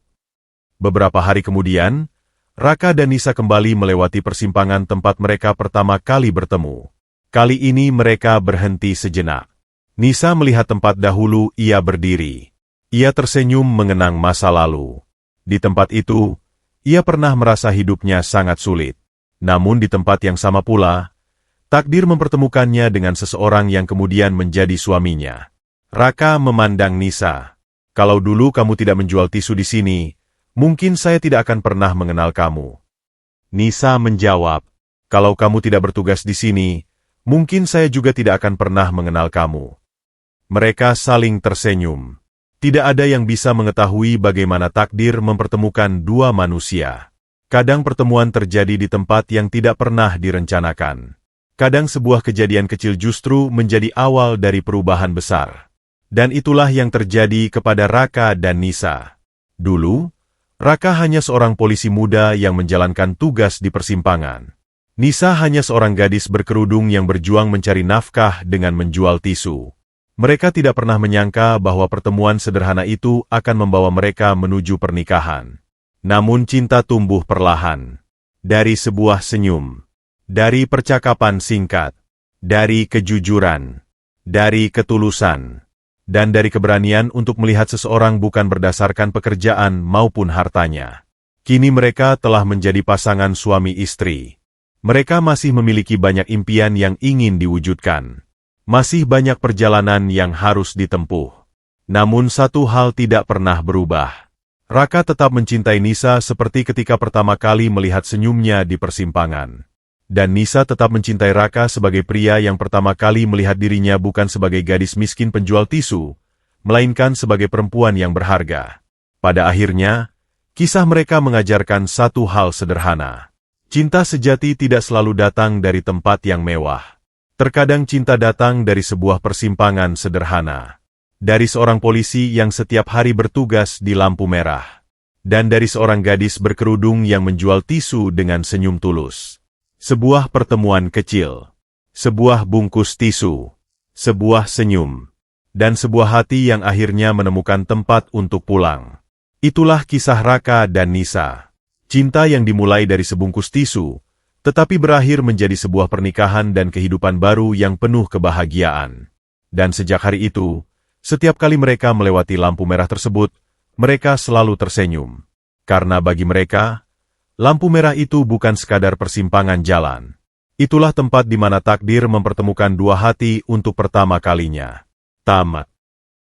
Beberapa hari kemudian, Raka dan Nisa kembali melewati persimpangan tempat mereka pertama kali bertemu. Kali ini mereka berhenti sejenak. Nisa melihat tempat dahulu ia berdiri. Ia tersenyum mengenang masa lalu. Di tempat itu, ia pernah merasa hidupnya sangat sulit. Namun di tempat yang sama pula, takdir mempertemukannya dengan seseorang yang kemudian menjadi suaminya. Raka memandang Nisa. Kalau dulu kamu tidak menjual tisu di sini, mungkin saya tidak akan pernah mengenal kamu. Nisa menjawab, kalau kamu tidak bertugas di sini, mungkin saya juga tidak akan pernah mengenal kamu. Mereka saling tersenyum. Tidak ada yang bisa mengetahui bagaimana takdir mempertemukan dua manusia. Kadang pertemuan terjadi di tempat yang tidak pernah direncanakan. Kadang sebuah kejadian kecil justru menjadi awal dari perubahan besar. Dan itulah yang terjadi kepada Raka dan Nisa. Dulu, Raka hanya seorang polisi muda yang menjalankan tugas di persimpangan. Nisa hanya seorang gadis berkerudung yang berjuang mencari nafkah dengan menjual tisu. Mereka tidak pernah menyangka bahwa pertemuan sederhana itu akan membawa mereka menuju pernikahan. Namun cinta tumbuh perlahan. Dari sebuah senyum. Dari percakapan singkat. Dari kejujuran. Dari ketulusan. Dan dari keberanian untuk melihat seseorang bukan berdasarkan pekerjaan maupun hartanya. Kini mereka telah menjadi pasangan suami istri. Mereka masih memiliki banyak impian yang ingin diwujudkan. Masih banyak perjalanan yang harus ditempuh. Namun satu hal tidak pernah berubah. Raka tetap mencintai Nisa seperti ketika pertama kali melihat senyumnya di persimpangan. Dan Nisa tetap mencintai Raka sebagai pria yang pertama kali melihat dirinya bukan sebagai gadis miskin penjual tisu, melainkan sebagai perempuan yang berharga. Pada akhirnya, kisah mereka mengajarkan satu hal sederhana. Cinta sejati tidak selalu datang dari tempat yang mewah. Terkadang cinta datang dari sebuah persimpangan sederhana. Dari seorang polisi yang setiap hari bertugas di lampu merah. Dan dari seorang gadis berkerudung yang menjual tisu dengan senyum tulus. Sebuah pertemuan kecil. Sebuah bungkus tisu. Sebuah senyum. Dan sebuah hati yang akhirnya menemukan tempat untuk pulang. Itulah kisah Raka dan Nisa. Cinta yang dimulai dari sebungkus tisu, tetapi berakhir menjadi sebuah pernikahan dan kehidupan baru yang penuh kebahagiaan. Dan sejak hari itu, setiap kali mereka melewati lampu merah tersebut, mereka selalu tersenyum. Karena bagi mereka, lampu merah itu bukan sekadar persimpangan jalan. Itulah tempat di mana takdir mempertemukan dua hati untuk pertama kalinya. Tamat.